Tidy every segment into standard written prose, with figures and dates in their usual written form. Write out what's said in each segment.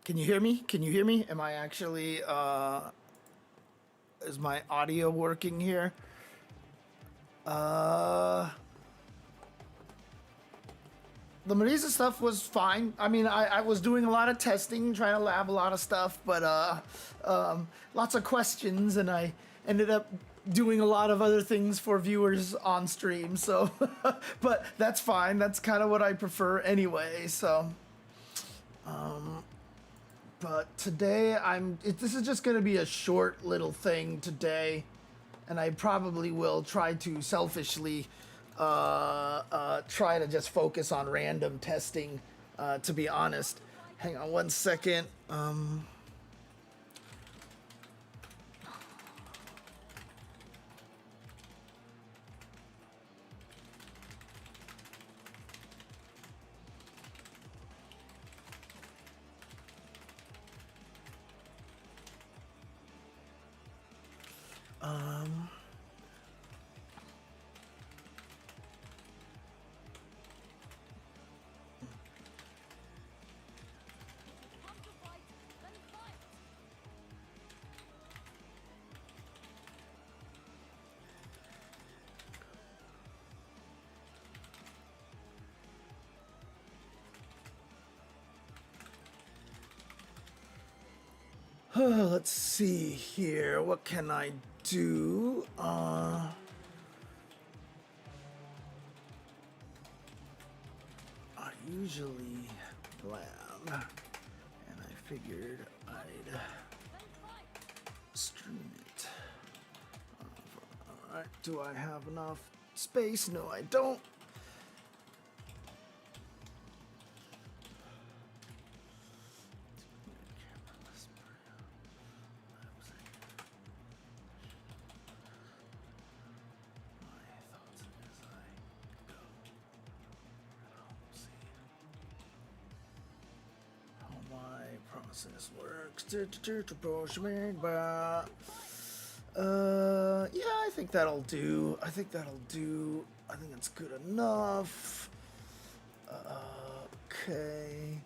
Can you hear me? Can you hear me? Am I actually, is my audio working here? The Marisa stuff was fine. I mean, I was doing a lot of testing, trying to lab a lot of stuff, but lots of questions, and I ended up doing a lot of other things for viewers on stream. So, but that's fine. That's kind of what I prefer anyway. So, but today this is just going to be a short little thing today, and I probably will try to selfishly try to just focus on random testing, to be honest. Hang on one second. Let's see here. What can I do? I usually lab, and I figured I'd stream it. Alright, do I have enough space? No, I don't. Process works. Yeah, I think that'll do. I think it's good enough. Okay.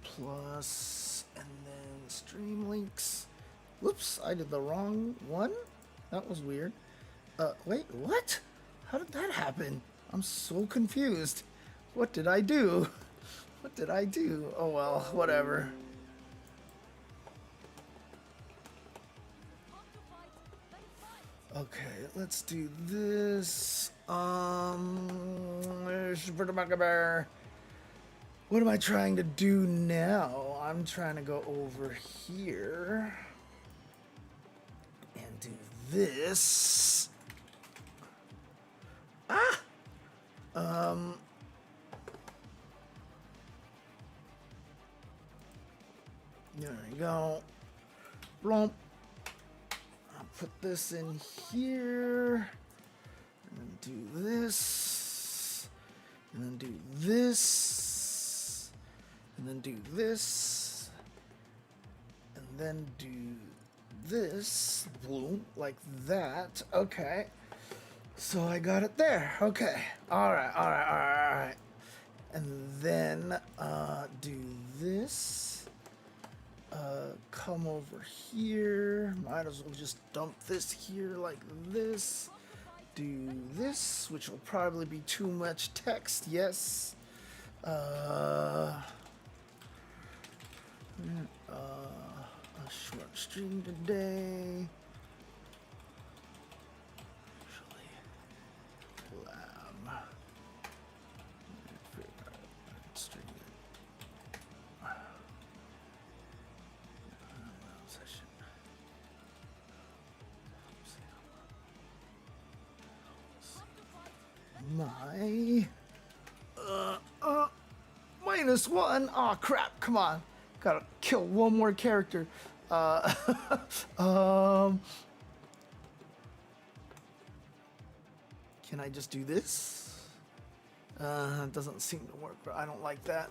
Plus, and then stream links. Whoops, I did the wrong one. That was weird. Wait, what? How did that happen? I'm so confused. What did I do? What did I do? Oh well, whatever. Okay, let's do this. What am I trying to do now? I'm trying to go over here and do this. There we go. Blump. I'll put this in here, and then do this, and then do this, and then do this, and then do this, boom, like that. Okay, so I got it there. Okay, all right. And then do this. Come over here. Might as well just dump this here like this. Do this, which will probably be too much text. Yes. A short stream today. Actually, lab. Stream it. Session. My -1. Oh crap! Come on, gotta kill one more character. Can I just do this? It doesn't seem to work, but I don't like that.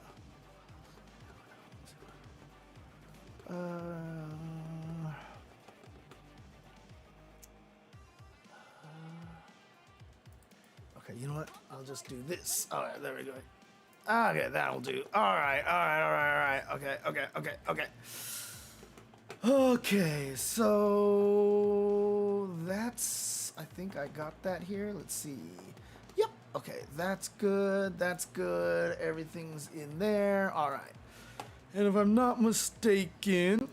Okay, you know what? I'll just do this. All right, there we go. Okay, that'll do. All right, all right, all right, all right. Okay, okay, okay, okay. Okay, so that's, I think I got that here. Let's see. Yep, okay, that's good, that's good. Everything's in there. All right. And if I'm not mistaken,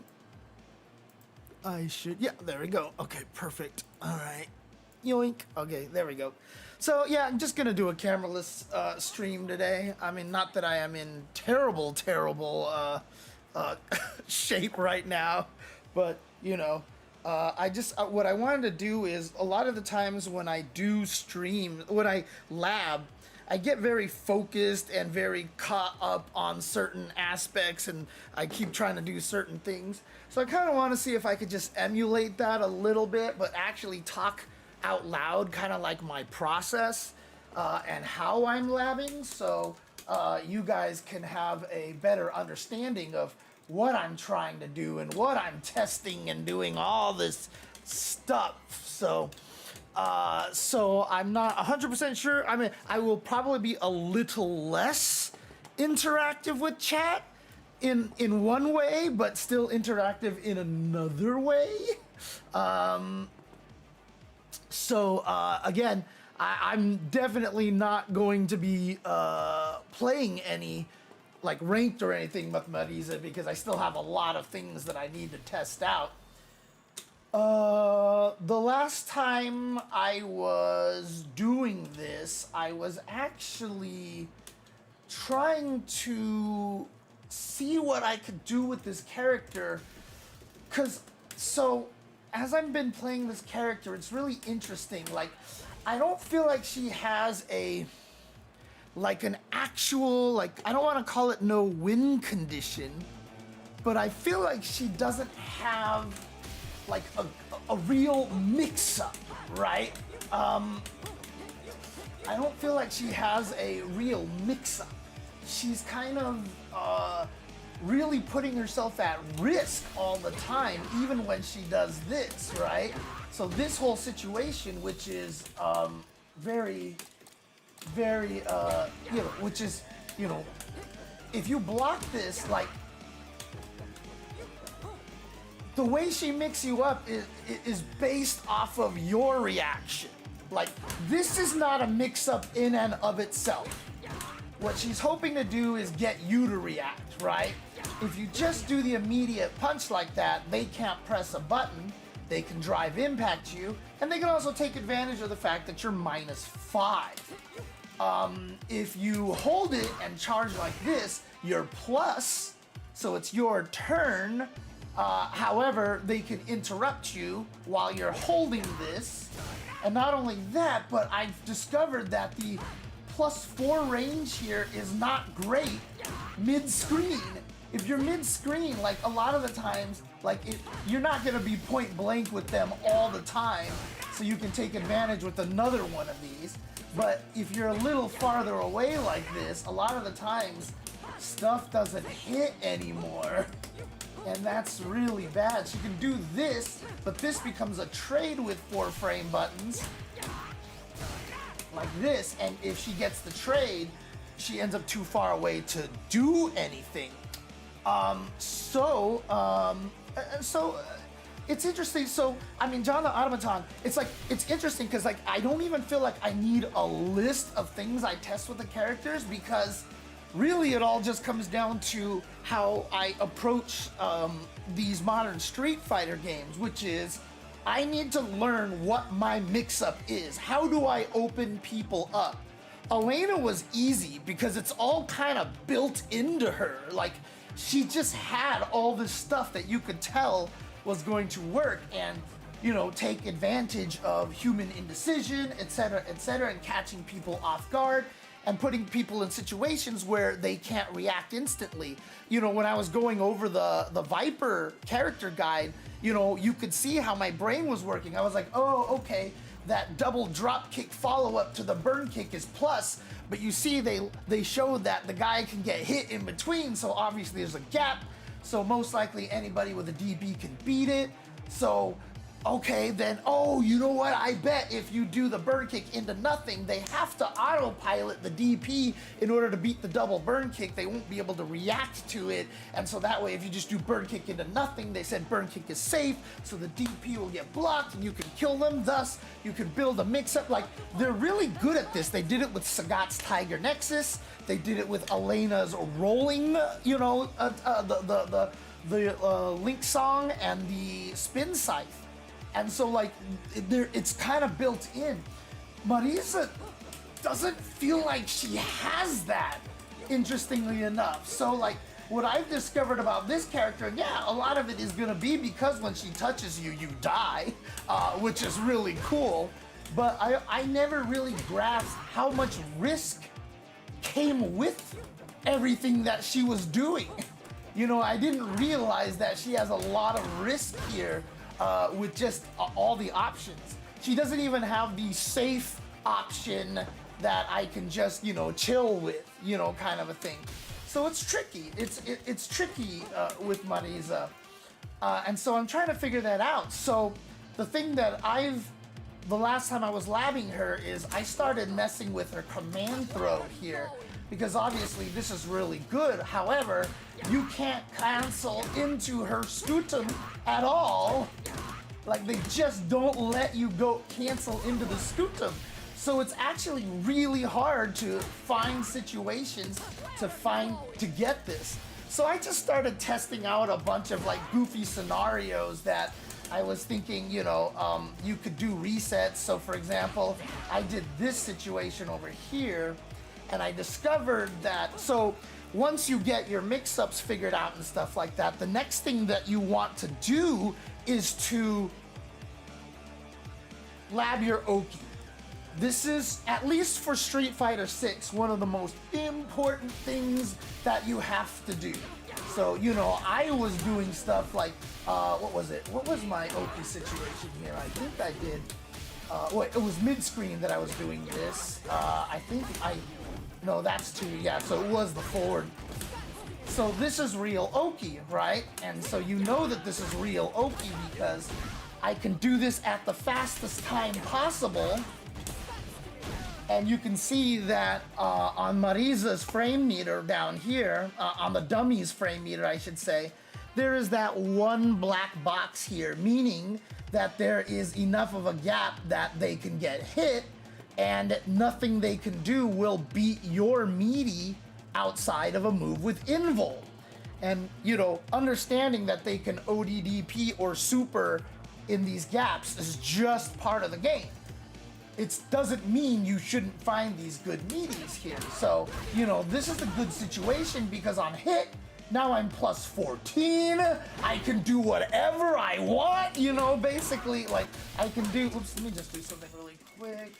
I should, yeah, there we go. Okay, perfect. All right. Yoink. Okay, there we go. So yeah, I'm just gonna do a cameraless stream today. I mean, not that I am in terrible shape right now, but you know, I just what I wanted to do is a lot of the times when I do stream, when I lab, I get very focused and very caught up on certain aspects, and I keep trying to do certain things. So I kind of want to see if I could just emulate that a little bit, but actually talk out loud, kind of like my process and how I'm labbing, so you guys can have a better understanding of what I'm trying to do and what I'm testing and doing all this stuff. So I'm not 100% sure. I mean, I will probably be a little less interactive with chat in one way, but still interactive in another way. Again, I'm definitely not going to be playing any like ranked or anything with Marisa because I still have a lot of things that I need to test out. The last time I was doing this, I was actually trying to see what I could do with this character, as I've been playing this character, it's really interesting. Like, I don't feel like she has an actual, like, I don't want to call it no win condition, but I feel like she doesn't have like a real mix-up, right? I don't feel like she has a real mix-up. She's kind of really putting herself at risk all the time, even when she does this, right? So this whole situation, which is very, which is, if you block this, like, the way she mixes you up is based off of your reaction. Like, this is not a mix-up in and of itself. What she's hoping to do is get you to react, right? If you just do the immediate punch like that, they can't press a button, they can drive impact you, and they can also take advantage of the fact that you're -5. If you hold it and charge like this, you're plus, so it's your turn. However, they can interrupt you while you're holding this. And not only that, but I've discovered that the +4 range here is not great mid-screen. If you're mid-screen, like a lot of the times, you're not gonna be point blank with them all the time, so you can take advantage with another one of these. But if you're a little farther away like this, a lot of the times, stuff doesn't hit anymore. And that's really bad. She can do this, but this becomes a trade with 4-frame buttons, like this, and if she gets the trade, she ends up too far away to do anything. It's interesting. So, I mean, John the Automaton, it's interesting because, like, I don't even feel like I need a list of things I test with the characters, because really it all just comes down to how I approach these modern Street Fighter games, which is I need to learn what my mix-up is. How do I open people up? Elena was easy because it's all kind of built into her. Like, she just had all this stuff that you could tell was going to work and, take advantage of human indecision, etc., and catching people off guard and putting people in situations where they can't react instantly. When I was going over the Viper character guide, you could see how my brain was working. I was like, oh, okay, that double drop kick follow-up to the burn kick is plus, but you see they showed that the guy can get hit in between, so obviously there's a gap, so most likely anybody with a DB can beat it. So okay, then, oh, you know what? I bet if you do the burn kick into nothing, they have to autopilot the DP in order to beat the double burn kick. They won't be able to react to it. And so that way, if you just do burn kick into nothing, they said burn kick is safe, so the DP will get blocked and you can kill them. Thus, you can build a mix-up. Like, they're really good at this. They did it with Sagat's Tiger Nexus. They did it with Elena's rolling, you know, the Link Song and the Spin Scythe. And so, like, it's kind of built in. Marisa doesn't feel like she has that, interestingly enough. So, like, what I've discovered about this character, and yeah, a lot of it is gonna be because when she touches you, you die, which is really cool. But I never really grasped how much risk came with everything that she was doing. You know, I didn't realize that she has a lot of risk here with just all the options. She doesn't even have the safe option that I can just, you know, chill with, you know, kind of a thing. So it's tricky. It's tricky with Marisa. And so I'm trying to figure that out. So the thing that the last time I was labbing her is I started messing with her command throw here, because obviously this is really good. However, you can't cancel into her scutum at all. Like, they just don't let you go cancel into the scutum. So it's actually really hard to find situations to get this. So I just started testing out a bunch of like goofy scenarios that I was thinking, you know, you could do resets. So for example, I did this situation over here, and I discovered that, so once you get your mix-ups figured out and stuff like that, the next thing that you want to do is to lab your Oki. This is, at least for Street Fighter 6, one of the most important things that you have to do. So, you know, I was doing stuff like, what was it? What was my Oki situation here? I think I did, wait, it was mid-screen that I was doing this. No, that's 2, yeah, so it was the forward. So this is real Oki, right? And so you know that this is real Oki because I can do this at the fastest time possible. And you can see that on Marisa's frame meter down here, on the dummy's frame meter, I should say, there is that one black box here, meaning that there is enough of a gap that they can get hit, and nothing they can do will beat your meaty outside of a move with invul. And, you know, understanding that they can ODDP or super in these gaps is just part of the game. It doesn't mean you shouldn't find these good meaties here. So, you know, this is a good situation because on hit, now I'm plus 14. I can do whatever I want, you know, basically, like, I can do, oops, let me just do something really quick.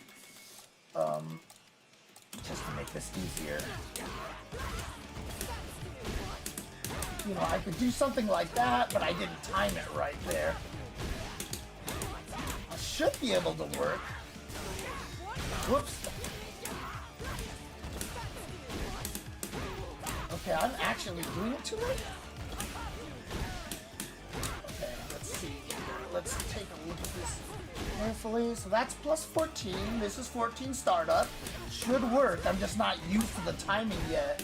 Just to make this easier. You know, I could do something like that, but I didn't time it right there. I should be able to work. Whoops. Okay, I'm actually doing it too late. Okay, let's see. Let's take a look at this carefully. So that's plus 14. This is 14 startup. Should work. I'm just not used to the timing yet.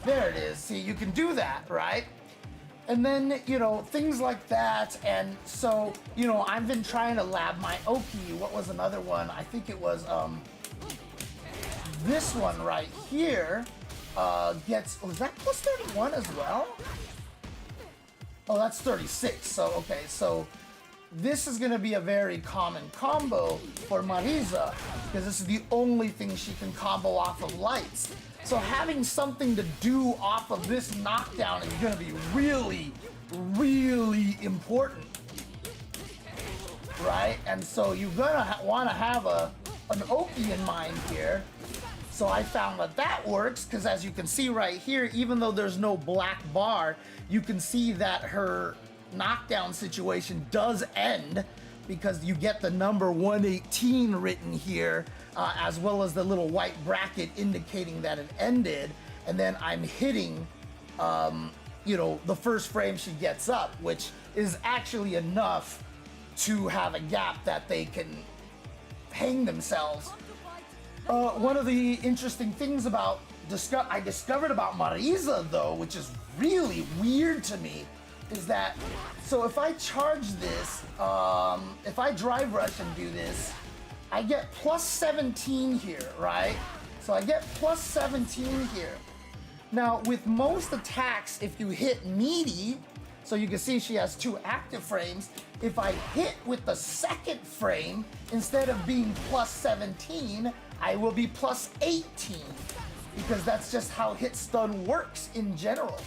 There it is. See, you can do that, right? And then, you know, things like that. And so, you know, I've been trying to lab my Oki. What was another one? I think it was this one right here gets, was that plus 31 as well? Oh, that's 36. So, okay, so this is going to be a very common combo for Marisa because this is the only thing she can combo off of lights. So having something to do off of this knockdown is going to be really, really important, right? And so you're going to want to have an Oki in mind here. So I found that that works because as you can see right here, even though there's no black bar, you can see that her knockdown situation does end because you get the number 118 written here, as well as the little white bracket indicating that it ended. And then I'm hitting, you know, the first frame she gets up, which is actually enough to have a gap that they can hang themselves. One of the interesting things about I discovered about Marisa though, which is really weird to me, is that so if I charge this, if I drive rush and do this, I get plus 17 here, right? So I get plus 17 here. Now with most attacks, if you hit meaty, so you can see she has 2 active frames. If I hit with the second frame, instead of being plus 17, I will be plus 18, because that's just how hit stun works in general.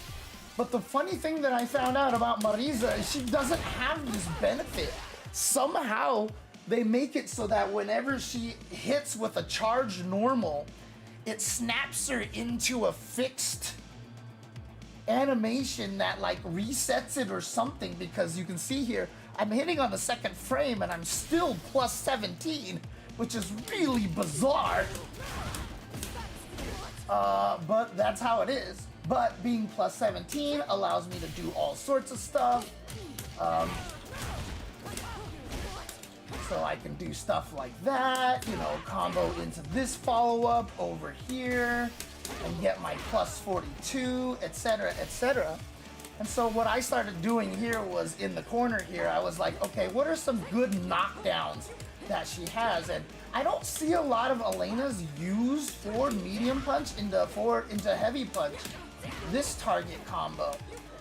But the funny thing that I found out about Marisa is she doesn't have this benefit. Somehow they make it so that whenever she hits with a charged normal, it snaps her into a fixed animation that like resets it or something, because you can see here I'm hitting on the second frame and I'm still plus 17, which is really bizarre. But that's how it is. But being plus 17 allows me to do all sorts of stuff. So I can do stuff like that, you know, combo into this follow-up over here and get my plus 42, etc., etc. And so what I started doing here was in the corner here, I was like, okay, what are some good knockdowns that she has? And I don't see a lot of Elena's use forward medium punch into heavy punch, this target combo.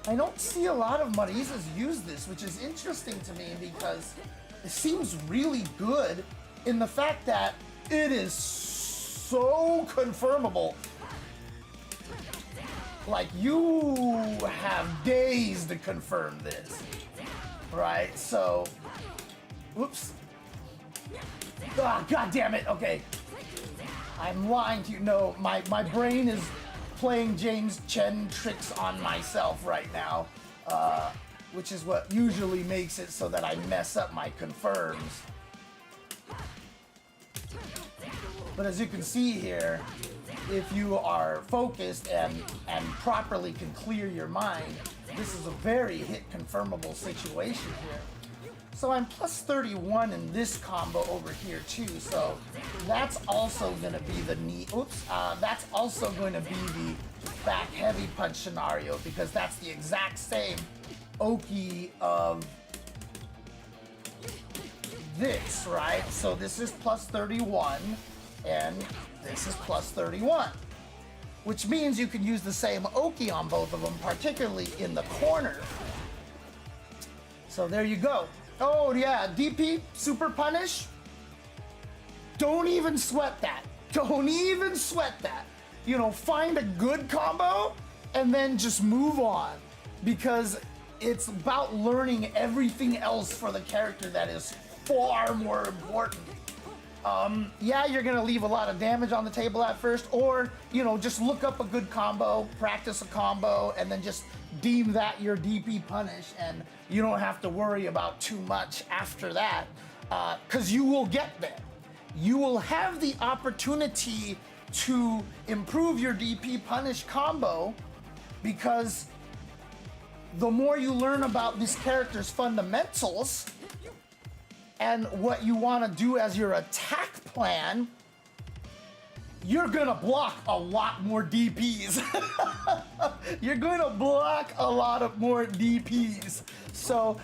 I don't see a lot of Marisa's use this, which is interesting to me because it seems really good in the fact that it is so confirmable. Like, you have days to confirm this, right? So, whoops. Ah, God damn it, okay. I'm lying to you. No, my brain is playing James Chen tricks on myself right now, which is what usually makes it so that I mess up my confirms. But as you can see here, if you are focused and properly can clear your mind, this is a very hit confirmable situation here. So I'm plus 31 in this combo over here too, so that's also gonna be the knee, that's also going to be the back heavy punch scenario, because that's the exact same Oki of this, right? So this is plus 31 and this is plus 31, which means you can use the same Oki on both of them, particularly in the corner. So there you go. Oh yeah, DP, super punish. Don't even sweat that. Don't even sweat that. You know, find a good combo and then just move on, because it's about learning everything else for the character that is far more important. Yeah, you're gonna leave a lot of damage on the table at first, or, you know, just look up a good combo, practice a combo, and then just deem that your DP punish, and you don't have to worry about too much after that, because you will get there. You will have the opportunity to improve your DP punish combo, because the more you learn about this character's fundamentals and what you want to do as your attack plan, you're gonna block a lot more DPs. You're gonna block a lot of more DPs. So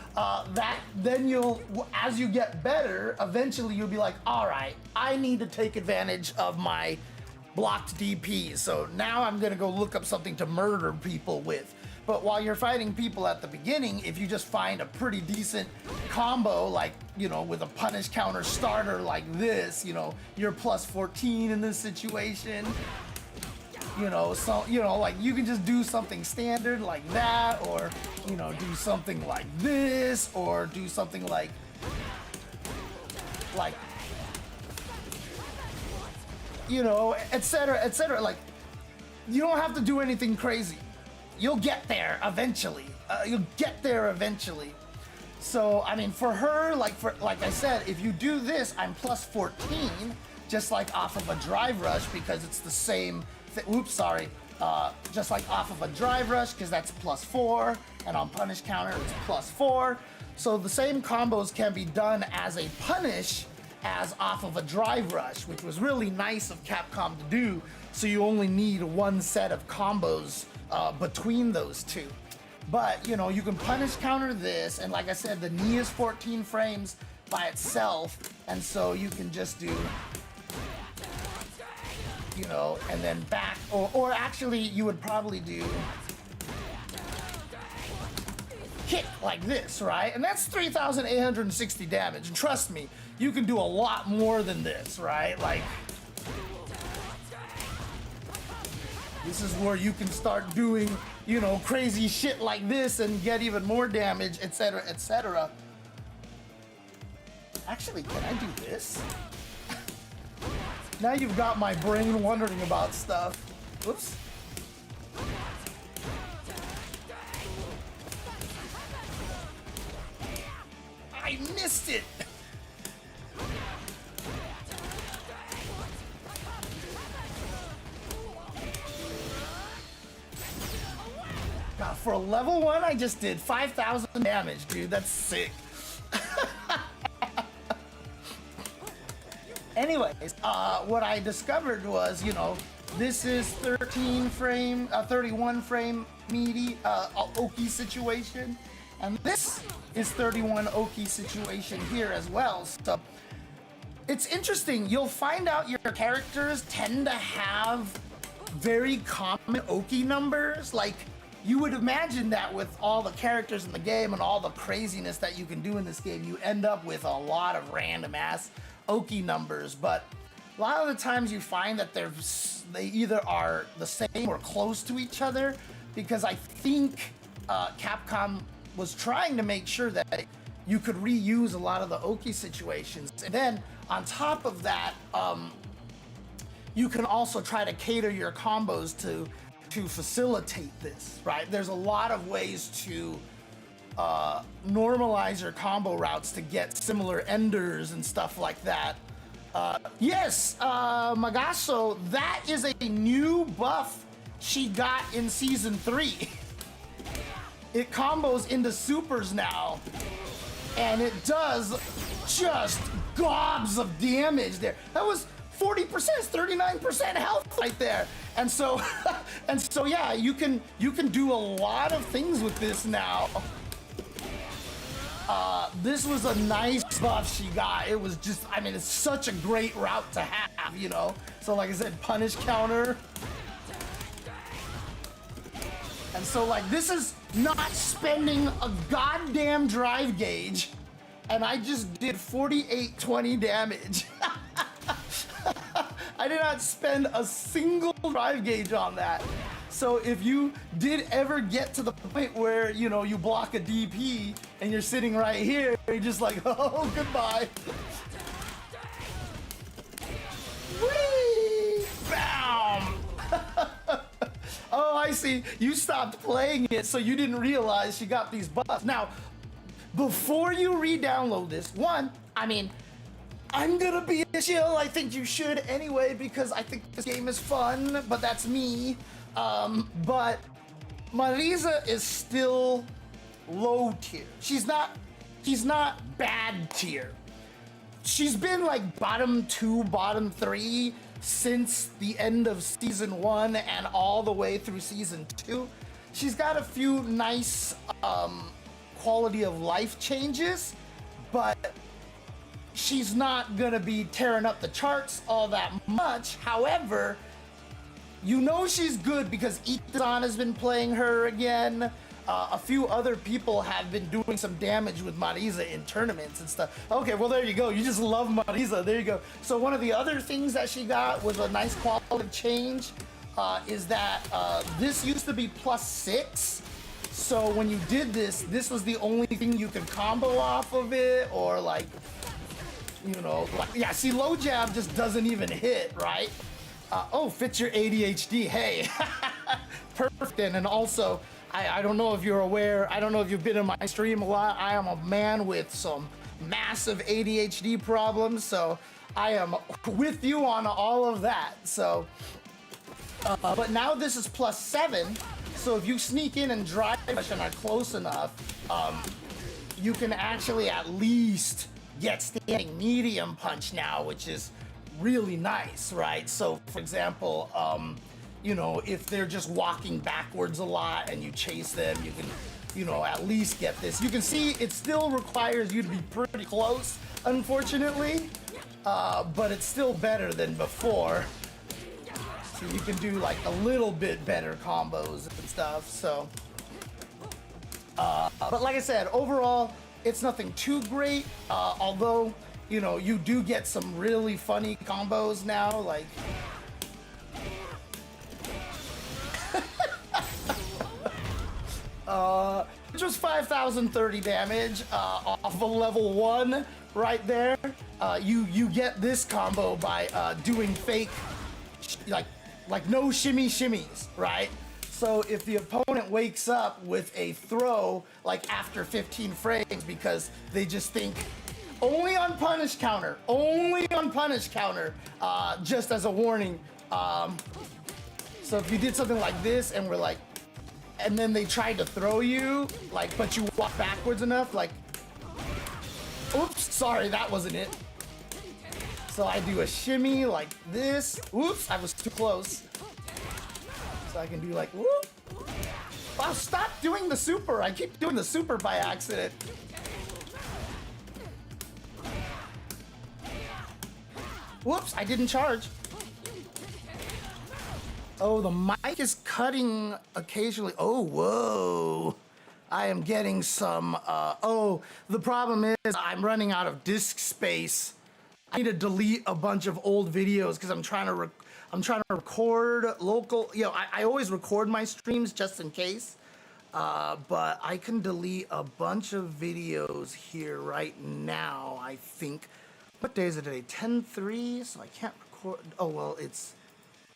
then you'll, as you get better, eventually you'll be like, all right, I need to take advantage of my blocked DPs. So now I'm gonna go look up something to murder people with. But while you're fighting people at the beginning, if you just find a pretty decent combo, like, you know, with a punish counter starter like this, you know, you're plus 14 in this situation, you know, so, you know, like, you can just do something standard like that, or, you know, do something like this, or do something like, you know, etc., etc. Like, you don't have to do anything crazy. You'll get there eventually. You'll get there eventually. So, I mean, for her, like I said, if you do this, I'm plus 14, just like off of a drive rush, because it's the same. Oops, sorry. Just like off of a drive rush, because that's plus 4, and on punish counter it's plus 4. So the same combos can be done as a punish as off of a drive rush, which was really nice of Capcom to do. So you only need one set of combos between those two. But, you know, you can punish counter this, and like I said, the knee is 14 frames by itself, and so you can just do, you know, and then back, or actually you would probably do kick like this, right? And that's 3,860 damage, and trust me, you can do a lot more than this, right? Like, this is where you can start doing, you know, crazy shit like this and get even more damage, etc., etc. Actually, can I do this? Now you've got my brain wondering about stuff. Whoops. I missed it! God, for a level 1, I just did 5,000 damage, dude. That's sick. Anyways, what I discovered was, you know, this is 31 frame meaty Oki situation, and this is 31 Oki situation here as well. So it's interesting. You'll find out your characters tend to have very common Oki numbers. Like, you would imagine that with all the characters in the game and all the craziness that you can do in this game, you end up with a lot of random ass Oki numbers. But a lot of the times you find that they either are the same or close to each other, because I think Capcom was trying to make sure that you could reuse a lot of the Oki situations. And then on top of that, you can also try to cater your combos to facilitate this, right? There's a lot of ways to normalize your combo routes to get similar enders and stuff like that. Yes, Magaso, that is a new buff she got in Season 3. It combos into supers now, and it does just gobs of damage there. That was 40%, 39% health right there. And so, yeah, you can do a lot of things with this now. This was a nice buff she got. It was just, I mean, it's such a great route to have, you know? So like I said, punish counter. And so like, this is not spending a goddamn drive gauge, and I just did 4820 damage. I did not spend a single drive gauge on that. So if you did ever get to the point where, you know, you block a DP and you're sitting right here, you're just like, oh, goodbye. Whee! Bam! Oh, I see. You stopped playing it, so you didn't realize she got these buffs. Now, before you re-download this, one, I mean, I'm gonna be chill. I think you should anyway, because I think this game is fun, but that's me. But Marisa is still low tier. She's not bad tier. She's been like bottom 2, bottom 3 since the end of Season 1 and all the way through Season 2. She's got a few nice quality of life changes, but she's not gonna be tearing up the charts all that much. However, you know she's good because Itazan has been playing her again. A few other people have been doing some damage with Marisa in tournaments and stuff. Okay, well, there you go. You just love Marisa. There you go. So one of the other things that she got was a nice quality change, is that this used to be +6. So when you did this, this was the only thing you could combo off of it, or like, you know, like, yeah, see, low jab just doesn't even hit, right? Oh, fits your ADHD. Hey, perfect. And also, I don't know if you're aware, I don't know if you've been in my stream a lot. I am a man with some massive ADHD problems, so I am with you on all of that. So, but now this is +7, so if you sneak in and drive and are close enough, you can actually at least get standing medium punch now, which is really nice, right? So for example, you know, if they're just walking backwards a lot and you chase them, you can, you know, at least get this. You can see it still requires you to be pretty close, unfortunately, but it's still better than before. So you can do like a little bit better combos and stuff, so. But like I said, overall, it's nothing too great, although, you know, you do get some really funny combos now, like... which was 5,030 damage off of level 1 right there. You get this combo by doing fake, like no shimmy shimmies, right? So if the opponent wakes up with a throw, like after 15 frames, because they just think, only on punish counter, just as a warning. So if you did something like this and we're like, and then they tried to throw you, like, but you walk backwards enough, like, oops, sorry, that wasn't it. So I do a shimmy like this. Oops, I was too close. So I can do like, whoop. Wow, stop doing the super. I keep doing the super by accident. Whoops, I didn't charge. Oh, the mic is cutting occasionally. Oh, whoa. I am getting some, oh, the problem is I'm running out of disk space. I need to delete a bunch of old videos because I'm trying to record local, you know, I always record my streams just in case, but I can delete a bunch of videos here right now, I think. What day is it today? 10/3, so I can't record. Oh, well, it's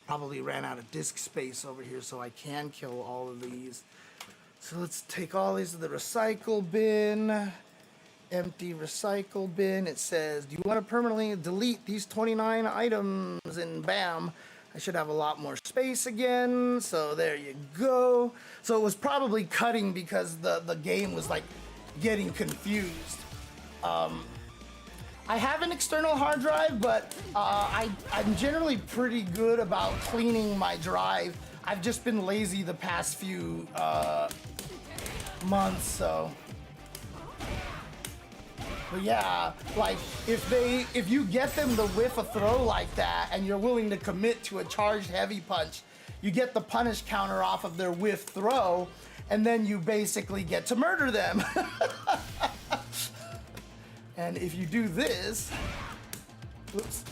probably ran out of disk space over here, so I can kill all of these. So let's take all these to the recycle bin. Empty recycle bin. It says, do you want to permanently delete these 29 items? And bam, I should have a lot more space again. So there you go. So it was probably cutting because the game was like getting confused. I have an external hard drive, but I'm generally pretty good about cleaning my drive. I've just been lazy the past few months, so. But yeah, like if you get them to whiff a throw like that and you're willing to commit to a charged heavy punch, you get the punish counter off of their whiff throw, and then you basically get to murder them. And if you do this, whoops.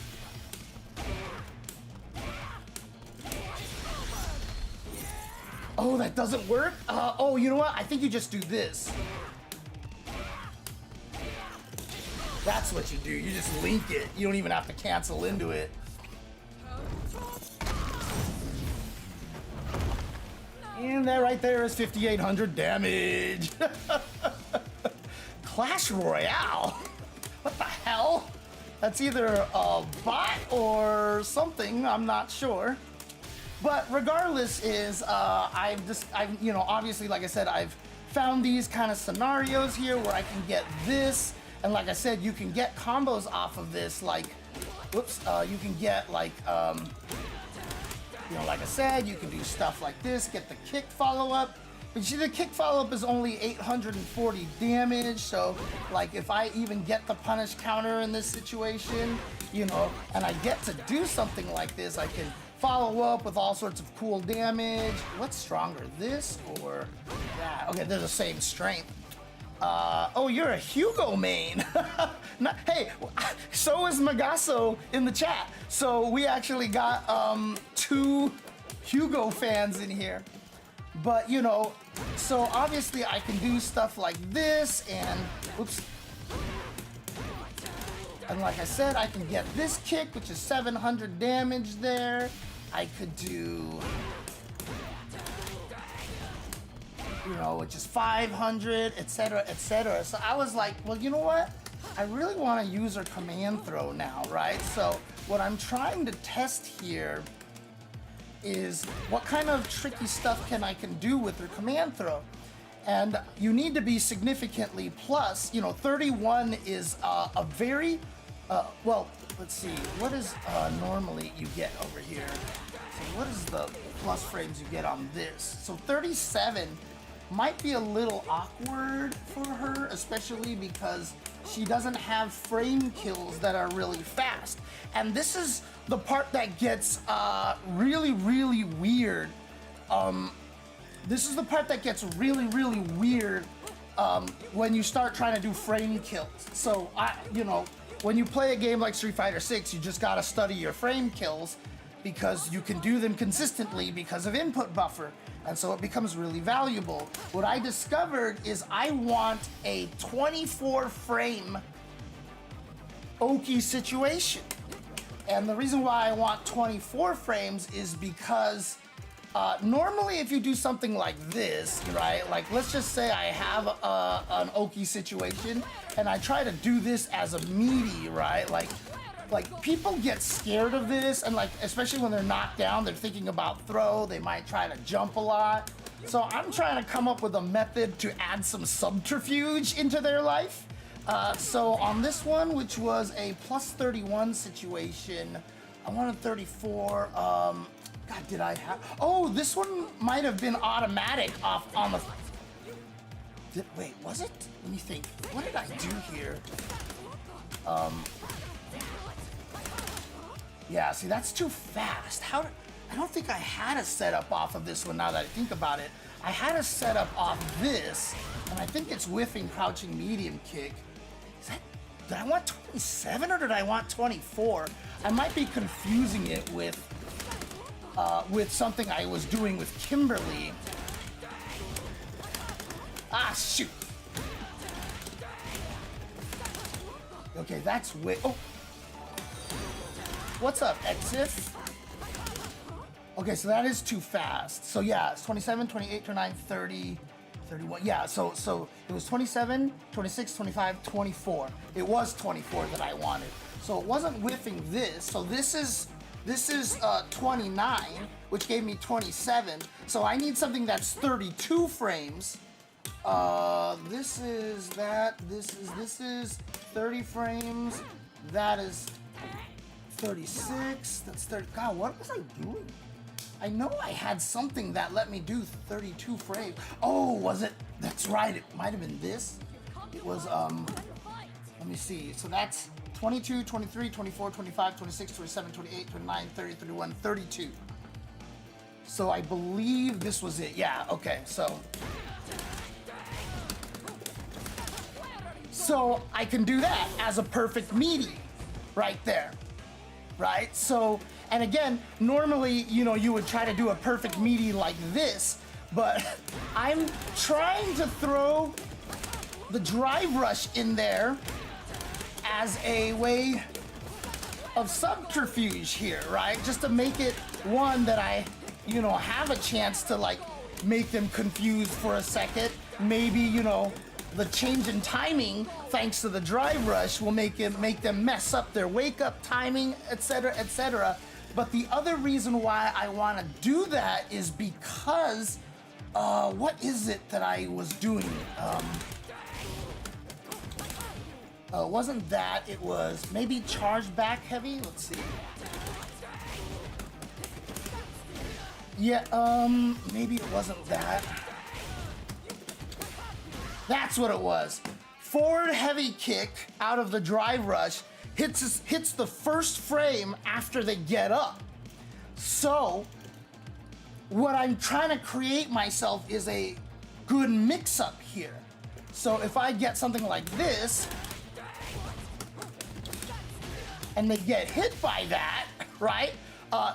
Oh, that doesn't work? Oh, you know what? I think you just do this. That's what you do. You just link it. You don't even have to cancel into it. And that right there is 5,800 damage. Clash Royale? What the hell? That's either a bot or something. I'm not sure. But regardless is, you know, obviously, like I said, I've found these kind of scenarios here where I can get this. And like I said, you can get combos off of this, like, whoops, you can get like, you know, like I said, you can do stuff like this, get the kick follow-up. But you see, the kick follow-up is only 840 damage, so like if I even get the punish counter in this situation, you know, and I get to do something like this, I can follow up with all sorts of cool damage. What's stronger, this or that? Okay, they're the same strength. Oh, you're a Hugo main. Hey, so is Magasso in the chat. So we actually got 2 Hugo fans in here. But, you know, so obviously I can do stuff like this and, oops. And like I said, I can get this kick, which is 700 damage there. I could do, you know, which is 500, etc., etc. So I was like, well, you know what? I really want to use her command throw now, right? So what I'm trying to test here is what kind of tricky stuff I can do with her command throw. And you need to be significantly plus. 31 is a very, well, let's see, what is normally you get over here? So what is the plus frames you get on this? So 37 might be a little awkward for her, especially because she doesn't have frame kills that are really fast. And this is the part that gets really, really weird. This is the part that gets really, really weird when you start trying to do frame kills. So, when you play a game like Street Fighter 6, you just gotta study your frame kills because you can do them consistently because of input buffer. And so it becomes really valuable. What I discovered is I want a 24 frame Oki situation. And the reason why I want 24 frames is because normally if you do something like this, right? Like let's just say I have an Oki situation and I try to do this as a meaty, right? Like people get scared of this, and like especially when they're knocked down, they're thinking about throw, they might try to jump a lot. So I'm trying to come up with a method to add some subterfuge into their life. So on this one, which was a plus 31 situation, I wanted 34. God, did I have? Oh, this one might have been automatic off on the. Wait, was it? Let me think. What did I do here? Yeah, see, that's too fast. I don't think I had a setup off of this one now that I think about it. I had a setup off this, and I think it's whiffing, crouching, medium kick. Did I want 27 or did I want 24? I might be confusing it with something I was doing with Kimberly. Ah, shoot. Okay, that's oh. What's up, Exif? Okay, so that is too fast. So yeah, it's 27, 28, 29, 30, 31. Yeah, so it was 27, 26, 25, 24. It was 24 that I wanted. So it wasn't whiffing this. So this is 29, which gave me 27. So I need something that's 32 frames. This is 30 frames. That is 36. That's 30. God, what was I doing? I know I had something that let me do 32 frames. Oh, was it? That's right. It might have been this. It was, let me see. So that's 22, 23, 24, 25, 26, 27, 28, 29, 30, 31, 32. So I believe this was it. Yeah, okay. So I can do that as a perfect meaty right there. Right? So, and again, normally, you would try to do a perfect meaty like this, but I'm trying to throw the drive rush in there as a way of subterfuge here, right? Just to make it one that I, have a chance to like make them confused for a second. Maybe, the change in timing, thanks to the drive rush, will make them mess up their wake up timing, etc., etc. But the other reason why I want to do that is because, what is it that I was doing? Wasn't that? It was maybe charge back heavy. Let's see. Yeah, maybe it wasn't that. That's what it was. Forward heavy kick out of the drive rush hits the first frame after they get up. So what I'm trying to create myself is a good mix-up here. So if I get something like this, and they get hit by that, right?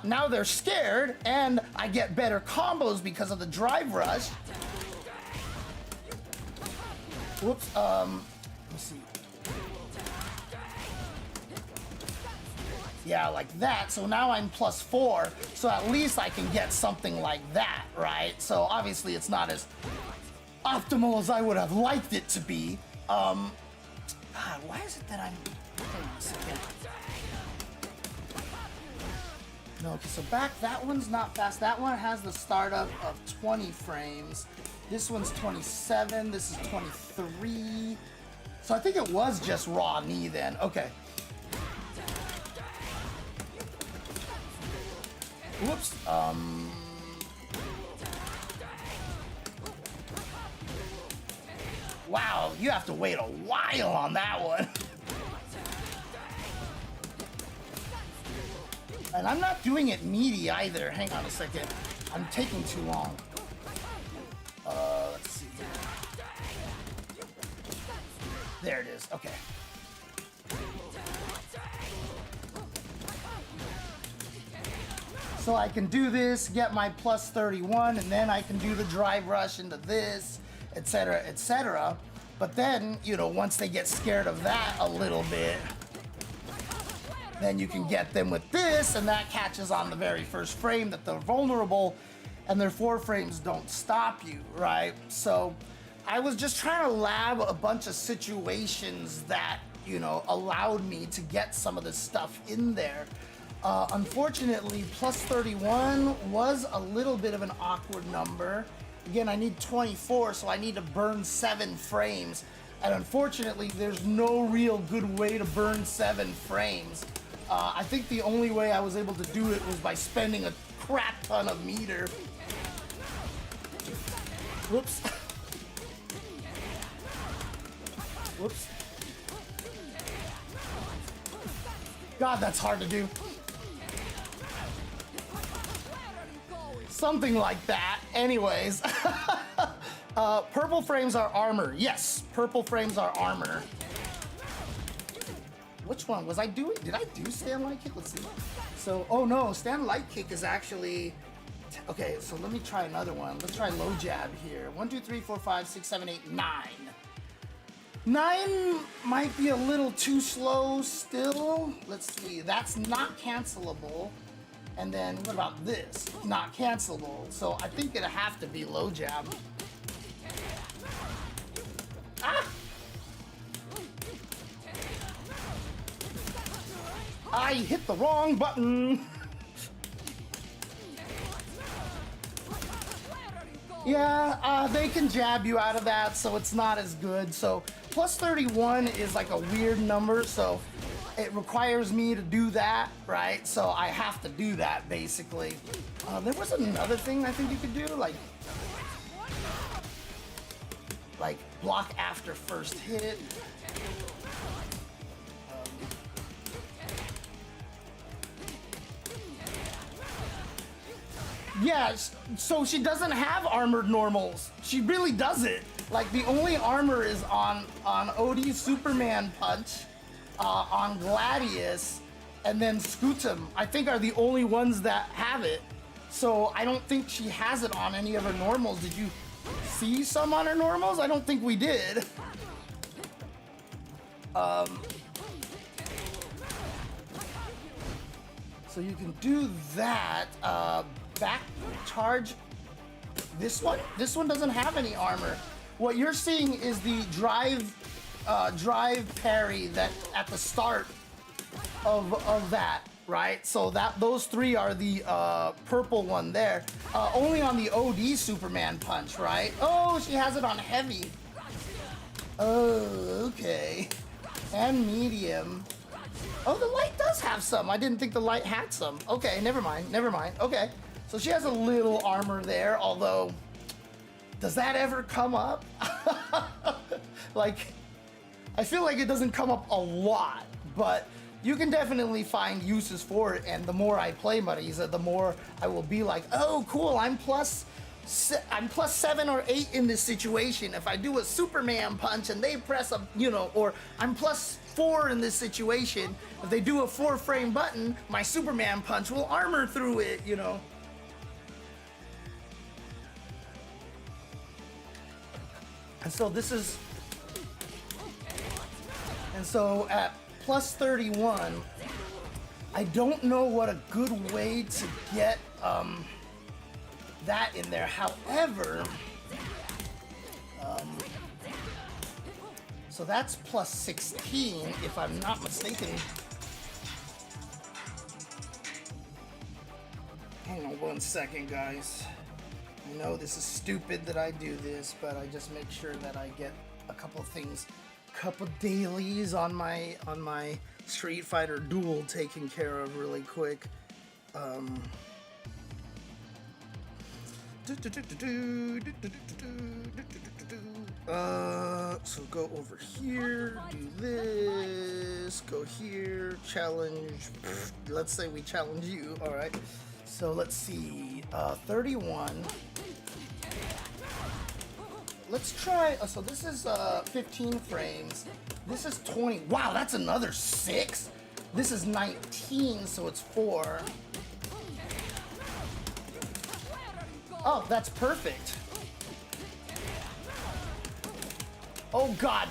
Now they're scared, and I get better combos because of the drive rush. Whoops, let's see. Yeah, like that. So now I'm +4, so at least I can get something like that, right? So obviously it's not as optimal as I would have liked it to be. God, why is it that I'm... Hang on a second. No, okay, so back, that one's not fast. That one has the startup of 20 frames. This one's 27, this is 23. So I think it was just raw knee then. Okay. Whoops. Wow, you have to wait a while on that one. And I'm not doing it meaty either. Hang on a second. I'm taking too long. Let's see. There it is. Okay. So I can do this, get my plus 31, and then I can do the drive rush into this, etc., etc. But then, you know, once they get scared of that a little bit, then you can get them with this, and that catches on the very first frame that they're vulnerable, and their 4 frames don't stop you, right? So I was just trying to lab a bunch of situations that, you know, allowed me to get some of this stuff in there. Unfortunately, plus 31 was a little bit of an awkward number. Again, I need 24, so I need to burn 7 frames. And unfortunately, there's no real good way to burn 7 frames. I think the only way I was able to do it was by spending a crap ton of meter. Whoops. Whoops. God, that's hard to do. Something like that. Anyways. Purple frames are armor. Yes, purple frames are armor. Which one was I doing? Did I do stand light kick? Let's see. So, oh no, stand light kick is actually... Okay, so let me try another one. Let's try low jab here. 1, 2, 3, 4, 5, 6, 7, 8, 9. 9 might be a little too slow still. Let's see, that's not cancelable. And then what about this? Not cancelable. So I think it'll have to be low jab. Ah! I hit the wrong button. Yeah, they can jab you out of that, so it's not as good. So plus 31 is like a weird number, so it requires me to do that, right? So I have to do that, basically. There was another thing I think you could do, like block after first hit. Yeah, so she doesn't have armored normals. She really doesn't. Like, the only armor is on Odie's Superman punch, on Gladius, and then Scutum, I think, are the only ones that have it. So I don't think she has it on any of her normals. Did you see some on her normals? I don't think we did. So you can do that. Back charge. This one doesn't have any armor. What you're seeing is the drive parry that at the start of that, right? So those 3 are the purple one there. Only on the OD Superman punch, right? Oh, she has it on heavy. Oh, okay. And medium. Oh, the light does have some. I didn't think the light had some. Okay, never mind. Okay. So she has a little armor there, although, does that ever come up? Like, I feel like it doesn't come up a lot, but you can definitely find uses for it, and the more I play Marisa, the more I will be like, oh, cool, I'm plus 7 or 8 in this situation. If I do a Superman punch and they press a, you know, or I'm plus 4 in this situation. If they do a 4-frame button, my Superman punch will armor through it, you know. And so this is, and so at plus 31, I don't know what a good way to get that in there. However, so that's plus 16, if I'm not mistaken. Hang on 1 second, guys. I know this is stupid that I do this, but I just make sure that I get a couple things, couple dailies on my Street Fighter duel taken care of really quick. So go over here, do this, go here, challenge. Let's say we challenge you, all right. So let's see, 31. Let's try, so this is 15 frames. This is 20, wow, that's another 6. This is 19, so it's 4. Oh, that's perfect. Oh God.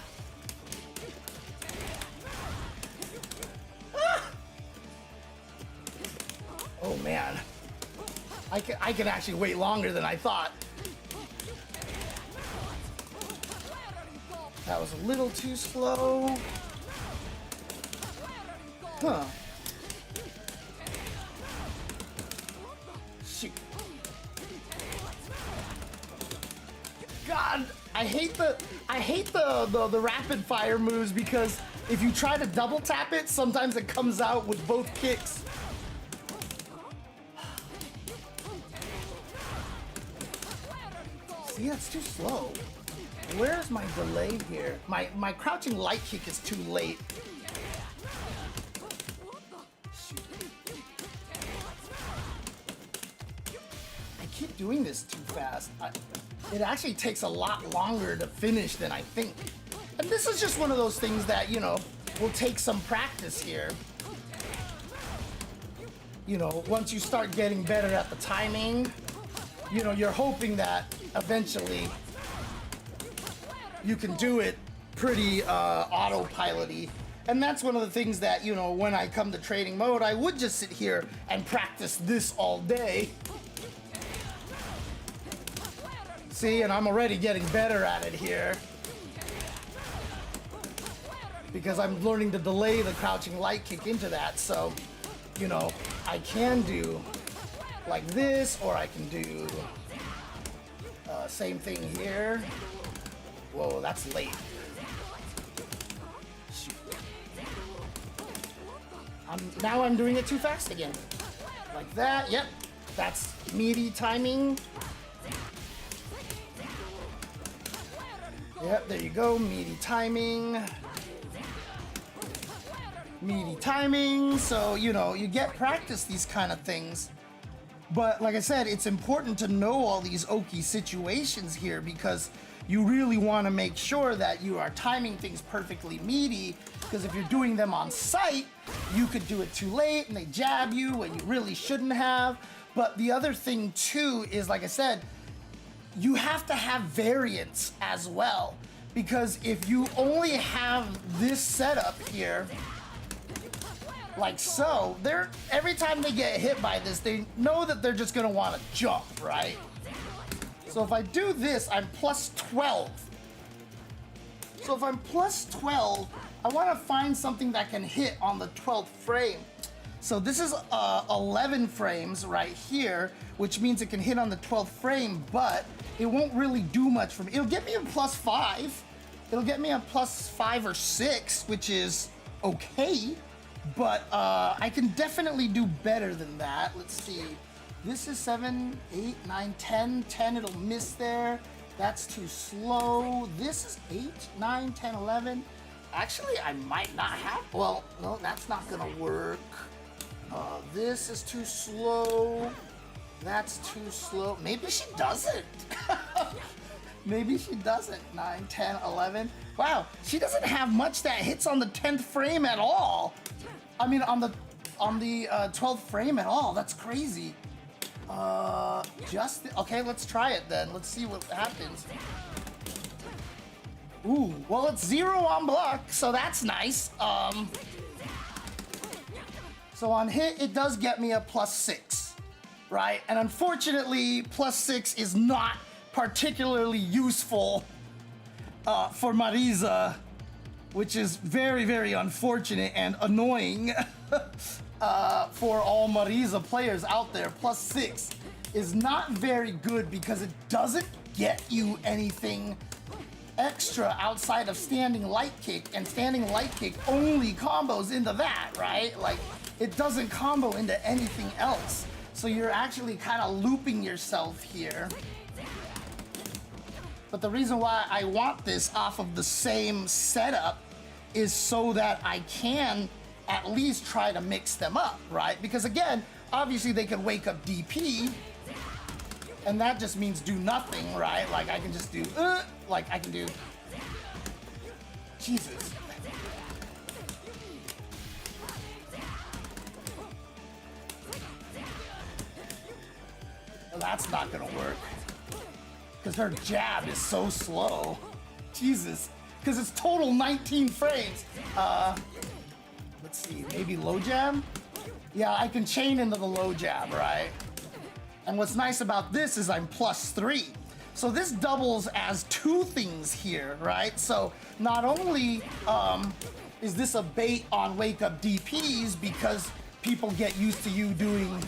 Ah! Oh man. I can actually wait longer than I thought. That was a little too slow. Huh. Shoot. God, I hate the rapid fire moves because if you try to double tap it, sometimes it comes out with both kicks. See, that's too slow. Where's my delay here? My crouching light kick is too late. I keep doing this too fast. It actually takes a lot longer to finish than I think. And this is just one of those things that, you know, will take some practice here. You know, once you start getting better at the timing, you know, you're hoping that eventually you can do it pretty autopilot-y. And that's one of the things that, you know, when I come to training mode, I would just sit here and practice this all day. See, and I'm already getting better at it here. Because I'm learning to delay the crouching light kick into that, so, you know, I can do like this, or I can do same thing here. Whoa, that's late. Shoot. Now I'm doing it too fast again. Like that, yep. That's meaty timing. Yep, there you go, meaty timing. Meaty timing, so, you know, you get practice these kind of things. But like I said, it's important to know all these Oki situations here because you really want to make sure that you are timing things perfectly meaty, because if you're doing them on site, you could do it too late and they jab you when you really shouldn't have. But the other thing too is, like I said, you have to have variance as well, because if you only have this setup here, like so, every time they get hit by this, they know that they're just gonna want to jump, right? So if I do this, I'm plus 12. So if I'm plus 12, I want to find something that can hit on the 12th frame. So this is 11 frames right here, which means it can hit on the 12th frame, but it won't really do much for me. It'll get me a plus 5. It'll get me a plus 5 or 6, which is okay. But I can definitely do better than that. Let's see. This is 7, 8, 9, 10. 10, it'll miss there. That's too slow. This is 8, 9, 10, 11. Actually, I might not have. Well, no, that's not gonna work. This is too slow. That's too slow. Maybe she doesn't. Maybe she doesn't. 9, 10, 11. Wow, she doesn't have much that hits on the 10th frame at all. I mean, on the 12th frame at all. That's crazy. Okay, let's try it then. Let's see what happens. Ooh, well, it's 0 on block, so that's nice. So on hit, it does get me a plus 6, right? And unfortunately, plus 6 is not particularly useful for Marisa, which is very, very unfortunate and annoying. for all Marisa players out there. +6 is not very good because it doesn't get you anything extra outside of standing light kick, and standing light kick only combos into that, right? Like, it doesn't combo into anything else. So you're actually kind of looping yourself here. But the reason why I want this off of the same setup is so that I can at least try to mix them up, right? Because again, obviously they can wake up DP, and that just means do nothing, right? Like I can just do, like I can do, Jesus. Well, that's not gonna work. Because her jab is so slow. Jesus. Because it's total 19 frames. Let's see, maybe low jab? Yeah, I can chain into the low jab, right? And what's nice about this is I'm +3. So this doubles as two things here, right? So not only is this a bait on wake up DPs because people get used to you doing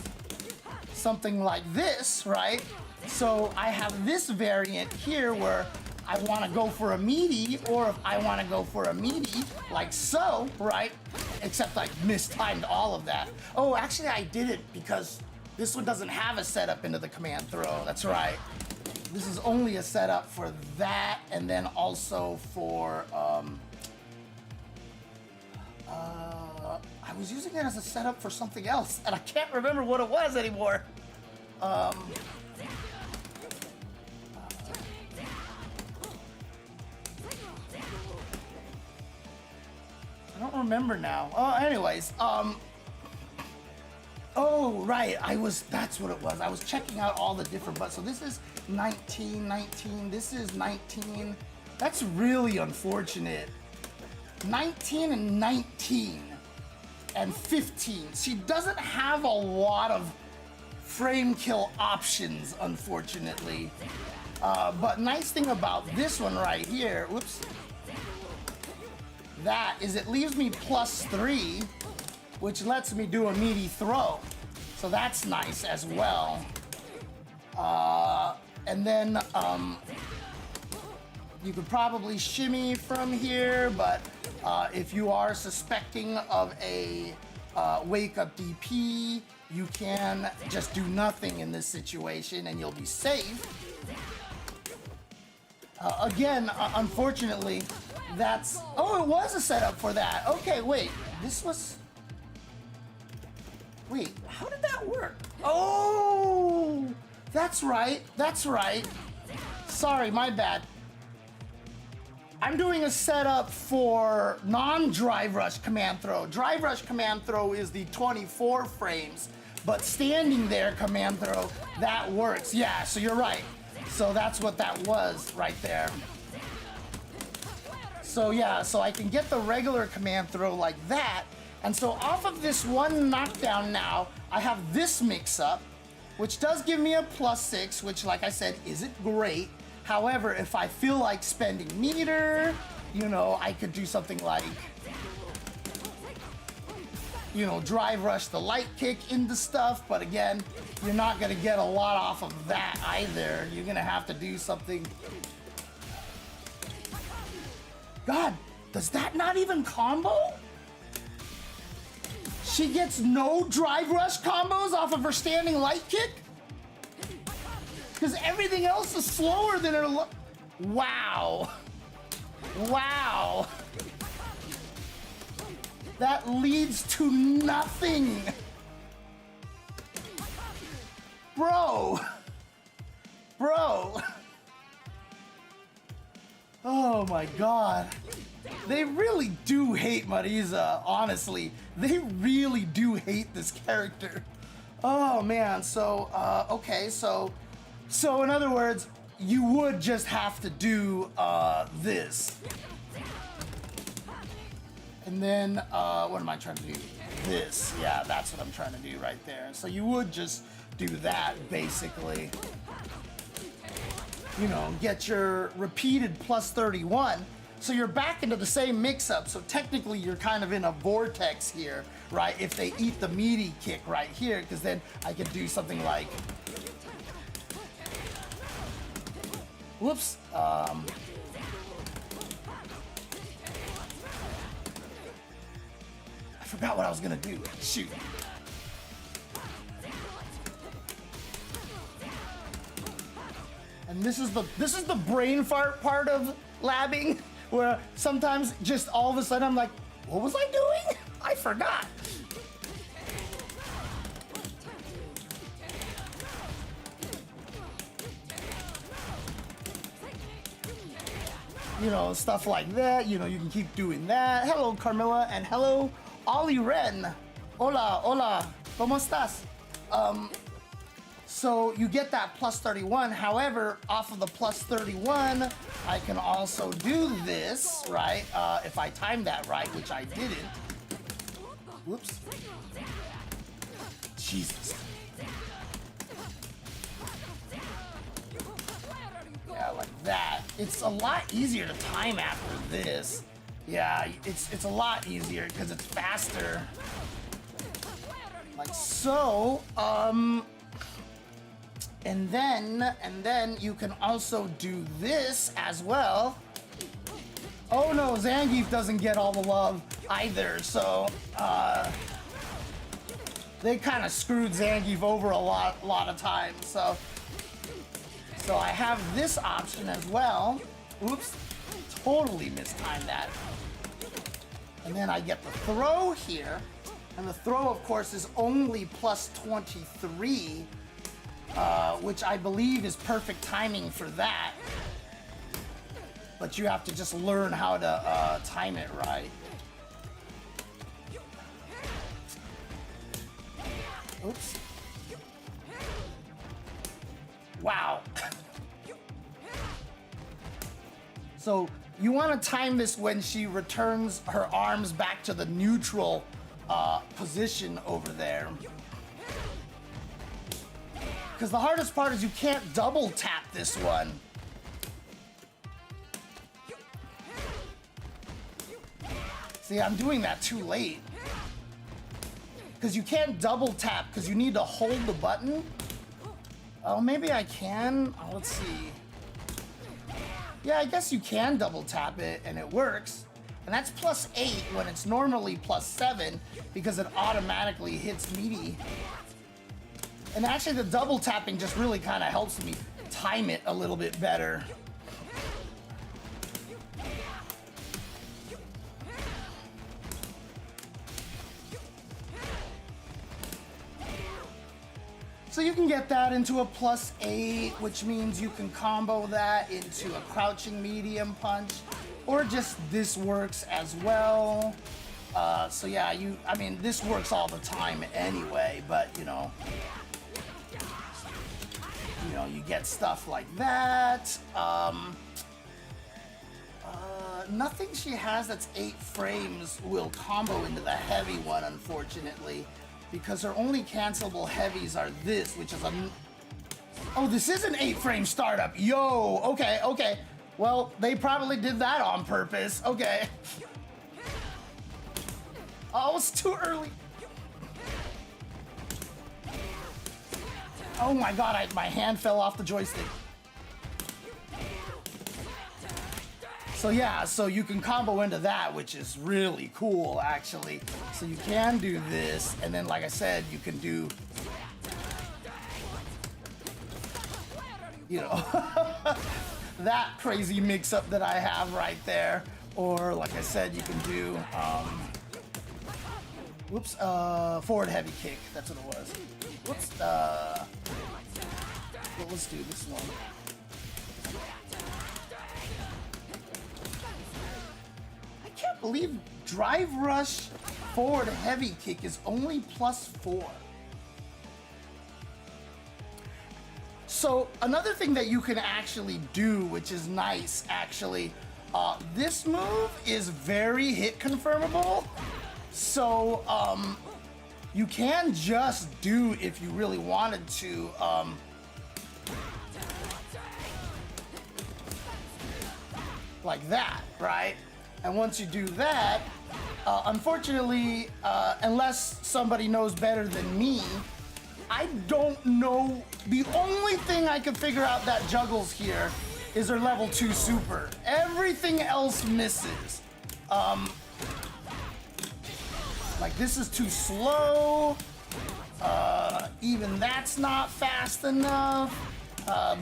something like this, right? So I have this variant here where I want to go for a meaty, or if I want to go for a meaty, like so, right? Except I mistimed all of that. Oh, actually I did it because this one doesn't have a setup into the command throw. That's right. This is only a setup for that, and then also for, I was using it as a setup for something else, and I can't remember what it was anymore. I don't remember now. Anyways, oh, right, that's what it was. I was checking out all the different buttons. So this is 19, 19, this is 19. That's really unfortunate. 19 and 19 and 15. She doesn't have a lot of frame kill options, unfortunately. But nice thing about this one right here, whoops, that is it leaves me +3, which lets me do a meaty throw. So that's nice as well. And then you could probably shimmy from here, but if you are suspecting of a wake up DP, you can just do nothing in this situation and you'll be safe. Again, unfortunately, that's, oh, it was a setup for that. Okay, wait, this was, wait, how did that work? Oh, that's right, that's right. Sorry, my bad. I'm doing a setup for non-drive rush command throw. Drive rush command throw is the 24 frames, but standing there command throw, that works. Yeah, so you're right. So that's what that was right there. So yeah, so I can get the regular command throw like that. And so off of this one knockdown now, I have this mix up, which does give me a +6, which like I said, isn't great. However, if I feel like spending meter, you know, I could do something like, you know, drive rush the light kick into stuff. But again, you're not gonna get a lot off of that either. You're gonna have to do something. God, does that not even combo? She gets no drive rush combos off of her standing light kick? Because everything else is slower than her. Wow. Wow. That leads to nothing. Bro. Bro. Oh my God. They really do hate Marisa, honestly. They really do hate this character. Oh man, so, okay, so in other words, you would just have to do this. And then, what am I trying to do? This, yeah, that's what I'm trying to do right there. So you would just do that, basically. You know, get your repeated +31. So you're back into the same mix-up. So technically you're kind of in a vortex here, right? If they eat the meaty kick right here, because then I could do something like, whoops. I forgot what I was gonna do. Shoot. And this is the brain fart part of labbing, where sometimes just all of a sudden I'm like, what was I doing? I forgot. You know, stuff like that. You know, you can keep doing that. Hello, Carmilla, and hello, Ollie Ren. Hola, hola, ¿cómo estás? So you get that plus 31. However, off of the plus 31, I can also do this, right? If I time that right, which I didn't. Whoops. Jesus. Yeah, like that. It's a lot easier to time after this. Yeah, it's a lot easier because it's faster. Like so, and then you can also do this as well. Oh no, Zangief doesn't get all the love either, so they kind of screwed Zangief over a lot of times. So I have this option as well. Oops, totally mistimed that. And then I get the throw here, and the throw, of course, is only plus 23. Which I believe is perfect timing for that. But you have to just learn how to time it right. Oops. Wow. So you want to time this when she returns her arms back to the neutral position over there. Because the hardest part is you can't double tap this one. See, I'm doing that too late. Because you can't double tap because you need to hold the button. Oh, maybe I can. Oh, let's see. Yeah, I guess you can double tap it and it works. And that's plus 8 when it's normally plus 7 because it automatically hits meaty. And actually the double tapping just really kind of helps me time it a little bit better. So you can get that into a plus 8, which means you can combo that into a crouching medium punch, or just this works as well. So yeah, I mean, this works all the time anyway, but you know, you get stuff like that. Nothing she has that's 8 frames will combo into the heavy one, unfortunately, because her only cancelable heavies are this, which is a... Oh, this is an 8-frame startup. Yo, okay. Well, they probably did that on purpose. Okay. Oh, it's too early. Oh my god, my hand fell off the joystick. So yeah, so you can combo into that, which is really cool, actually. So you can do this, and then like I said, you can do, you know, that crazy mix-up that I have right there. Or like I said, you can do, whoops, forward heavy kick, that's what it was. Whoops, well, let's do this one. I can't believe drive rush forward heavy kick is only plus 4. So another thing that you can actually do, which is nice actually, this move is very hit confirmable. So you can just do, if you really wanted to, like that, right? And once you do that, unfortunately, unless somebody knows better than me, I don't know. The only thing I can figure out that juggles here is her level 2 super. Everything else misses. Like this is too slow. Even that's not fast enough.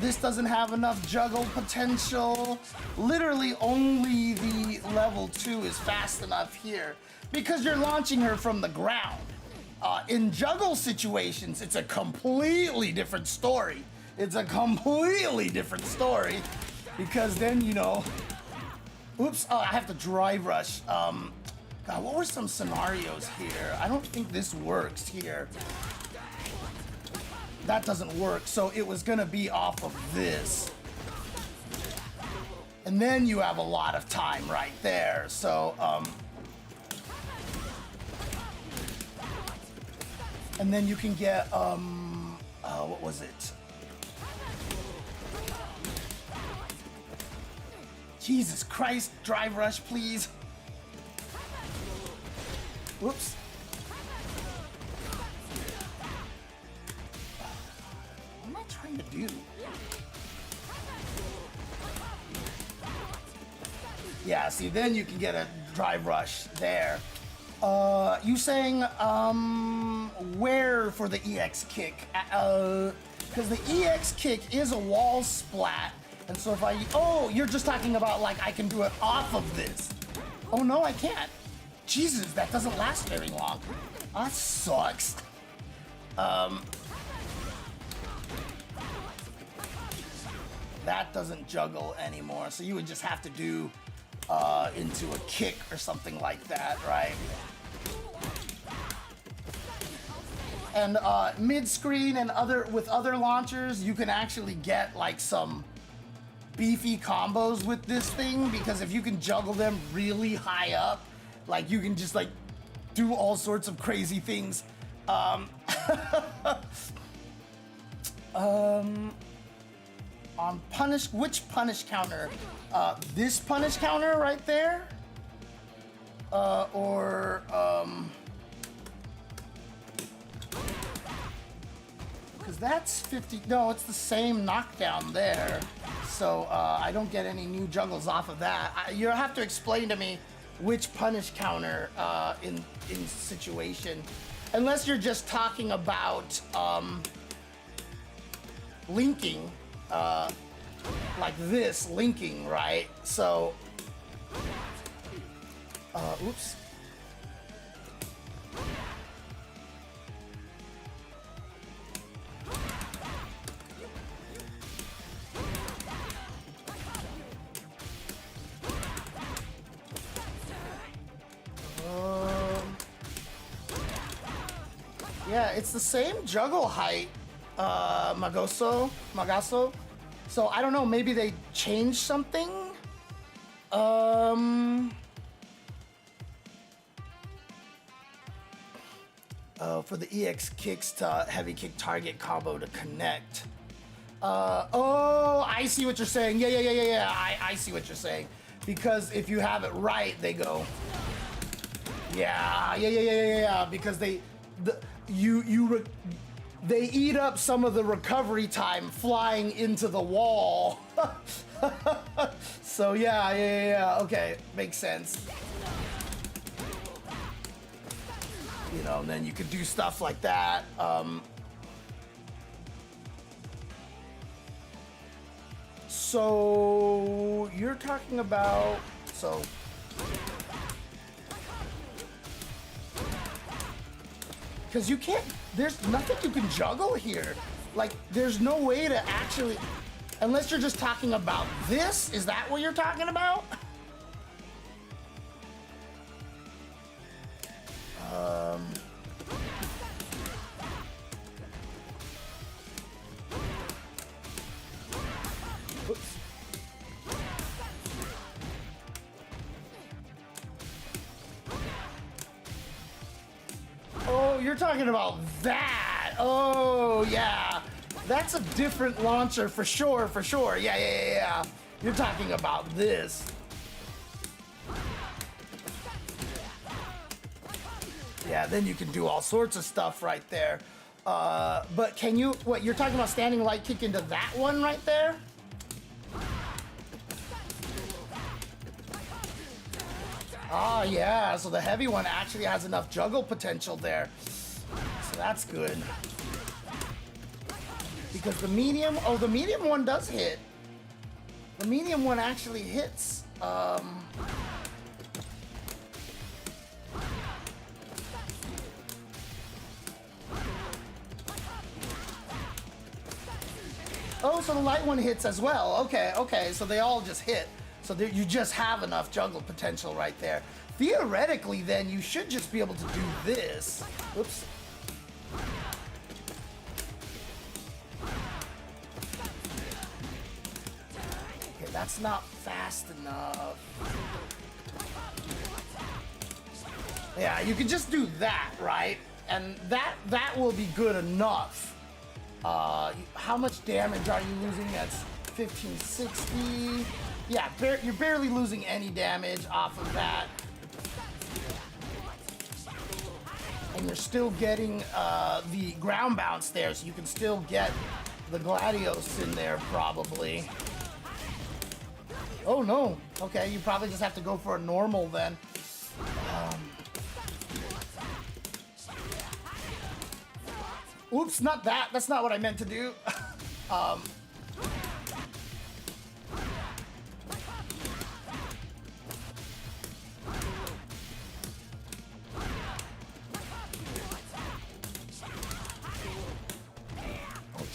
This doesn't have enough juggle potential. Literally only the level 2 is fast enough here because you're launching her from the ground. In juggle situations, it's a completely different story. It's a completely different story because then, you know, oops, oh, I have to drive rush. God, what were some scenarios here? I don't think this works here. That doesn't work, so it was gonna be off of this. And then you have a lot of time right there, so, and then you can get, what was it? Jesus Christ, drive rush, please. Whoops. What am I trying to do? Yeah, see, then you can get a drive rush there. You saying, where for the EX kick? Because the EX kick is a wall splat. And so if I, oh, you're just talking about like I can do it off of this. Oh no, I can't. Jesus, that doesn't last very long. That sucks. That doesn't juggle anymore, so you would just have to do into a kick or something like that, right? And mid-screen and with other launchers, you can actually get like some beefy combos with this thing because if you can juggle them really high up, like you can just like do all sorts of crazy things. On punish, which punish counter? This punish counter right there? Because that's 50, no, it's the same knockdown there. So I don't get any new juggles off of that. You'll have to explain to me which punish counter in situation. Unless you're just talking about linking, like this, linking, right? So, oops. Yeah, it's the same juggle height, Magaso. So I don't know, maybe they changed something? For the EX kicks to heavy kick target combo to connect. Oh, I see what you're saying. Yeah. I see what you're saying. Because if you have it right, they go. Yeah. Because they eat up some of the recovery time flying into the wall. So yeah. Okay, makes sense. You know, and then you could do stuff like that. So you're talking about because you can't, there's nothing you can juggle here. Like, there's no way to actually, unless you're just talking about this, is that what you're talking about? Oops. Oh, you're talking about that. Oh, yeah. That's a different launcher for sure. Yeah. You're talking about this. Yeah, then you can do all sorts of stuff right there. But can you, what, you're talking about standing light kick into that one right there? Oh yeah, so the heavy one actually has enough juggle potential there. So that's good. Because the medium, oh, the medium one does hit. The medium one actually hits. Oh, so the light one hits as well. Okay, okay, so they all just hit. So there, you just have enough juggle potential right there. Theoretically, then, you should just be able to do this. Oops. Okay, that's not fast enough. Yeah, you can just do that, right? And that will be good enough. How much damage are you losing? That's 1560. Yeah, you're barely losing any damage off of that. And you're still getting the ground bounce there, so you can still get the Gladios in there, probably. Oh, no. Okay, you probably just have to go for a normal, then. Oops, not that. That's not what I meant to do. Oh,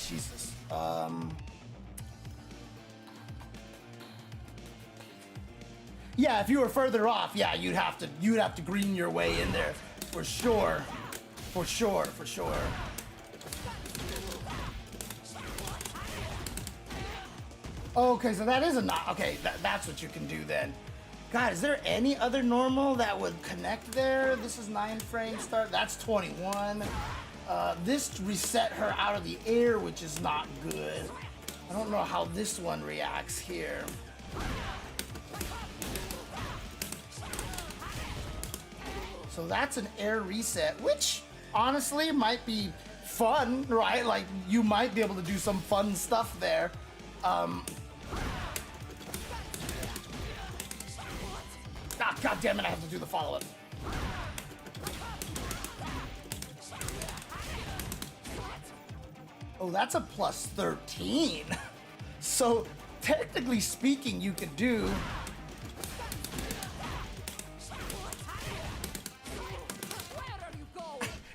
Jesus. Yeah, if you were further off, yeah, you'd have to green your way in there. For sure. For sure, for sure. Okay, so that is a not. Okay, that's what you can do then. God, is there any other normal that would connect there? This is 9 frame start. That's 21. This reset her out of the air, which is not good. I don't know how this one reacts here. So that's an air reset, which honestly might be fun, right? Like, you might be able to do some fun stuff there. God damn it, I have to do the follow-up. Oh, that's a plus 13. So, technically speaking, you could do...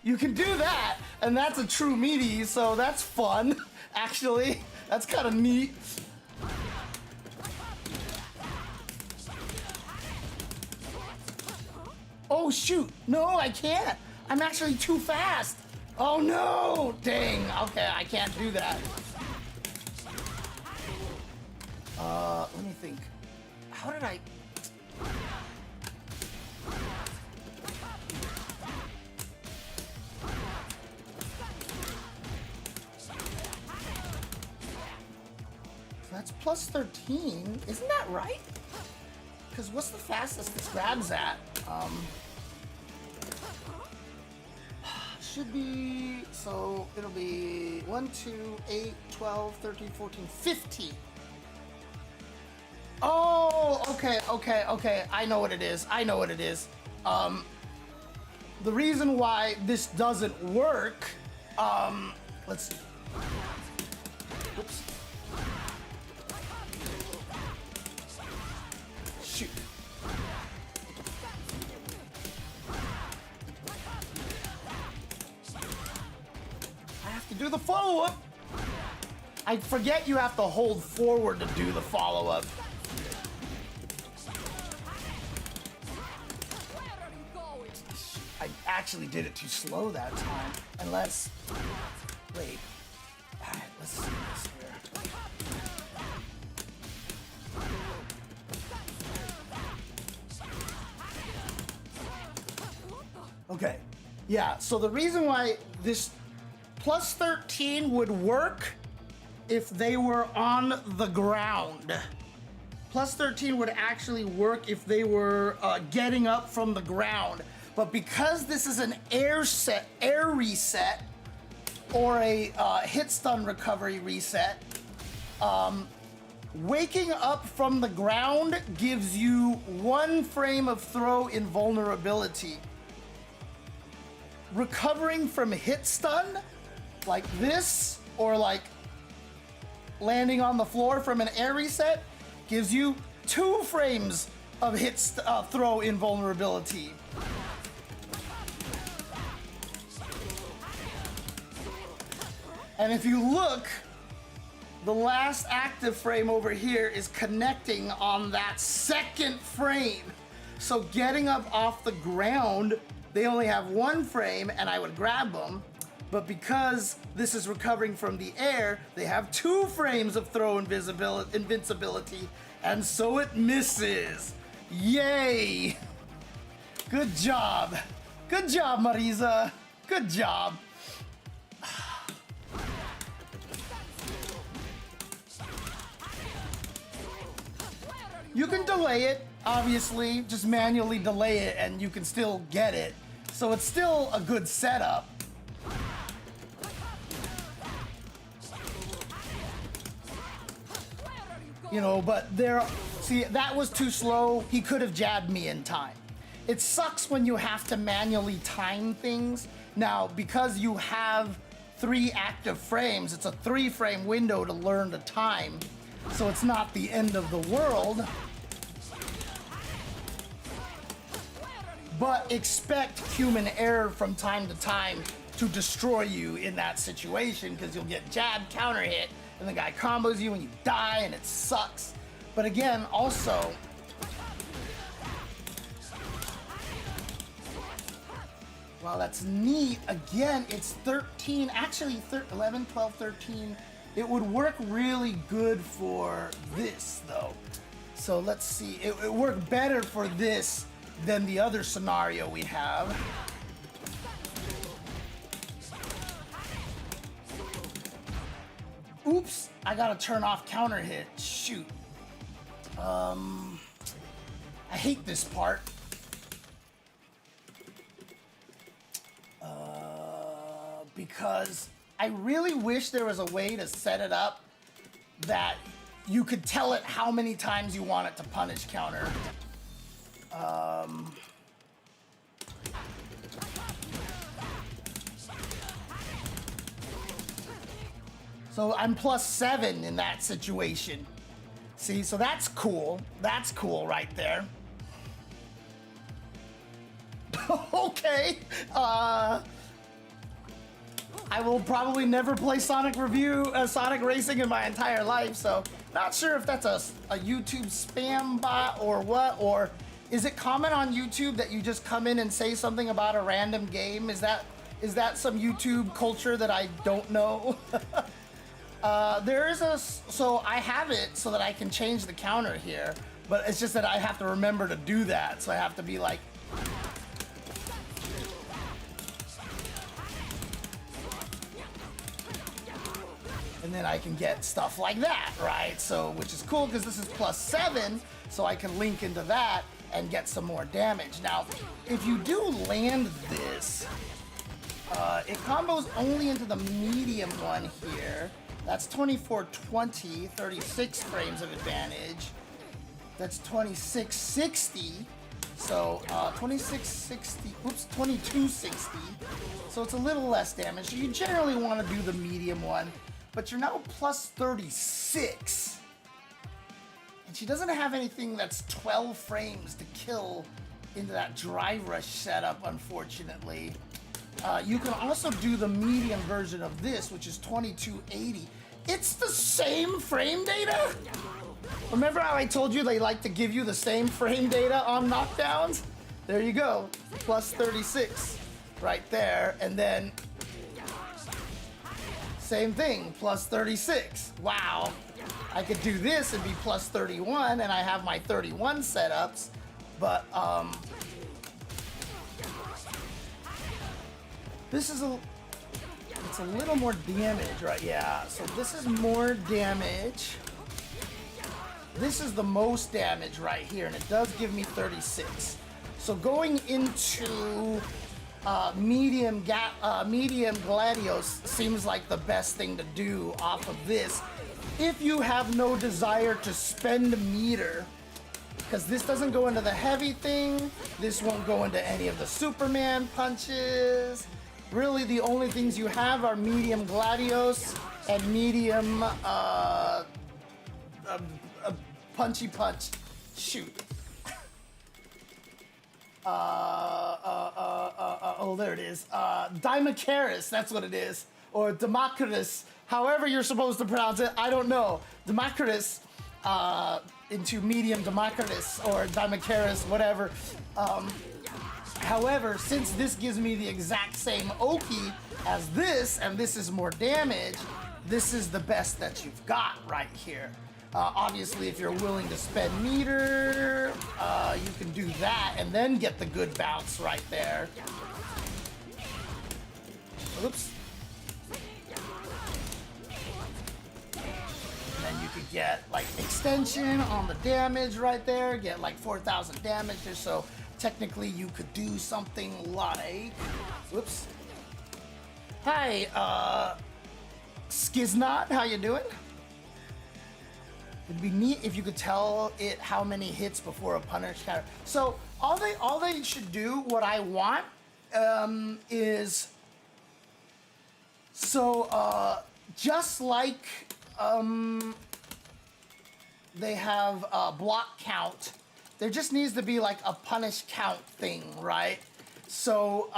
You can do that, and that's a true meaty, so that's fun, actually. That's kind of neat. Oh shoot, no, I can't. I'm actually too fast. Oh no, dang, okay, I can't do that. Let me think. How did I... That's plus 13, isn't that right? Because what's the fastest this grabs at? Should be, so it'll be 1, 2, 8, 12, 13, 14, 15. Oh, okay. I know what it is. The reason why this doesn't work, let's, oops. Shoot. I have to do the follow-up. I forget you have to hold forward to do the follow-up. I actually did it too slow that time. Unless, wait. All right, let's see this here. Okay, yeah, so the reason why this plus 13 would work if they were on the ground. Plus 13 would actually work if they were getting up from the ground. But because this is an air reset, or a hit stun recovery reset, waking up from the ground gives you 1 frame of throw invulnerability. Recovering from hit stun, like this, or like landing on the floor from an air reset, gives you 2 frames of throw invulnerability. And if you look, the last active frame over here is connecting on that 2nd frame. So getting up off the ground, they only have 1 frame and I would grab them. But because this is recovering from the air, they have 2 frames of throw invincibility, and so it misses. Yay! Good job. Good job, Marisa. Good job. You can delay it, obviously, just manually delay it and you can still get it. So it's still a good setup. You know, but see, that was too slow. He could have jabbed me in time. It sucks when you have to manually time things. Now, because you have 3 active frames, it's a 3-frame window to learn to time. So it's not the end of the world. But expect human error from time to time to destroy you in that situation, because you'll get jab, counter hit, and the guy combos you and you die and it sucks. But again, also, well, that's neat. Again, it's 13, actually 11, 12, 13. It would work really good for this, though. So let's see. It worked better for this than the other scenario we have. Oops, I gotta turn off counter hit. Shoot. I hate this part. Because I really wish there was a way to set it up that you could tell it how many times you want it to punish counter. So I'm +7 in that situation. See, so that's cool. That's cool right there. Okay. I will probably never play Sonic Racing in my entire life, so not sure if that's a YouTube spam bot or what, or is it common on YouTube that you just come in and say something about a random game? Is that some YouTube culture that I don't know? There is so I have it so that I can change the counter here, but it's just that I have to remember to do that, so I have to be like, and then I can get stuff like that, right? So, which is cool because this is +7, so I can link into that and get some more damage. Now, if you do land this, it combos only into the medium one here. That's 2420, 36 frames of advantage. That's 2660. So 2660, oops, 2260. So it's a little less damage. So you generally want to do the medium one, but you're now +36. And she doesn't have anything that's 12 frames to kill into that drive rush setup, unfortunately. You can also do the medium version of this, which is 2280. It's the same frame data? Remember how I told you they like to give you the same frame data on knockdowns? There you go, +36 right there, and then same thing, +36. Wow, I could do this and be +31, and I have my 31 setups, but this is it's a little more damage, right? Yeah, so this is more damage. This is the most damage right here, and it does give me 36. So going into medium Gladios seems like the best thing to do off of this. If you have no desire to spend meter, because this doesn't go into the heavy thing, this won't go into any of the Superman punches. Really, the only things you have are medium Gladios and medium punchy punch. Shoot. Oh, there it is. Dimachorus, that's what it is. Or Democritus, however you're supposed to pronounce it, I don't know. Democritus, into medium Democritus, or Dimachorus, whatever. However, since this gives me the exact same Oki as this, and this is more damage, this is the best that you've got right here. Obviously, if you're willing to spend meter, you can do that and then get the good bounce right there. Oops. And then you could get like extension on the damage right there, get like 4,000 damage or so. Technically, you could do something like, whoops. Hi, Skiznot, how you doing? It'd be neat if you could tell it how many hits before a punish counter. So all they should do, what I want, is just like they have block count. There just needs to be like a punish count thing, right? So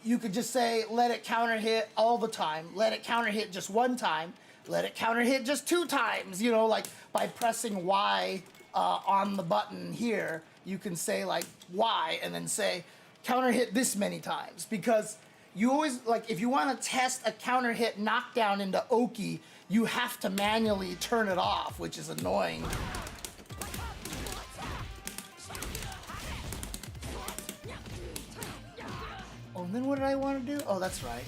you could just say, let it counter hit all the time. Let it counter hit just one time. Let it counter hit just 2 times. You know, like by pressing Y on the button here, you can say like Y and then say counter hit this many times. Because you always, like if you want to test a counter hit knockdown into Oki, you have to manually turn it off, which is annoying. Oh, and then what did I want to do? Oh, that's right.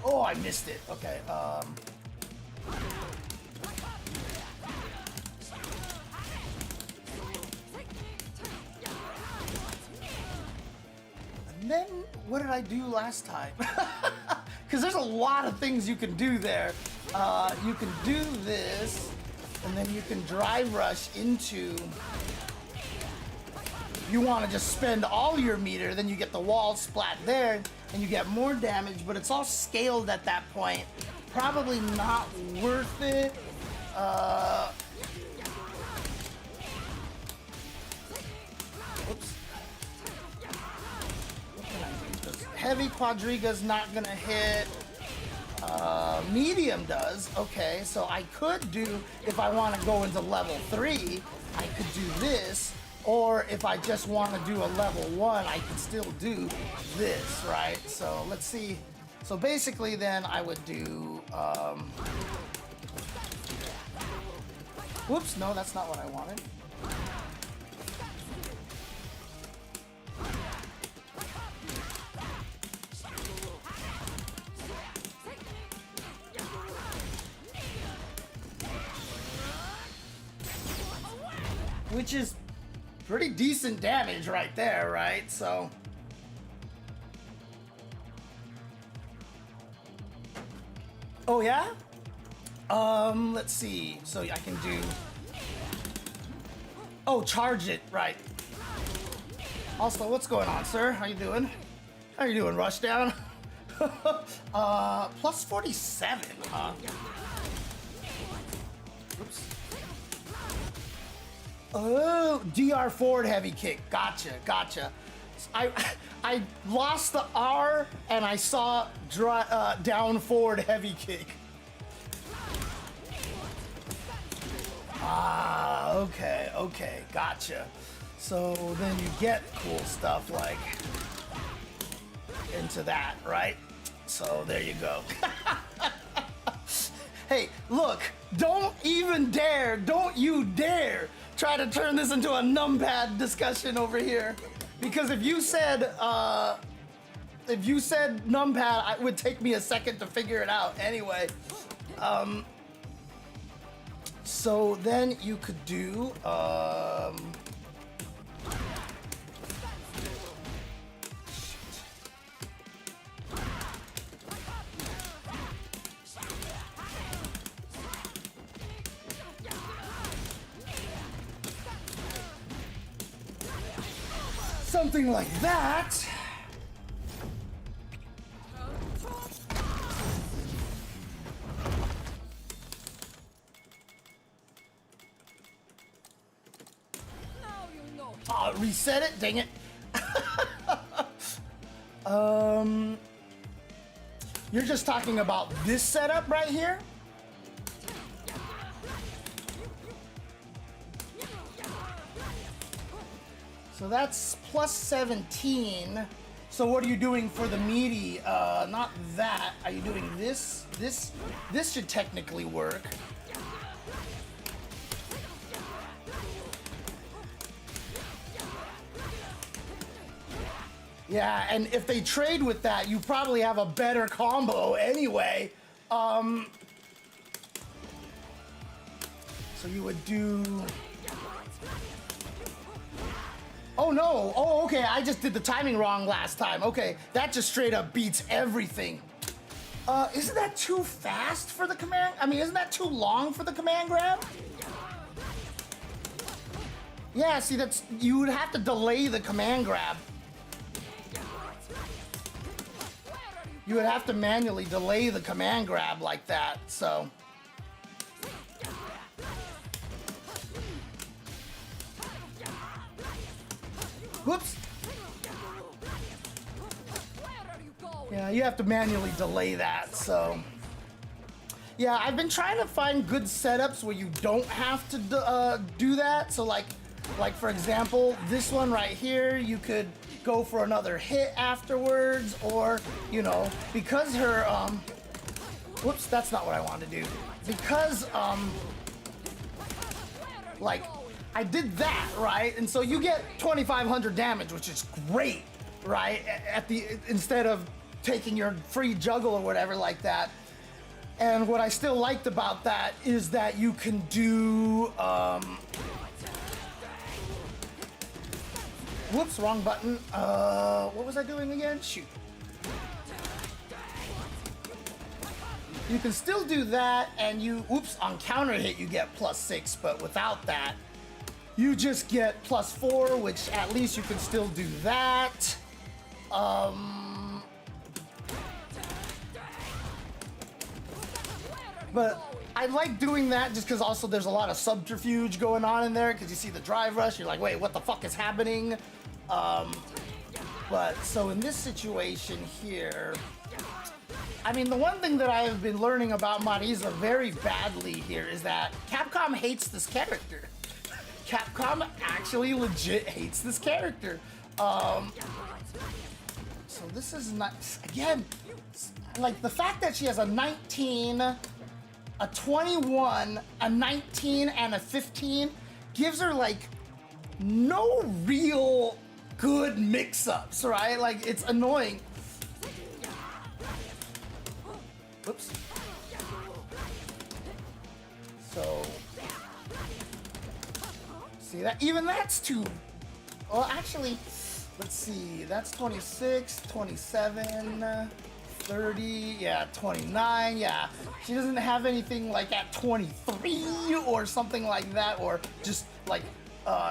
Oh, I missed it. Okay, and then, what did I do last time? Because there's a lot of things you can do there. You can do this, and then you can drive rush into... You want to just spend all your meter, then you get the wall splat there, and you get more damage, but it's all scaled at that point. Probably not worth it. Oops. What can I do? 'Cause heavy Quadriga's not gonna hit. Medium does. Okay, so I could do, if I want to go into level 3, I could do this. Or if I just want to do a level 1, I can still do this, right? So let's see. So basically then I would do, whoops, no, that's not what I wanted. Which is pretty decent damage right there, right? So oh yeah? Let's see. So I can do, oh, charge it, right. Also, what's going on, sir? How you doing? How you doing, Rushdown? Plus 47, huh? Oops. Oh, DR forward heavy kick. Gotcha, gotcha. I lost the R and I saw down forward heavy kick. Ah, okay, okay, gotcha. So then you get cool stuff like into that, right? So there you go. Hey, look, don't even dare, don't you dare try to turn this into a numpad discussion over here. Because if you said numpad, it would take me a second to figure it out anyway. So then you could do something like that. Reset it, dang it. You're just talking about this setup right here? So that's plus 17. So what are you doing for the meaty? Not that. Are you doing this? This should technically work. Yeah, and if they trade with that, you probably have a better combo anyway. So you would do... Oh no, oh okay, I just did the timing wrong last time. Okay, that just straight up beats everything. Isn't that too fast for the command? I mean, isn't that too long for the command grab? Yeah, see, that's... You would have to delay the command grab. You would have to manually delay the command grab like that, so... Whoops! Yeah, you have to manually delay that, so... Yeah, I've been trying to find good setups where you don't have to do that. So like for example, this one right here, you could go for another hit afterwards, or, you know, because her, whoops, that's not what I wanted to do. Because, like, I did that, right? And so you get 2,500 damage, which is great, right? Instead of taking your free juggle or whatever like that. And what I still liked about that is that you can do, whoops, wrong button. What was I doing again? Shoot. You can still do that, and you, whoops, on counter hit you get +6, but without that, you just get +4, which at least you can still do that. But I like doing that just because also there's a lot of subterfuge going on in there, because you see the drive rush, you're like, wait, what the fuck is happening? But so in this situation here, I mean, the one thing that I have been learning about Marisa very badly here is that Capcom hates this character. Capcom actually legit hates this character. So this is not, again, like the fact that she has a 19, a 21, a 19, and a 15 gives her like no real good mix-ups, right? Like, it's annoying. Oops. So, see that? Even that's too... Well, actually, let's see. That's 26, 27, 30, yeah, 29, yeah. She doesn't have anything like at 23 or something like that, or just like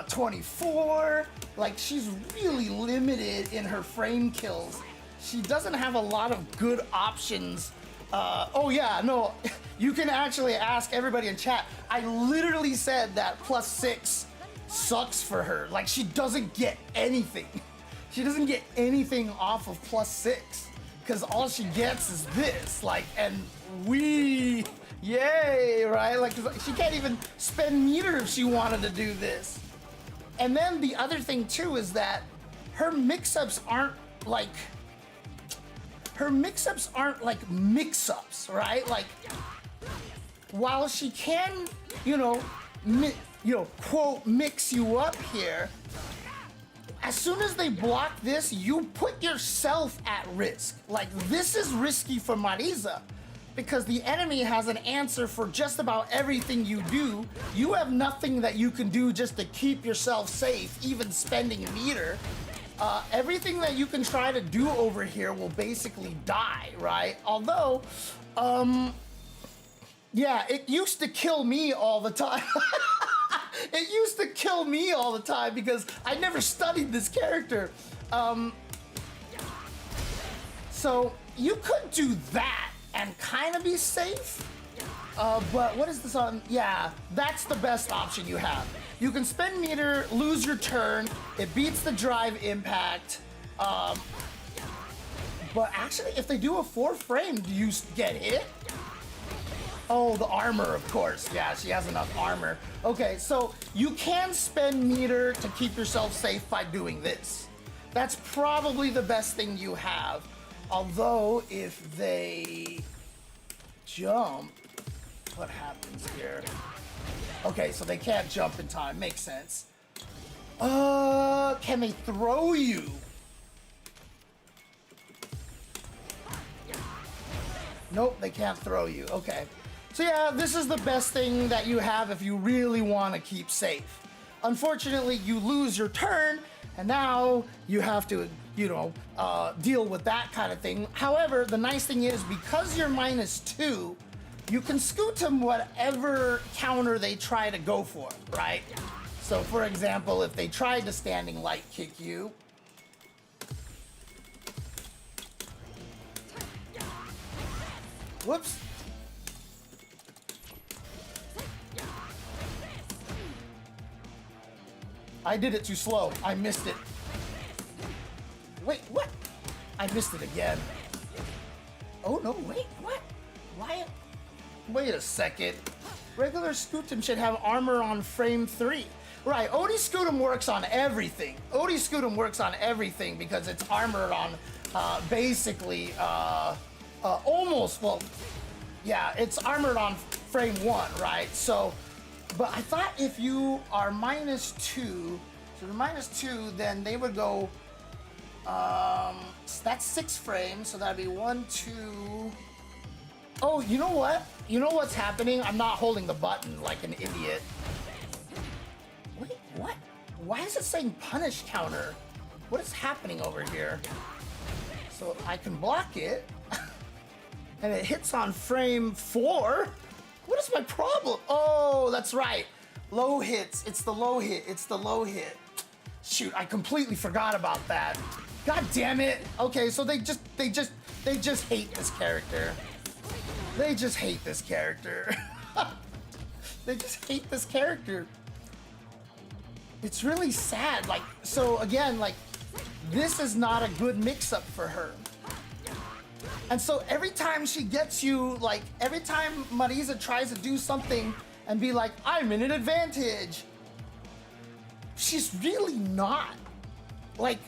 24. Like, she's really limited in her frame kills. She doesn't have a lot of good options. Oh yeah, no, you can actually ask everybody in chat. I literally said that +6 sucks for her. Like, she doesn't get anything. She doesn't get anything off of +6, because all she gets is this, like, and yay, right? Like, she can't even spend meter if she wanted to do this. And then the other thing too is that her mix-ups aren't like mix-ups, right? Like, while she can, quote, mix you up here, as soon as they block this, you put yourself at risk. Like, this is risky for Marisa. because the enemy has an answer for just about everything you do. You have nothing that you can do just to keep yourself safe, even spending a meter. Everything that you can try to do over here will basically die, right? Although, yeah, it used to kill me all the time. It used to kill me all the time because I never studied this character. So you could do that and kind of be safe. But what is this on? Yeah, that's the best option you have. You can spend meter, lose your turn. It beats the drive impact. But actually, if they do a 4 frame, do you get hit? Oh, the armor, of course. Yeah, she has enough armor. Okay, so you can spend meter to keep yourself safe by doing this. That's probably the best thing you have. Although, if they jump, what happens here? Okay, so they can't jump in time. Makes sense. Can they throw you? Nope, they can't throw you. Okay. So yeah, this is the best thing that you have if you really want to keep safe. Unfortunately, you lose your turn, and now you have to, you know, deal with that kind of thing. However, the nice thing is, because you're -2, you can scoot them whatever counter they try to go for, right? So for example, if they tried to standing light kick you, whoops. I did it too slow. I missed it. Wait, what? I missed it again. Oh no, wait, what? Why? Wait a second. Regular Scootum should have armor on frame 3. Right, Odie Scootum works on everything. Odie Scootum works on everything because it's armored on basically almost, well, yeah, it's armored on frame 1, right? So, but I thought if you are -2, so you're -2, then they would go, that's 6 frames, so that'd be 1, 2. Oh, you know what? You know what's happening? I'm not holding the button like an idiot. Wait, what? Why is it saying punish counter? What is happening over here? So I can block it, and it hits on frame 4? What is my problem? Oh, that's right. Low hits. It's the low hit. It's the low hit. Shoot, I completely forgot about that. God damn it. Okay, so they just hate this character. They just hate this character. They just hate this character. It's really sad. Like, so again, like, this is not a good mix-up for her. And so every time she gets you, like, every time Marisa tries to do something and be like, I'm in an advantage, she's really not. Like,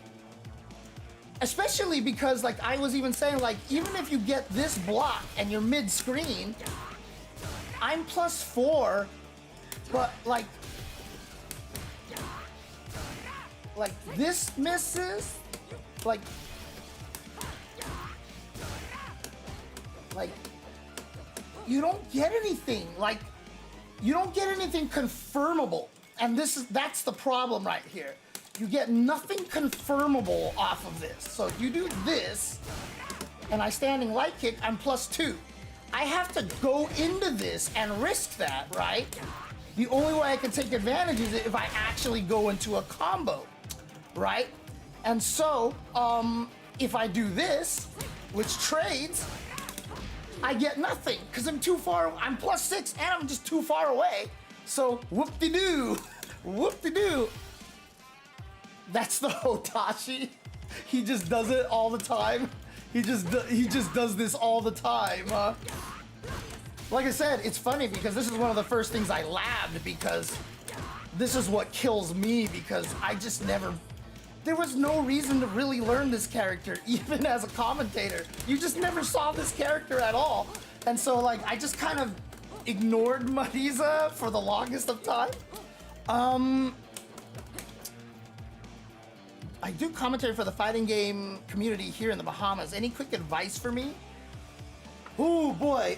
especially because, like, I was even saying, like, even if you get this block and you're mid-screen, I'm +4, but, like, this misses, like, you don't get anything. Like, you don't get anything confirmable. And that's the problem right here. You get nothing confirmable off of this. So if you do this, and I standing light kick, I'm +2. I have to go into this and risk that, right? The only way I can take advantage is if I actually go into a combo, right? And so, if I do this, which trades, I get nothing, because I'm too far, I'm +6, and I'm just too far away. So, whoop-de-doo, whoop-de-doo. That's the Hotashi. He just does it all the time. He just does this all the time. Like I said, it's funny because this is one of the first things I labbed, because this is what kills me, because I just never, there was no reason to really learn this character, even as a commentator. You just never saw this character at all. And so, like, I just kind of ignored Marisa for the longest of time. I do commentary for the fighting game community here in the Bahamas. Any quick advice for me? Oh boy.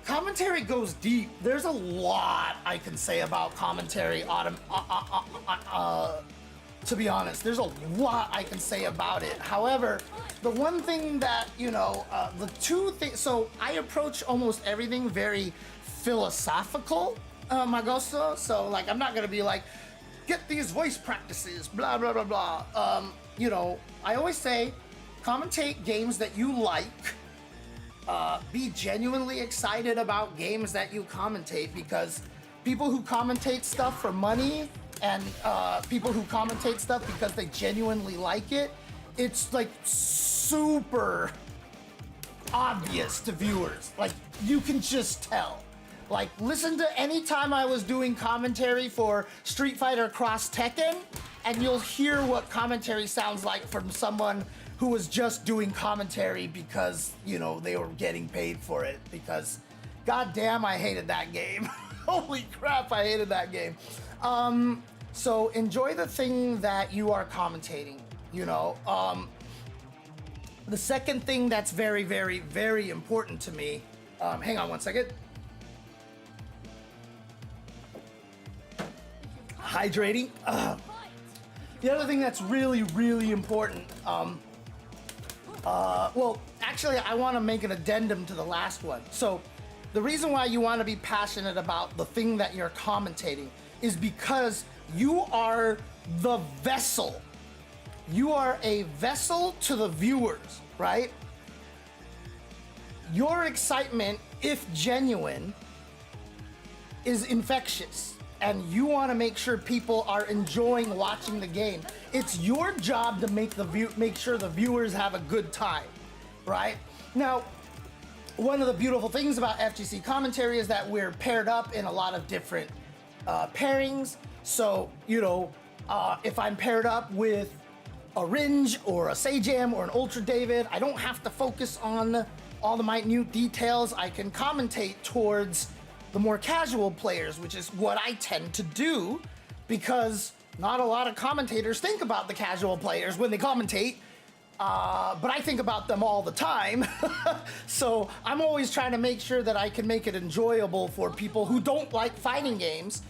Commentary goes deep. There's a lot I can say about commentary. To be honest, there's a lot I can say about it. However, the one thing that, the two things, so I approach almost everything very philosophical, Magoso. So, like, I'm not gonna be like, get these voice practices, blah, blah, blah, blah. I always say, commentate games that you like. Be genuinely excited about games that you commentate, because people who commentate stuff for money and people who commentate stuff because they genuinely like it, it's like super obvious to viewers. Like, you can just tell. Like, listen to any time I was doing commentary for Street Fighter Cross Tekken, and you'll hear what commentary sounds like from someone who was just doing commentary because, they were getting paid for it. Because, goddamn, I hated that game. Holy crap, I hated that game. So enjoy the thing that you are commentating, The second thing that's very, very, very important to me, hang on one second. Hydrating. The other thing that's really, really important, well, actually, I want to make an addendum to the last one. So, the reason why you want to be passionate about the thing that you're commentating is because you are the vessel. You are a vessel to the viewers, right? Your excitement, if genuine, is infectious. And you want to make sure people are enjoying watching the game. It's your job to make sure the viewers have a good time, right? Now, one of the beautiful things about FGC commentary is that we're paired up in a lot of different pairings. So, if I'm paired up with a Ringe or a Sajam or an Ultra David, I don't have to focus on all the minute details. I can commentate towards the more casual players, which is what I tend to do, because not a lot of commentators think about the casual players when they commentate, but I think about them all the time. So I'm always trying to make sure that I can make it enjoyable for people who don't like fighting games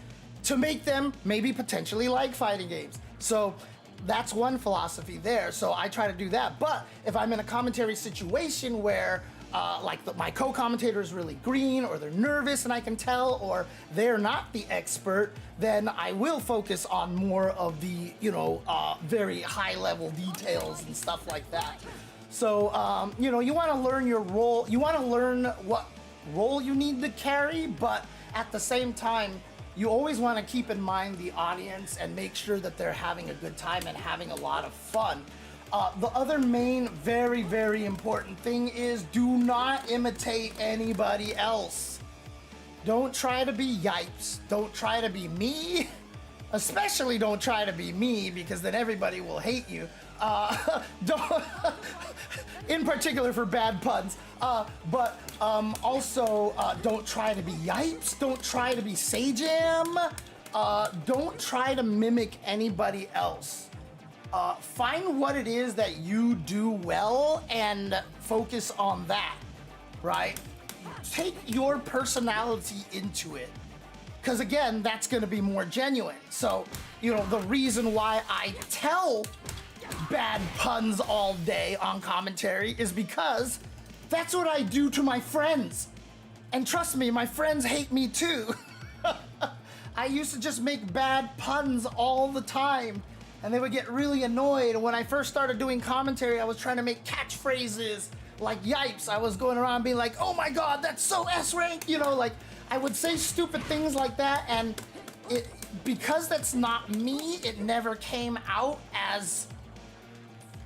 to make them maybe potentially like fighting games. So that's one philosophy there. So I try to do that. But if I'm in a commentary situation where my co-commentator is really green, or they're nervous and I can tell, or they're not the expert, then I will focus on more of the, very high level details and stuff like that. So, you want to learn your role. You want to learn what role you need to carry, but at the same time, you always want to keep in mind the audience and make sure that they're having a good time and having a lot of fun. The other main, very, very important thing is do not imitate anybody else. Don't try to be Yipes. Don't try to be me. Especially don't try to be me, because then everybody will hate you. Don't, in particular for bad puns. But also don't try to be Yipes. Don't try to be Sajam. Don't try to mimic anybody else. Find what it is that you do well and focus on that, right? Take your personality into it. Because again, that's going to be more genuine. So, the reason why I tell bad puns all day on commentary is because that's what I do to my friends. And trust me, my friends hate me too. I used to just make bad puns all the time, and they would get really annoyed. When I first started doing commentary, I was trying to make catchphrases like Yipes. I was going around being like, oh my God, that's so S-rank, I would say stupid things like that, and because that's not me, it never came out as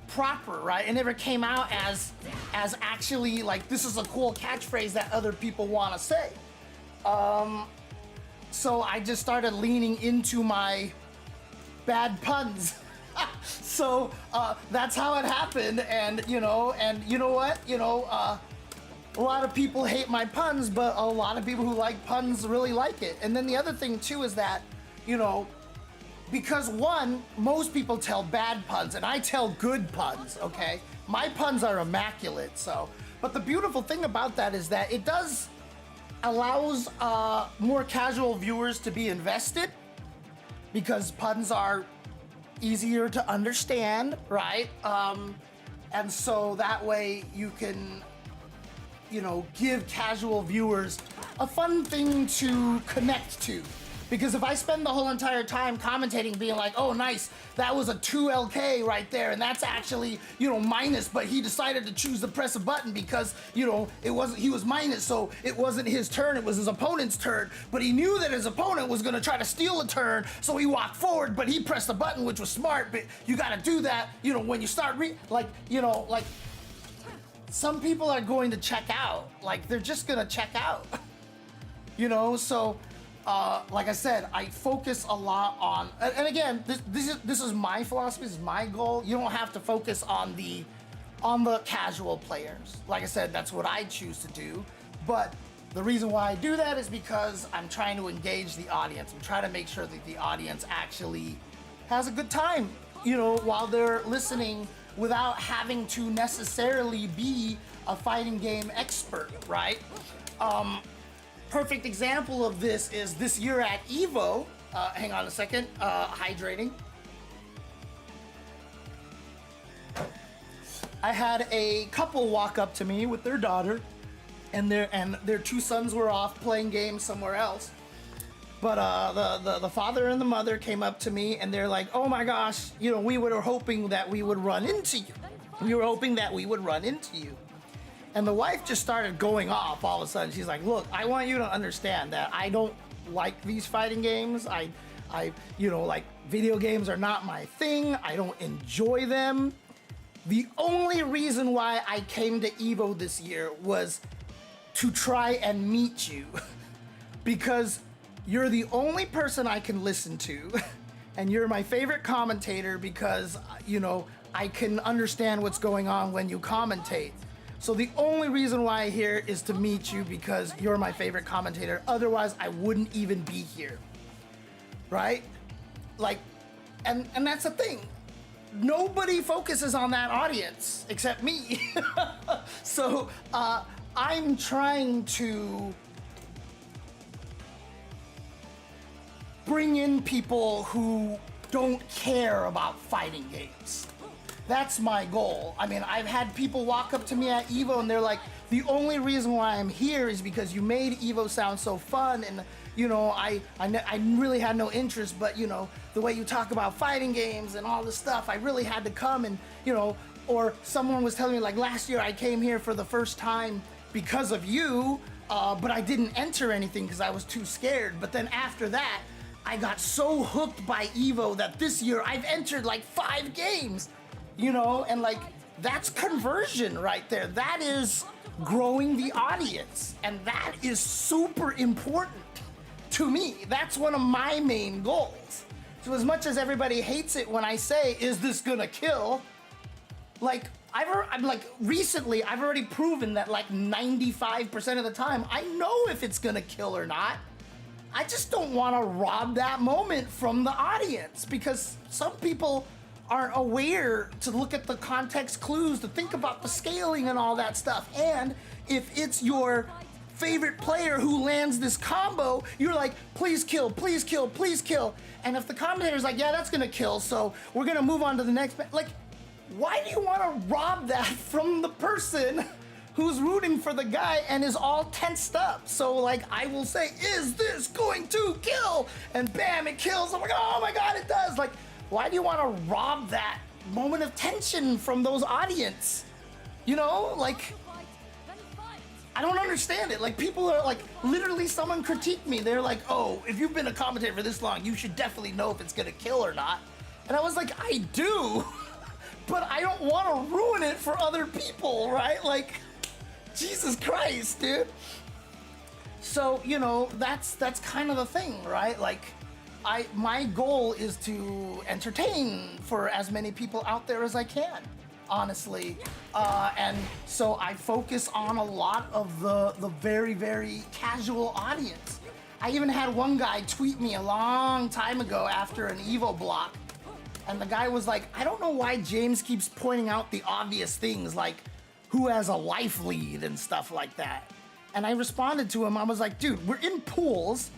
proper, right? It never came out as actually like, this is a cool catchphrase that other people want to say. So I just started leaning into my bad puns. So that's how it happened, and you know what? A lot of people hate my puns, but a lot of people who like puns really like it. And then the other thing too is that, because one, most people tell bad puns and I tell good puns, okay? my puns are immaculate. So, but the beautiful thing about that is that it does allows more casual viewers to be invested because puns are easier to understand, right? And so that way you can, give casual viewers a fun thing to connect to. Because if I spend the whole entire time commentating being like, oh nice, that was a 2LK right there, and that's actually, minus, but he decided to choose to press a button because, he was minus, so it wasn't his turn, it was his opponent's turn, but he knew that his opponent was gonna try to steal a turn, so he walked forward, but he pressed the button, which was smart, but you gotta do that, when you start some people are going to check out, they're just gonna check out, so, like I said, I focus a lot on, and again, this is my philosophy, this is my goal. You don't have to focus on the casual players. Like I said, that's what I choose to do. But the reason why I do that is because I'm trying to engage the audience. I'm trying to make sure that the audience actually has a good time, while they're listening without having to necessarily be a fighting game expert, right? Perfect example of this is this year at EVO. Hang on a second, hydrating. I had a couple walk up to me with their daughter, and their two sons were off playing games somewhere else. But the father and the mother came up to me and they're like, oh my gosh, we were hoping that we would run into you. We were hoping that we would run into you. And the wife just started going off all of a sudden. She's like, look, I want you to understand that I don't like these fighting games. I video games are not my thing. I don't enjoy them. The only reason why I came to EVO this year was to try and meet you because you're the only person I can listen to and you're my favorite commentator because, I can understand what's going on when you commentate. So the only reason why I'm here is to meet you because you're my favorite commentator. Otherwise, I wouldn't even be here, right? And that's the thing. Nobody focuses on that audience except me. So I'm trying to bring in people who don't care about fighting games. That's my goal. I mean, I've had people walk up to me at EVO and they're like, the only reason why I'm here is because you made EVO sound so fun and, I really had no interest, but, the way you talk about fighting games and all this stuff, I really had to come and, or someone was telling me like last year I came here for the first time because of you, but I didn't enter anything because I was too scared. But then after that, I got so hooked by EVO that this year I've entered like 5 games. And that's conversion right there. That is growing the audience. And that is super important to me. That's one of my main goals. So as much as everybody hates it when I say, is this gonna kill? Recently, I've already proven that 95% of the time, I know if it's gonna kill or not. I just don't wanna rob that moment from the audience because some people aren't aware to look at the context clues, to think about the scaling and all that stuff. And if it's your favorite player who lands this combo, you're like, please kill, please kill, please kill. And if the commentator's like, yeah, that's gonna kill, so we're gonna move on to the next, why do you wanna rob that from the person who's rooting for the guy and is all tensed up? So I will say, is this going to kill? And bam, it kills. I'm like, oh my God, it does. Why do you want to rob that moment of tension from those audience? I don't understand it. People are literally someone critiqued me. They're like, oh, if you've been a commentator for this long, you should definitely know if it's gonna kill or not. And I was like, I do, but I don't want to ruin it for other people, right? Jesus Christ, dude. So, that's kind of the thing, right? My goal is to entertain for as many people out there as I can, honestly. And so I focus on a lot of the very, very casual audience. I even had one guy tweet me a long time ago after an EVO block. And the guy was like, I don't know why James keeps pointing out the obvious things, like who has a life lead and stuff like that. And I responded to him, I was like, dude, we're in pools,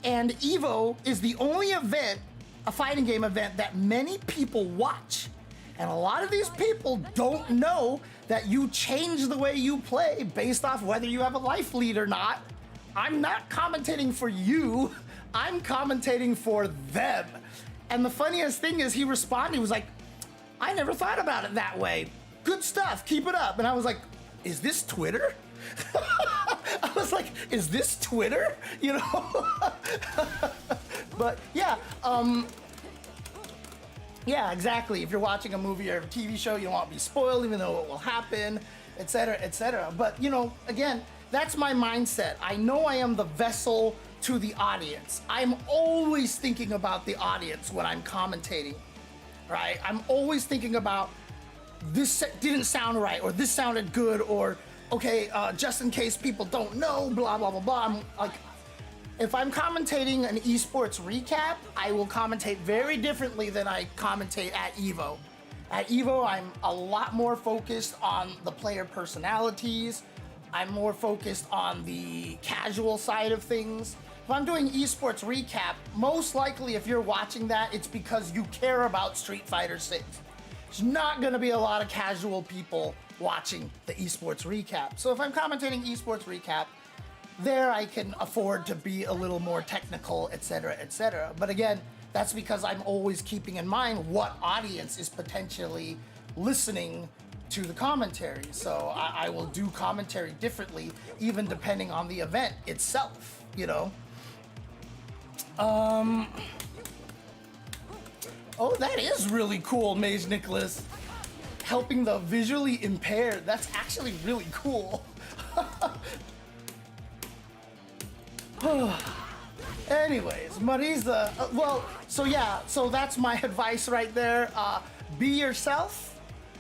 and EVO is the only event, a fighting game event, that many people watch. And a lot of these people don't know that you change the way you play based off whether you have a life lead or not. I'm not commentating for you, I'm commentating for them. And the funniest thing is he responded, he was like, I never thought about it that way. Good stuff, keep it up. And I was like, is this Twitter? I was like, is this Twitter? You know? But yeah, yeah, exactly. If you're watching a movie or a TV show, you don't want to be spoiled, even though it will happen, etc., etc. But, you know, again, that's my mindset. I know I am the vessel to the audience. I'm always thinking about the audience when I'm commentating, right? I'm always thinking about this didn't sound right, or this sounded good, or okay, just in case people don't know, blah, blah, blah, blah. I'm like, if I'm commentating an esports recap, I will commentate very differently than I commentate at EVO. At EVO, I'm a lot more focused on the player personalities. I'm more focused on the casual side of things. If I'm doing esports recap, most likely if you're watching that, it's because you care about Street Fighter 6. There's not gonna be a lot of casual people watching the esports recap. So if I'm commentating esports recap, there I can afford to be a little more technical, etc., etc. But again, that's because I'm always keeping in mind what audience is potentially listening to the commentary. So I will do commentary differently, even depending on the event itself, you know? Oh, that is really cool, Mage Nicholas. Helping the visually impaired. That's actually really cool. Anyways, Marisa, so that's my advice right there. Be yourself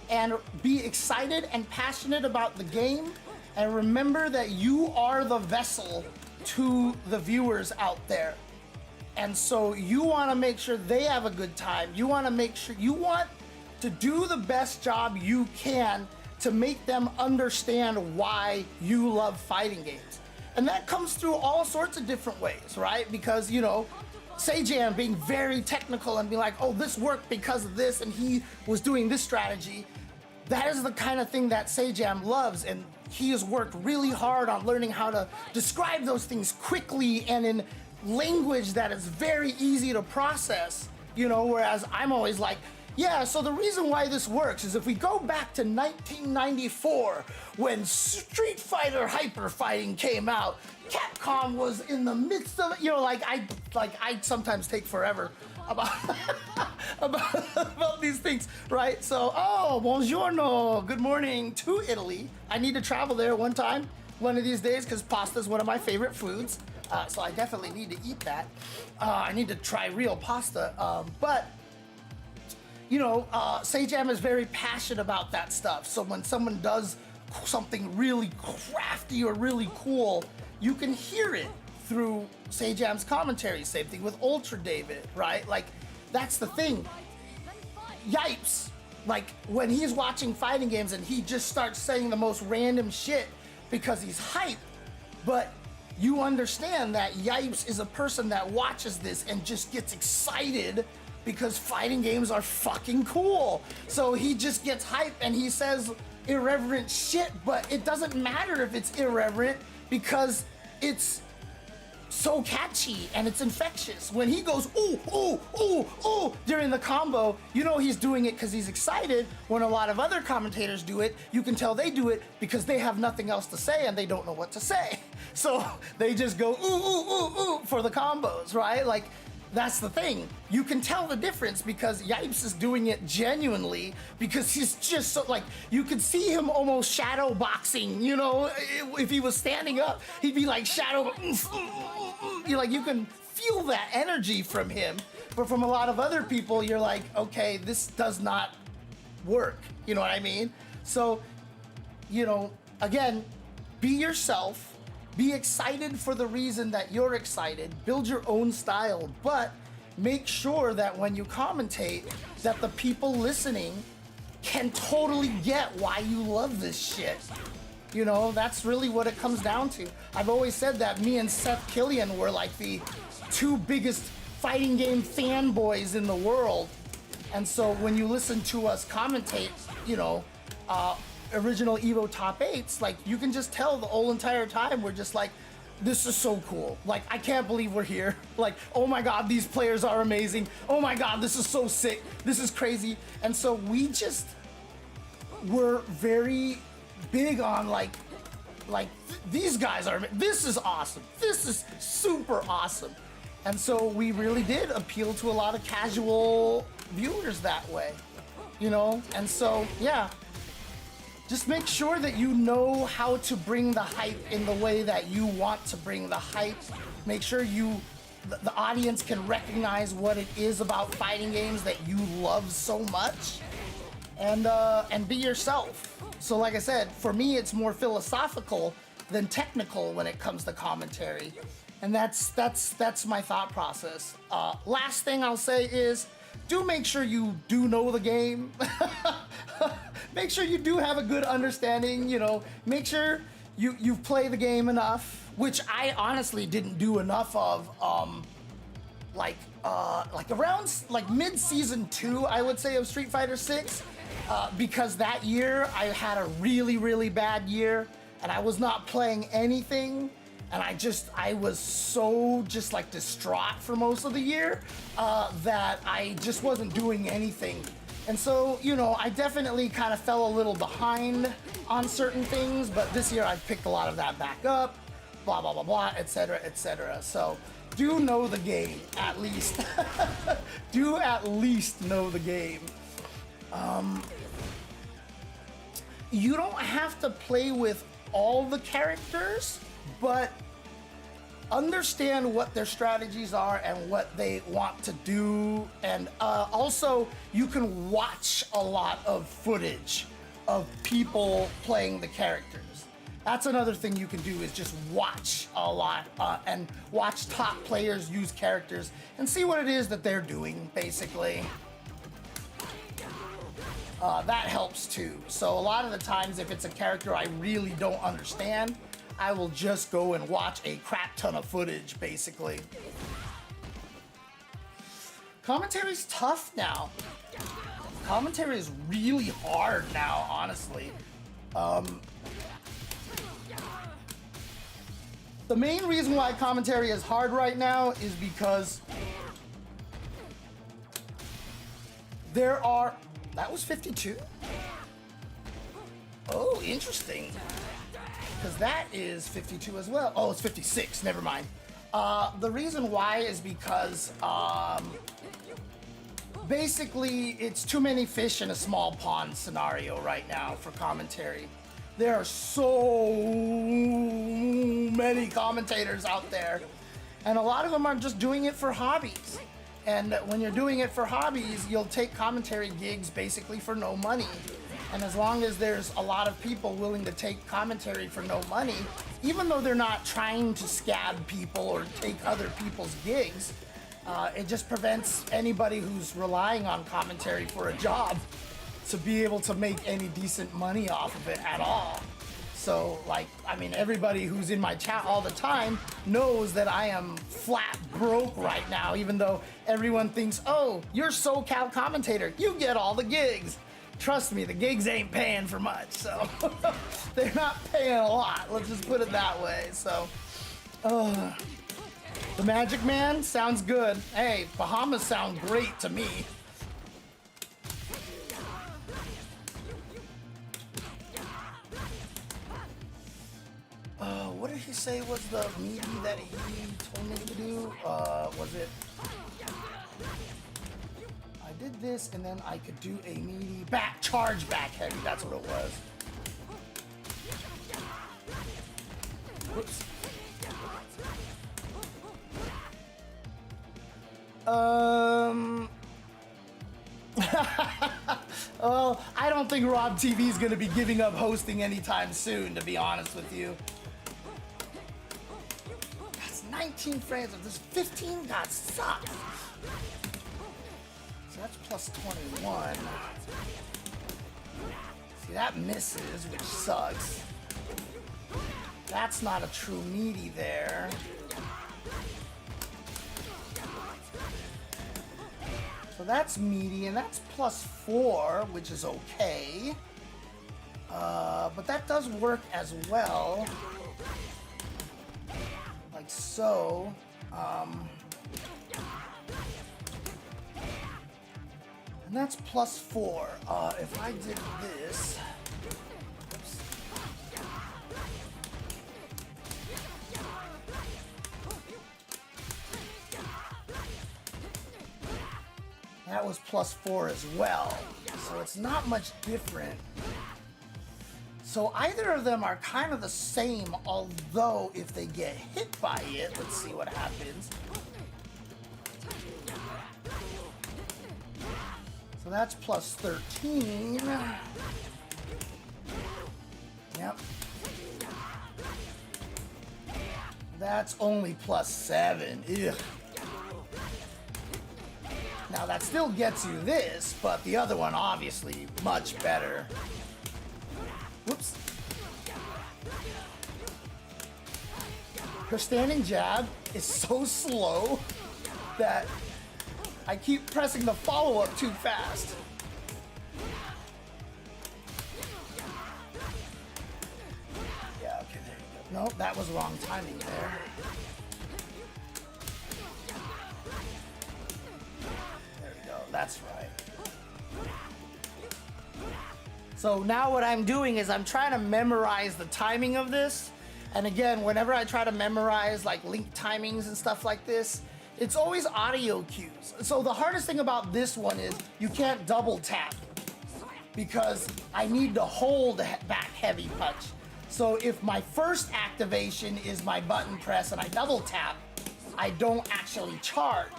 and be excited and passionate about the game, and remember that you are the vessel to the viewers out there. And so you want to make sure they have a good time. You want to make sure you want to do the best job you can to make them understand why you love fighting games. And that comes through all sorts of different ways, right? Because, you know, Sajam being very technical and being like, oh, this worked because of this, and he was doing this strategy. That is the kind of thing that Sajam loves, and he has worked really hard on learning how to describe those things quickly and in language that is very easy to process, you know, whereas I'm always like, yeah, so the reason why this works is if we go back to 1994 when Street Fighter Hyper Fighting came out, Capcom was in the midst of it, you know, I sometimes take forever about about these things, right? So, oh, buongiorno, good morning to Italy. I need to travel there one of these days, because pasta is one of my favorite foods. So I definitely need to eat that. I need to try real pasta, but you know, Sajam is very passionate about that stuff. So when someone does something really crafty or really cool, you can hear it through Sajam's commentary. Same thing with Ultra David, right? Like, that's the thing. Yipes, like when he's watching fighting games and he just starts saying the most random shit because he's hyped, but you understand that Yipes is a person that watches this and just gets excited because fighting games are fucking cool. So he just gets hyped and he says irreverent shit, but it doesn't matter if it's irreverent because it's so catchy and it's infectious. When he goes, ooh, ooh, ooh, ooh, during the combo, you know he's doing it because he's excited. When a lot of other commentators do it, you can tell they do it because they have nothing else to say and they don't know what to say. So they just go, ooh, ooh, ooh, ooh, for the combos, right? Like, that's the thing. You can tell the difference because Yipes is doing it genuinely because he's just so, like, you could see him almost shadow boxing, you know? If he was standing up, he'd be like shadow, you can feel that energy from him. But from a lot of other people, you're like, okay, this does not work. You know what I mean? So, you know, again, be yourself. Be excited for the reason that you're excited. Build your own style, but make sure that when you commentate, that the people listening can totally get why you love this shit. You know, that's really what it comes down to. I've always said that me and Seth Killian were like the two biggest fighting game fanboys in the world. And so when you listen to us commentate, you know, original Evo top 8s, like you can just tell the whole entire time we're just like, this is so cool. Like, I can't believe we're here. Like, oh my God, these players are amazing. Oh my God, this is so sick. This is crazy. And so we just were very big on these guys are, this is awesome. This is super awesome. And so we really did appeal to a lot of casual viewers that way, you know? And so, yeah, just make sure that you know how to bring the hype in the way that you want to bring the hype. Make sure the audience can recognize what it is about fighting games that you love so much, and be yourself. So like I said, for me, it's more philosophical than technical when it comes to commentary. And that's my thought process. Last thing I'll say is, do make sure you do know the game. Make sure you do have a good understanding, you know, make sure you've played the game enough, which I honestly didn't do enough of, like around like mid-season 2, I would say, of Street Fighter 6, because that year I had a really, really bad year and I was not playing anything. And I was so just like distraught for most of the year that I just wasn't doing anything. And so, you know, I definitely kind of fell a little behind on certain things, but this year I've picked a lot of that back up, blah, blah, blah, blah, etc., etc. So do know the game, at least. Do at least know the game. You don't have to play with all the characters, but understand what their strategies are and what they want to do. And also, you can watch a lot of footage of people playing the characters. That's another thing you can do, is just watch a lot and watch top players use characters and see what it is that they're doing, basically. That helps too. So a lot of the times, if it's a character I really don't understand, I will just go and watch a crap ton of footage, basically. Commentary's tough now. Commentary is really hard now, honestly. The main reason why commentary is hard right now is because there are... That was 52? Oh, interesting. Because that is 52 as well. Oh, it's 56, never mind. The reason why is because basically it's too many fish in a small pond scenario right now for commentary. There are so many commentators out there, and a lot of them are just doing it for hobbies. And when you're doing it for hobbies, you'll take commentary gigs basically for no money. And as long as there's a lot of people willing to take commentary for no money, even though they're not trying to scab people or take other people's gigs, it just prevents anybody who's relying on commentary for a job to be able to make any decent money off of it at all. So, like, I mean, everybody who's in my chat all the time knows that I am flat broke right now, even though everyone thinks, oh, you're SoCal commentator, you get all the gigs. Trust me, the gigs ain't paying for much, so they're not paying a lot, let's just put it that way. So, the Magic Man sounds good. Hey, Bahamas sound great to me. What did he say was the meaty that he told me to do? Was it... I did this, and then I could do a meaty charge back heavy. That's what it was. Whoops. Well, I don't think Rob TV is going to be giving up hosting anytime soon, to be honest with you. That's 19 frames of this 15? God, sucks. So that's plus 21. See, that misses, which sucks. That's not a true meaty there. So that's meaty, and that's plus 4, which is okay. But that does work as well. Like so. And that's plus 4. If I did this... Oops. That was plus 4 as well. So it's not much different. So either of them are kind of the same, although if they get hit by it, let's see what happens. So that's plus 13. Yep. That's only plus 7. Ugh. Now that still gets you this, but the other one obviously much better. Whoops. Her standing jab is so slow that I keep pressing the follow-up too fast. Yeah, okay, there you go. Nope, that was wrong timing there. There we go, that's right. So now what I'm doing is I'm trying to memorize the timing of this. And again, whenever I try to memorize like link timings and stuff like this, it's always audio cues. So the hardest thing about this one is you can't double tap because I need to hold back heavy punch. So if my first activation is my button press and I double tap, I don't actually charge.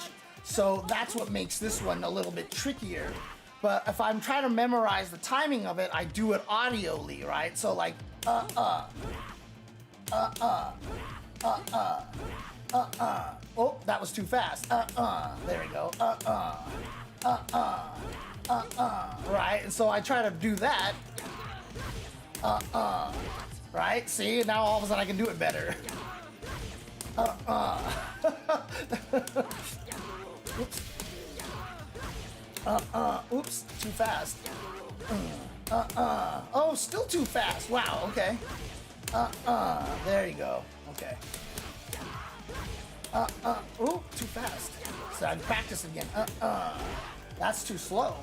So that's what makes this one a little bit trickier. But if I'm trying to memorize the timing of it, I do it audially, right? So like, oh, that was too fast. There we go. Right? And so I try to do that. Right? See? Now all of a sudden I can do it better. Oops. Oops, too fast. Oh, still too fast. Wow, okay. There you go. Okay. Ooh, too fast. So I practice again. That's too slow.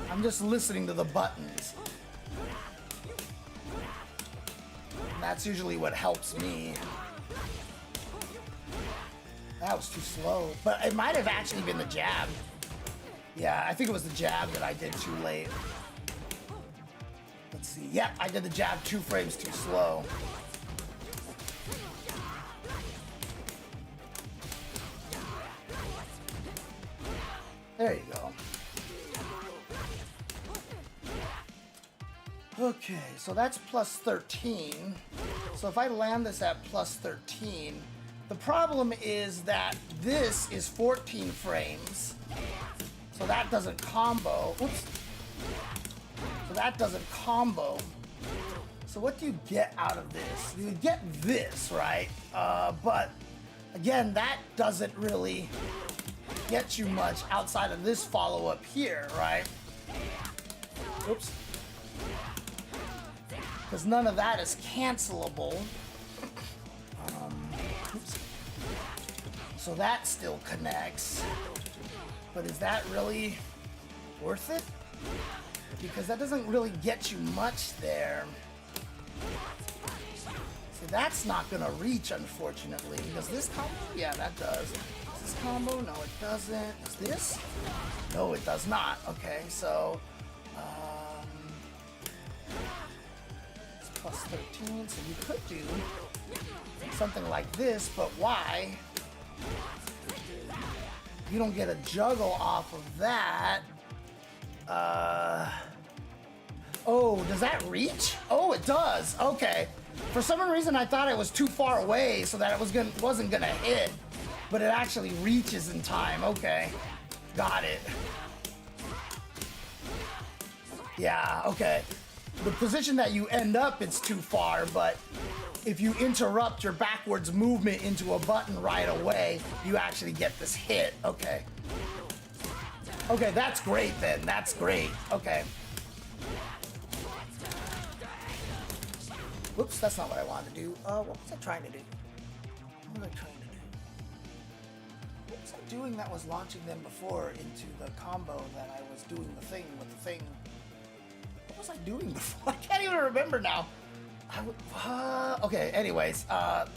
I'm just listening to the buttons. And that's usually what helps me. That was too slow. But it might have actually been the jab. Yeah, I think it was the jab that I did too late. Let's see. Yep, I did the jab 2 frames too slow. There you go. Okay, so that's plus 13. So if I land this at plus 13, the problem is that this is 14 frames. So that doesn't combo. Oops. So that doesn't combo. So what do you get out of this? You get this, right? But again, that doesn't really get you much outside of this follow-up here, right? Oops. Because none of that is cancelable. Oops. So that still connects. But is that really worth it? Because that doesn't really get you much there. So that's not gonna reach, unfortunately. Does this combo? Yeah, that does. Does this combo? No, it doesn't. Does this? No, it does not. Okay, so it's plus 13, so you could do something like this, but why? You don't get a juggle off of that. Oh, does that reach? Oh, it does. Okay. For some reason, I thought it was too far away so that it wasn't gonna hit, but it actually reaches in time. Okay, got it. Yeah, okay. The position that you end up, it's too far, but if you interrupt your backwards movement into a button right away, you actually get this hit. Okay. Okay, that's great then. That's great. Okay. Whoops, that's not what I wanted to do. What was I trying to do? What was I trying to do? What was I doing that was launching them before into the combo that I was doing the thing with the thing? What was I doing before? I can't even remember now. Okay, anyways, I'll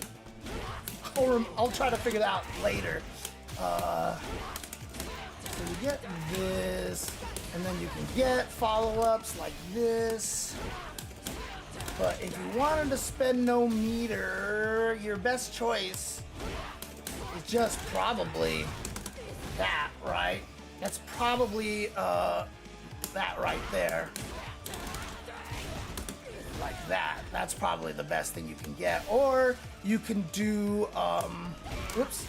try to figure it out later. So you get this, and then you can get follow-ups like this. But if you wanted to spend no meter, your best choice is just probably that, right? That's probably that right there. Like that. That's probably the best thing you can get. Or you can do, whoops.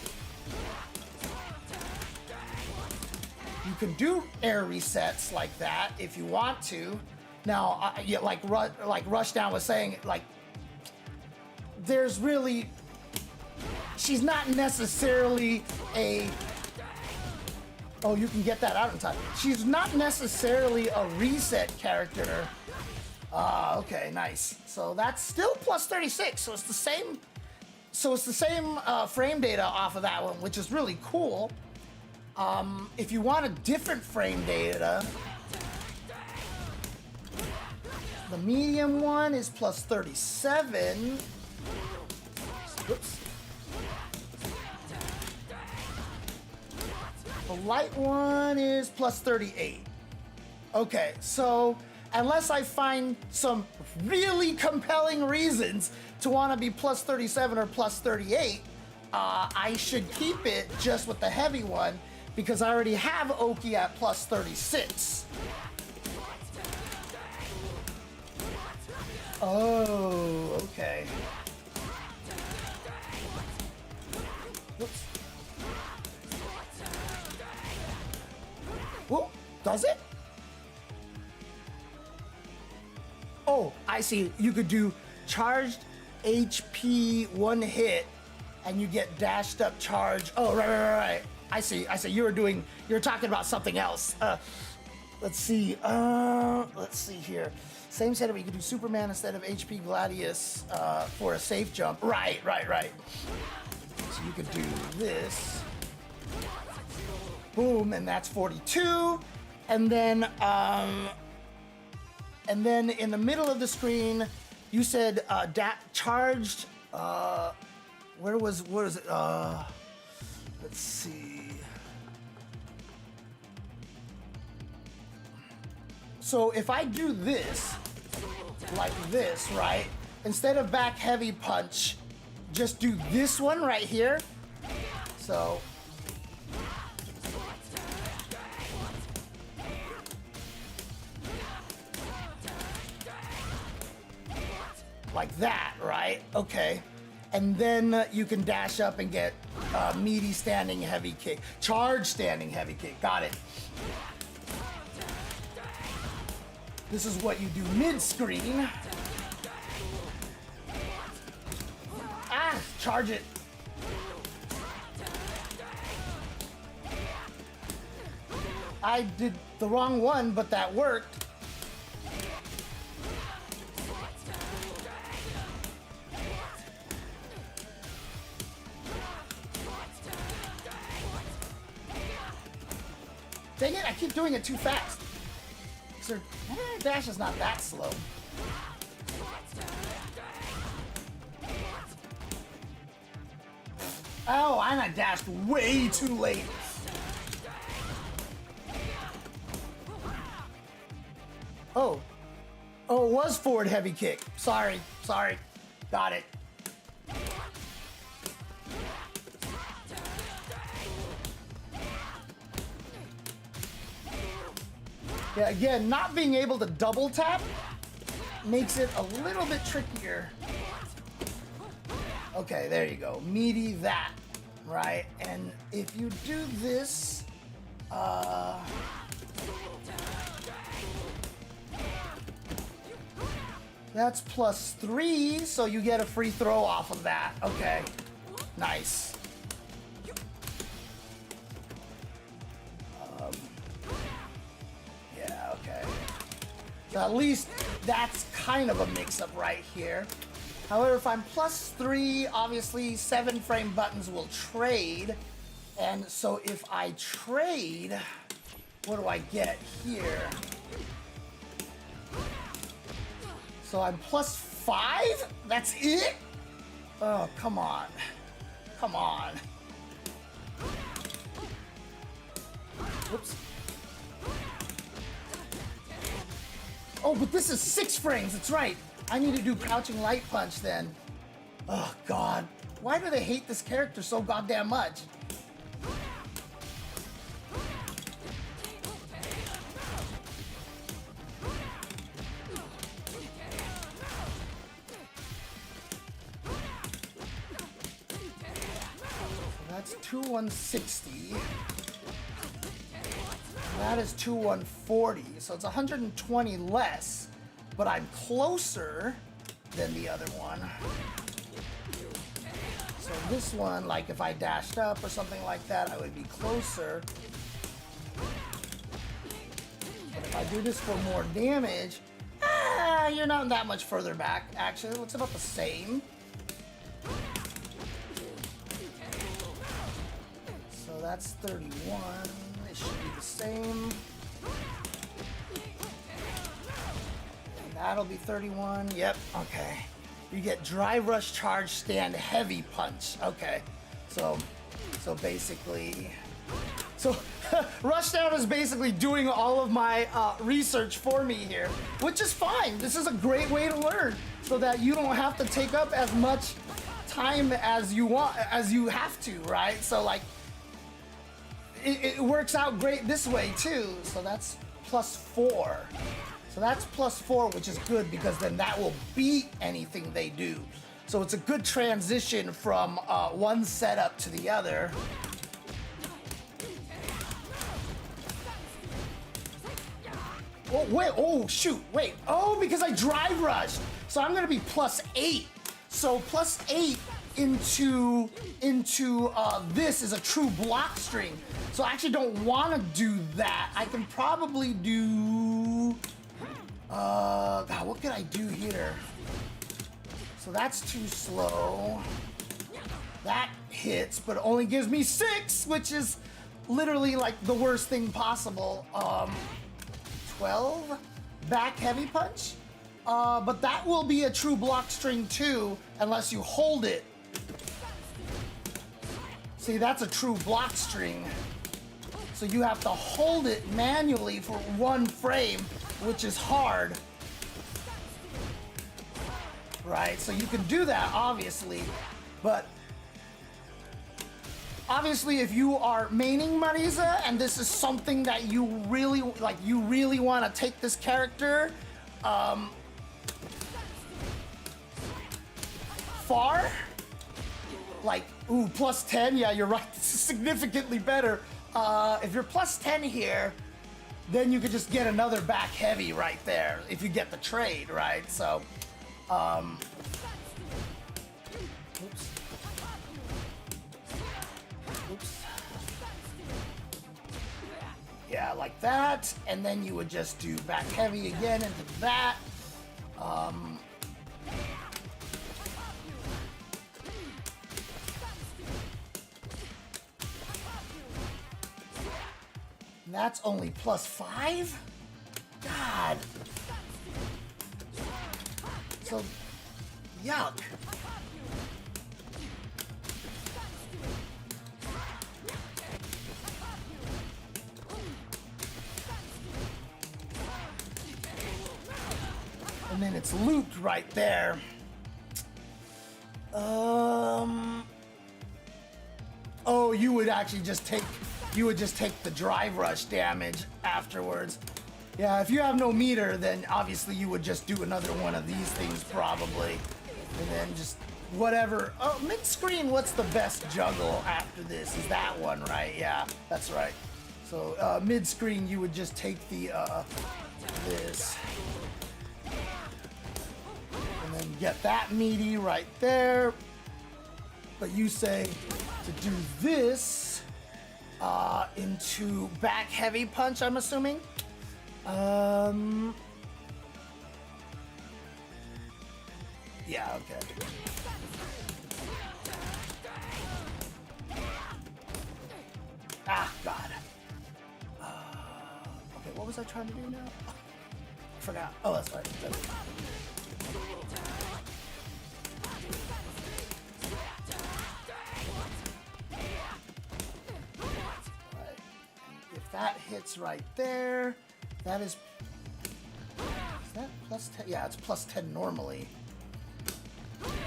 You can do air resets like that if you want to. Now, yeah, like Rushdown was saying, like, there's really, she's not necessarily a, oh, you can get that out in time. She's not necessarily a reset character. Okay, nice. So that's still plus 36, so it's the same, frame data off of that one, which is really cool. If you want a different frame data, the medium one is plus 37. Whoops. The light one is plus 38. Okay, so unless I find some really compelling reasons to want to be plus 37 or plus 38, I should keep it just with the heavy one because I already have Oki at plus 36. Oh, okay. Whoops. Whoa, does it? Oh, I see. You could do charged HP one hit and you get dashed up charge. Oh, right. I see. You were talking about something else. Let's see here. Same setup, you could do Superman instead of HP Gladius for a safe jump. Right. So you could do this. Boom, and that's 42. And then in the middle of the screen, you said charged. Where is it? Let's see. So if I do this, like this, right? Instead of back heavy punch, just do this one right here. So. Like that, right? Okay. And then you can dash up and get meaty standing heavy kick. Charge standing heavy kick. Got it. This is what you do mid-screen. Charge it. I did the wrong one, but that worked. Dang it, I keep doing it too fast. So, dash is not that slow. Oh, and I dashed way too late. Oh, it was forward heavy kick. Sorry. Got it. Yeah, again, not being able to double tap makes it a little bit trickier. Okay, there you go. Meaty that, right? And if you do this, that's +3, so you get a free throw off of that. Okay, nice. Yeah, okay. So at least that's kind of a mix-up right here. However, if I'm +3, obviously 7-frame buttons will trade. And so if I trade, what do I get here? So I'm +5? That's it? Oh, come on. Come on. Whoops. Oh, but this is 6 frames, that's right. I need to do crouching light punch then. Oh, God. Why do they hate this character so goddamn much? That's 2,160. That is 2,140. So it's 120 less, but I'm closer than the other one. So this one, like if I dashed up or something like that, I would be closer. But if I do this for more damage, you're not that much further back. Actually, it's about the same. So that's 31. It should be the same. And that'll be 31. Yep, okay. You get dry rush, charge, stand, heavy punch. Okay, so basically, Rushdown is basically doing all of my research for me here, which is fine. This is a great way to learn, so that you don't have to take up as much time as you want, as you have to, right? So like, it works out great this way too. So that's +4. So that's +4, which is good because then that will beat anything they do. So it's a good transition from one setup to the other. Oh, wait, oh, shoot, wait. Oh, because I drive rushed. So I'm gonna be +8. So +8 into this is a true block string. So I actually don't wanna do that. I can probably do, God, what can I do here? So that's too slow. That hits, but only gives me 6, which is literally like the worst thing possible. 12, back heavy punch. But that will be a true block string too, unless you hold it. See, that's a true block string. So you have to hold it manually for 1 frame, which is hard. Right, so you can do that, obviously, but obviously if you are maining Marisa and this is something that you really, like, you really want to take this character far, like, ooh, +10, yeah, you're right, this is significantly better. If you're +10 here, then you could just get another back heavy right there if you get the trade, right? So, oops. Oops. Yeah, like that, and then you would just do back heavy again into that. And that's only +5? God. So, yuck. And then it's looped right there. Oh, you would actually just take, the drive rush damage afterwards. Yeah, if you have no meter, then obviously you would just do another one of these things probably. And then just whatever. Oh, mid-screen, what's the best juggle after this? Is that one, right? Yeah, that's right. So mid-screen, you would just take the this. And then get that meaty right there. But you say to do this into back heavy punch, I'm assuming? Yeah, okay. Ah, God. Okay, what was I trying to do now? I forgot. Oh, that's right. If that hits right there, that is that plus 10? Yeah, it's plus 10 normally.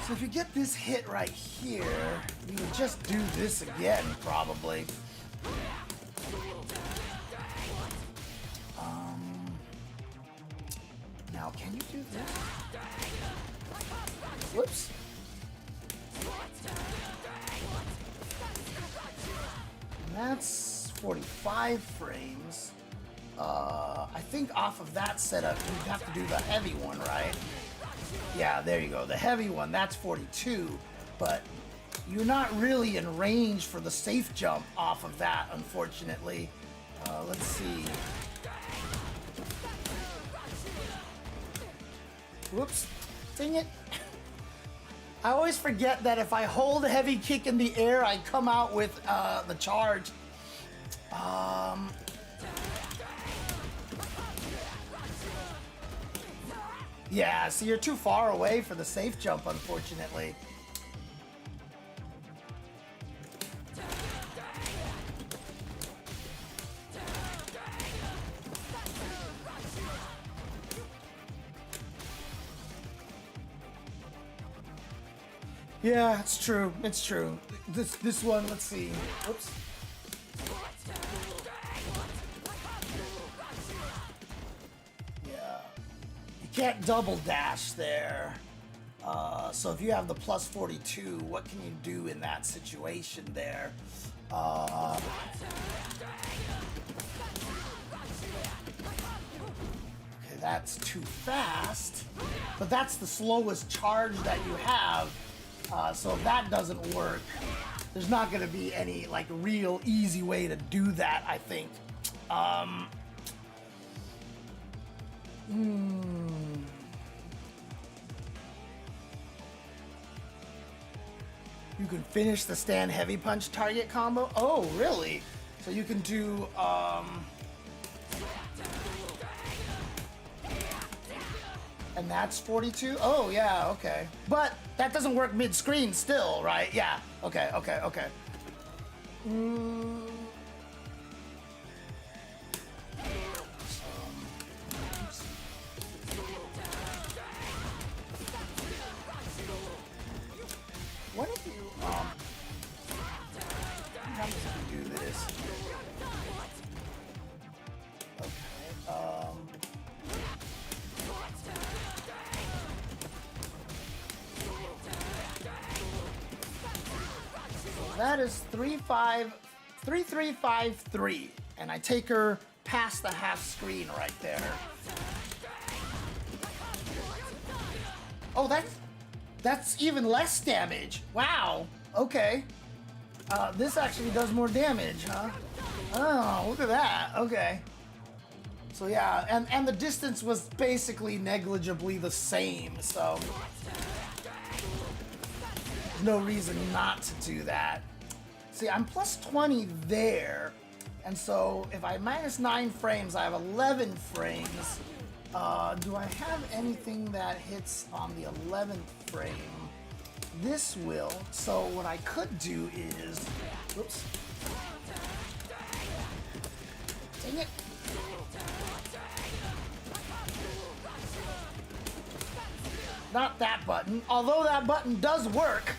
So if you get this hit right here, you would just do this again, probably. Now, can you do this? Whoops. And that's 45 frames. I think off of that setup, you have to do the heavy one, right? Yeah, there you go. The heavy one, that's 42. But you're not really in range for the safe jump off of that, unfortunately. Let's see. Whoops. Dang it. I always forget that if I hold a heavy kick in the air, I come out with the charge. Yeah, see, you're too far away for the safe jump, unfortunately. Yeah, it's true. It's true. This one, let's see. Whoops. Yeah. You can't double dash there. So if you have the plus 42, what can you do in that situation there? Okay, that's too fast. But that's the slowest charge that you have. So if that doesn't work, there's not going to be any like real easy way to do that, I think. You can finish the stand heavy punch target combo. Oh, really? So you can do and that's 42? Oh, yeah, okay. But that doesn't work mid-screen still, right? Yeah, okay. What if you, how does you do this? Okay, that is 3353, and I take her past the half screen right there. Oh, that's even less damage. Wow. Okay. This actually does more damage, huh? Oh, look at that. Okay. So yeah, and the distance was basically negligibly the same, so there's no reason not to do that. See, I'm plus 20 there, and so if I minus 9 frames, I have 11 frames. Do I have anything that hits on the 11th frame? This will. So what I could do is, whoops. Dang it. Not that button. Although that button does work,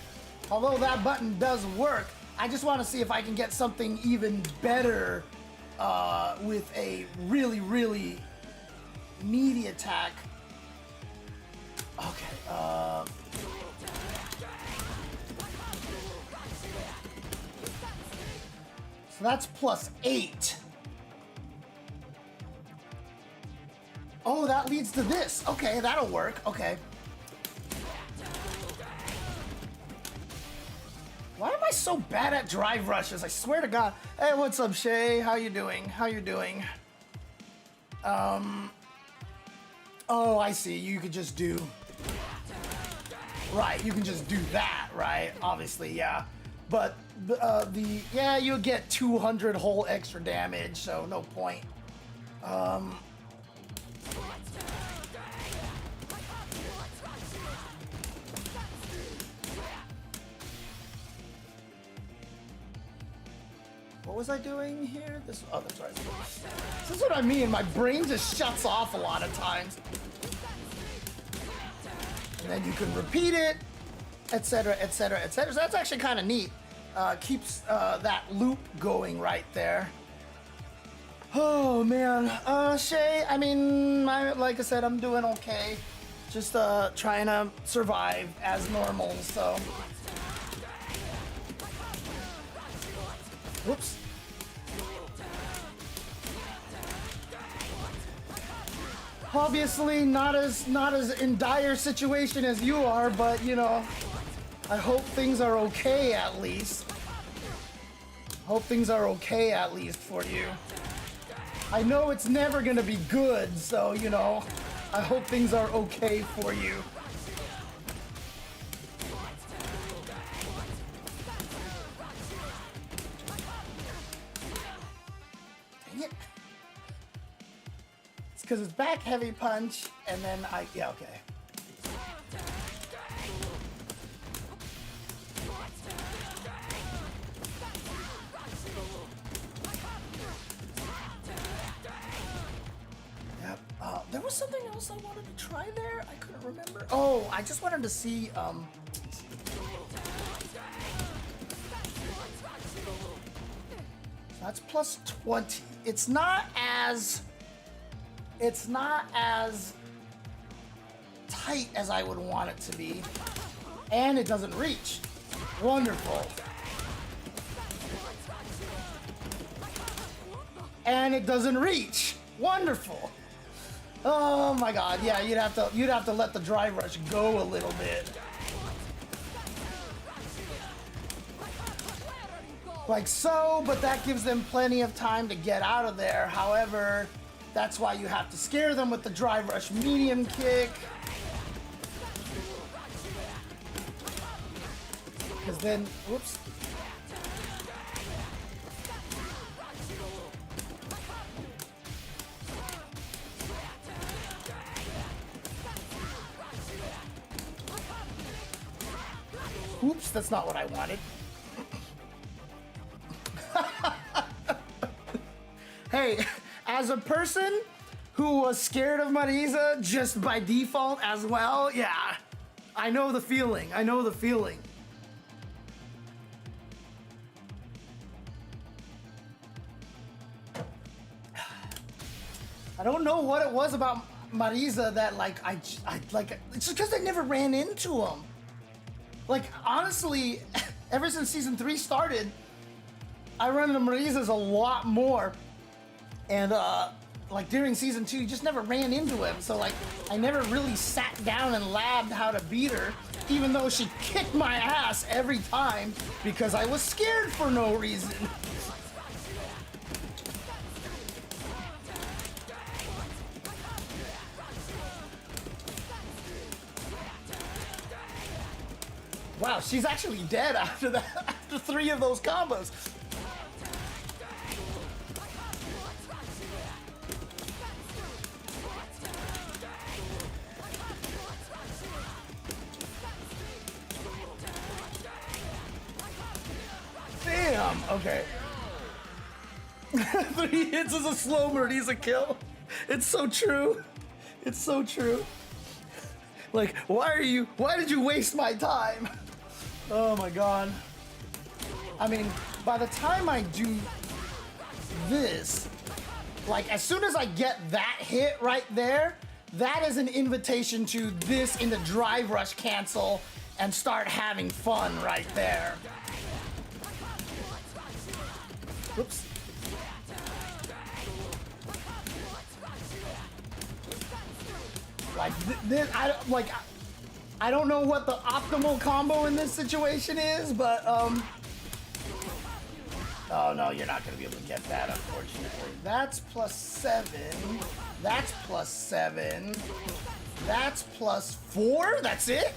I just want to see if I can get something even better with a really, really meaty attack. Okay, so that's +8. Oh, that leads to this. Okay, that'll work. Okay. Why am I so bad at drive rushes? I swear to God. Hey, what's up, Shay? How you doing? How you doing? Oh, I see. You could just do... Right, you can just do that, right? Obviously, yeah. But yeah, you'll get 200 whole extra damage, so no point. What was I doing here? This, oh, that's right. This is what I mean. My brain just shuts off a lot of times. And then you can repeat it, etc., etc., etc. So that's actually kind of neat. Keeps that loop going right there. Oh, man. Shay, I mean, like I said, I'm doing okay. Just trying to survive as normal, so... Whoops. Obviously not as in dire situation as you are, but you know, I hope things are okay at least. Hope things are okay at least for you. I know it's never gonna be good, so you know, I hope things are okay for you. Because it's back heavy punch, and then yeah, okay. Yep. There was something else I wanted to try there. I couldn't remember. Oh, I just wanted to see. That's +20. It's not as tight as I would want it to be. And it doesn't reach. Wonderful. And it doesn't reach. Wonderful. Oh my God. Yeah, you'd have to let the drive rush go a little bit. Like so, but that gives them plenty of time to get out of there. However, that's why you have to scare them with the drive rush medium kick. Because then, whoops. Oops, that's not what I wanted. Hey, as a person who was scared of Marisa just by default as well, yeah, I know the feeling. I know the feeling. I don't know what it was about Marisa that like I like. It's just because I never ran into him. Like honestly, ever since season 3 started, I run into Marisa's a lot more. And like during season 2, you just never ran into him. So like I never really sat down and labbed how to beat her, even though she kicked my ass every time because I was scared for no reason. Wow, she's actually dead after that, after 3 of those combos. Damn, okay. 3 hits is a slow Marisa kill. It's so true. It's so true. Like, why did you waste my time? Oh my God. I mean, by the time I do this, Like, as soon as I get that hit right there, that is an invitation to this into drive rush cancel and start having fun right there. Whoops. Like, I don't know what the optimal combo in this situation is, but, oh no, you're not gonna be able to get that, unfortunately. That's +7. That's +7. That's +4? That's it?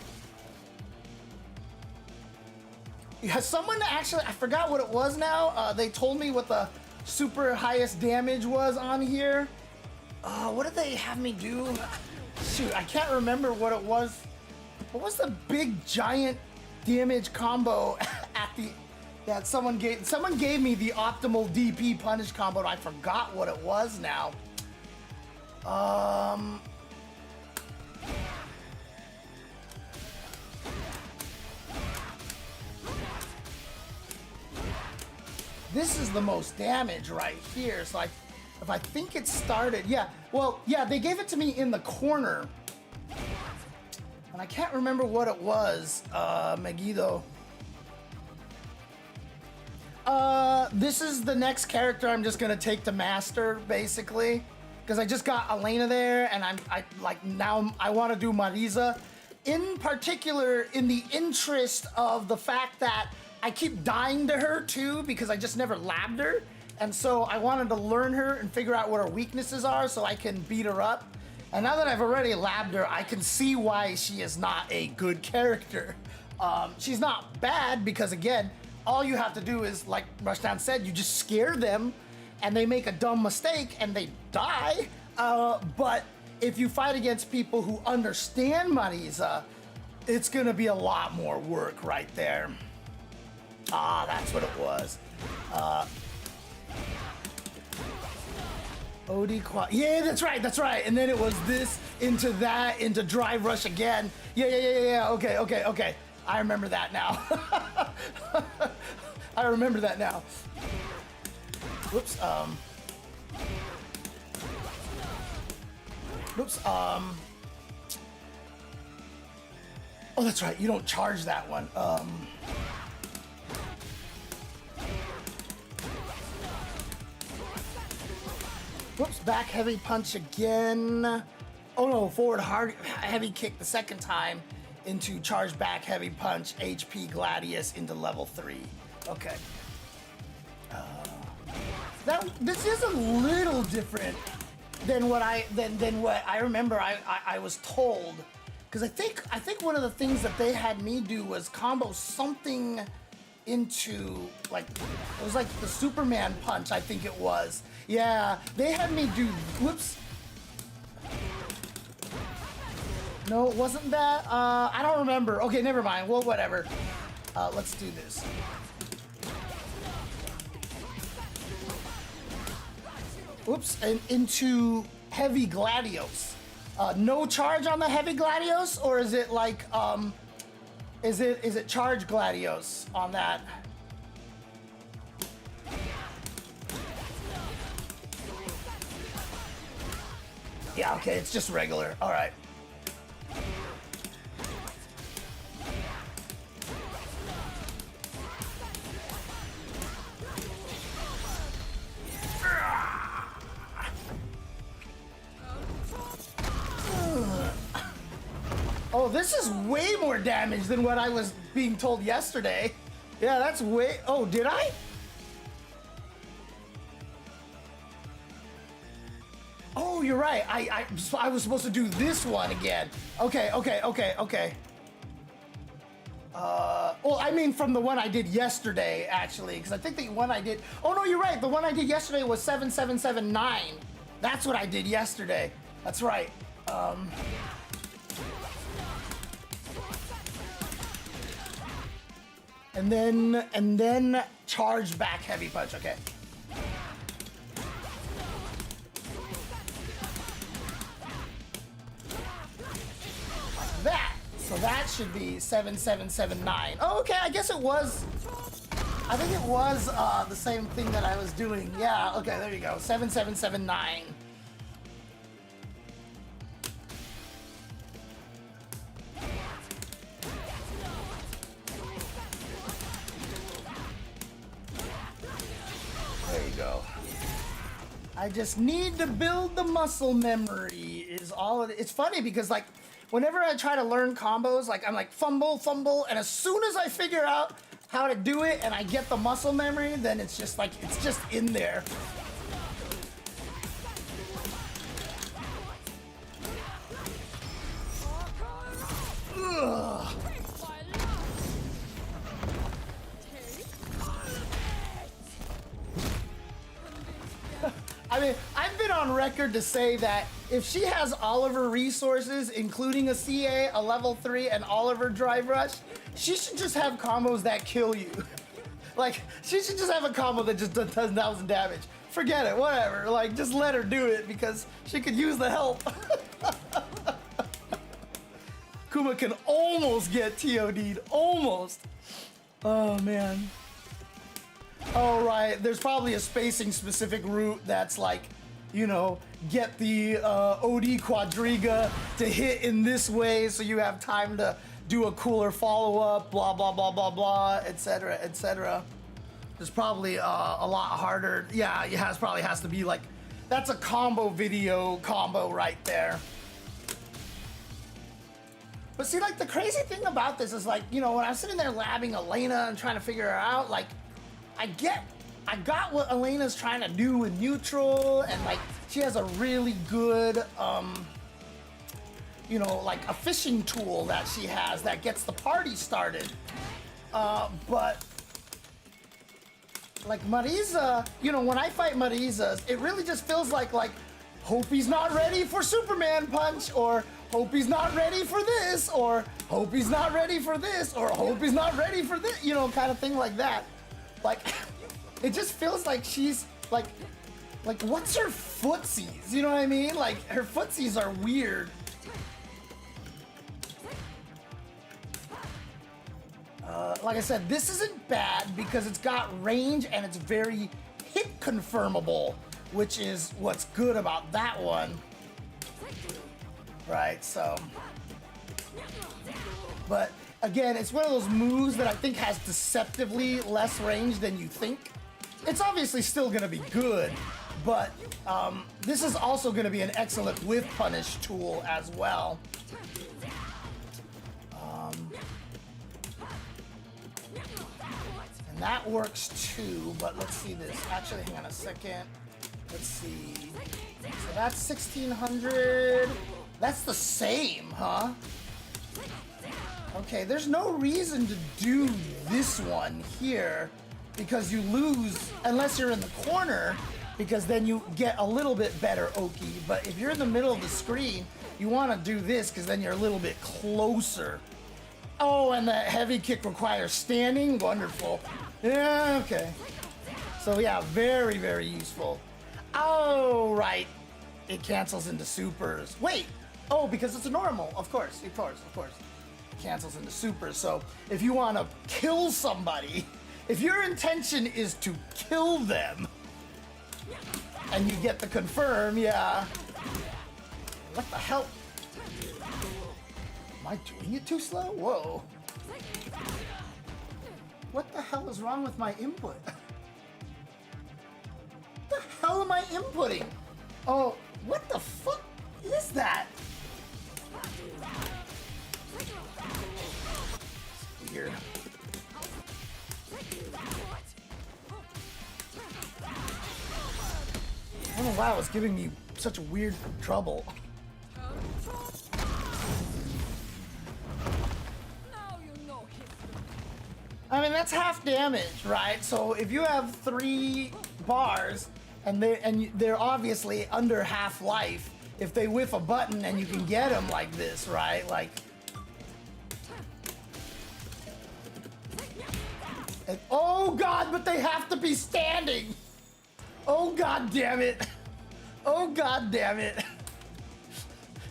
Has someone actually, I forgot what it was now. They told me what the super highest damage was on here. What did they have me do? Shoot, I can't remember what it was. What was the big giant damage combo at the that someone gave me the optimal DP punish combo, and I forgot what it was now. This is the most damage right here. So if I think it started, yeah. Well, yeah, they gave it to me in the corner. And I can't remember what it was, Megiddo. This is the next character I'm just gonna take to master, basically. Because I just got Elena there, and now I want to do Marisa. In particular, in the interest of the fact that I keep dying to her too, because I just never labbed her. And so I wanted to learn her and figure out what her weaknesses are so I can beat her up. And now that I've already labbed her, I can see why she is not a good character. She's not bad because, again, all you have to do is, like Rushdown said, you just scare them and they make a dumb mistake and they die. But if you fight against people who understand Marisa, it's gonna be a lot more work right there. Ah, that's what it was. OD quad. Yeah, that's right. And then it was this into that, into drive rush again. Yeah. Okay. I remember that now. I remember that now. Whoops. Whoops. Oh, that's right. You don't charge that one. Whoops, back heavy punch again. Oh no, forward hard heavy kick the second time into charge back heavy punch, HP Gladius into level 3. Okay. This is a little different than what I remember I was told. Because I think one of the things that they had me do was combo something into, like, it was like the Superman punch, I think it was. Yeah, they had me do, whoops. No, it wasn't that. I don't remember. Okay, never mind. Well, whatever. Let's do this. Whoops, and into heavy Gladios. No charge on the heavy Gladios, or is it like, is it charge Gladios on that? Yeah, okay, it's just regular. All right. Oh, this is way more damage than what I was being told yesterday. Yeah, that's way... Oh, did I? Oh, you're right. I was supposed to do this one again. Okay. Well, I mean from the one I did yesterday, actually, because I think the one I did... Oh, no, you're right. The one I did yesterday was 7779. That's what I did yesterday. That's right. And then charge back heavy punch. Okay. Like that. So that should be 7779. Oh, okay. I guess it was. I think it was the same thing that I was doing. Yeah, okay, there you go. 7779. There you go. I just need to build the muscle memory is all it. It's funny because like whenever I try to learn combos, like I'm like fumble, and as soon as I figure out how to do it and I get the muscle memory, then it's just like, it's just in there. Ugh. I mean, I've been on record to say that if she has all of her resources, including a CA, a level 3, and all of her drive rush, she should just have combos that kill you. Like, she should just have a combo that just does 10,000 damage. Forget it, whatever. Like, just let her do it because she could use the help. Kuma can almost get TOD'd, almost. Oh, man. Oh, right, there's probably a spacing specific route that's like, you know, get the OD Quadriga to hit in this way so you have time to do a cooler follow-up, blah, blah, blah, blah, blah, etc., etc. There's probably a lot harder. Yeah, it probably has to be like, that's a combo video combo right there. But see, like, the crazy thing about this is like, you know, when I'm sitting there labbing Elena and trying to figure her out, like, I got what Elena's trying to do with neutral, and like she has a really good, you know, like a fishing tool that she has that gets the party started. But like Marisa, you know, when I fight Marisa, it really just feels like hope he's not ready for Superman punch, or hope he's not ready for this, or hope he's not ready for this, or hope he's not ready for this, you know, kind of thing like that. Like, it just feels like she's like what's her footsies? You know what I mean? Like, her footsies are weird. Like I said, this isn't bad because it's got range and it's very hit confirmable, which is what's good about that one. Right, so. But again, it's one of those moves that I think has deceptively less range than you think. It's obviously still gonna be good, but this is also gonna be an excellent with punish tool as well. And that works too, but let's see this. Actually, hang on a second. Let's see. So that's 1600. That's the same, huh? Okay, there's no reason to do this one here because you lose unless you're in the corner, because then you get a little bit better Oki. But if you're in the middle of the screen, you want to do this because then you're a little bit closer. Oh, and that heavy kick requires standing. Wonderful. Yeah, okay. So yeah, very, very useful. Oh, right. It cancels into supers. Wait. Oh, because it's a normal. Of course. Cancels into supers. So if you want to kill somebody, if your intention is to kill them and you get the confirm, yeah. What the hell? Am I doing it too slow? Whoa. What the hell is wrong with my input? What the hell am I inputting? Oh, what the fuck is that? It's weird. I don't know why it was giving me such weird trouble. I mean, that's half damage, right? So if you have 3 bars and they're obviously under half life, if they whiff a button and you can get them like this, right? Like, and, oh God, but they have to be standing. Oh God damn it. Oh God damn it.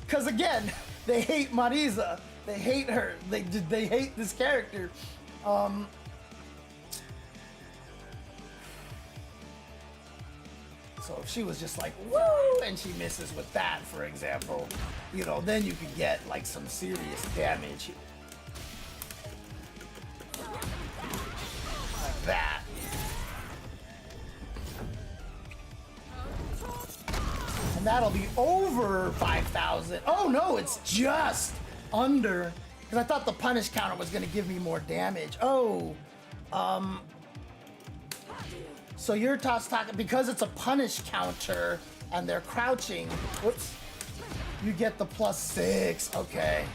Because again, they hate Marisa. They hate her. They hate this character. So if she was just like, woo, and she misses with that, for example, you know, then you could get like some serious damage. Like that. And that'll be over 5,000. Oh no, it's just under. Because I thought the punish counter was going to give me more damage. Oh, so you're talking because it's a punish counter and they're crouching. Whoops. You get the +6. Okay.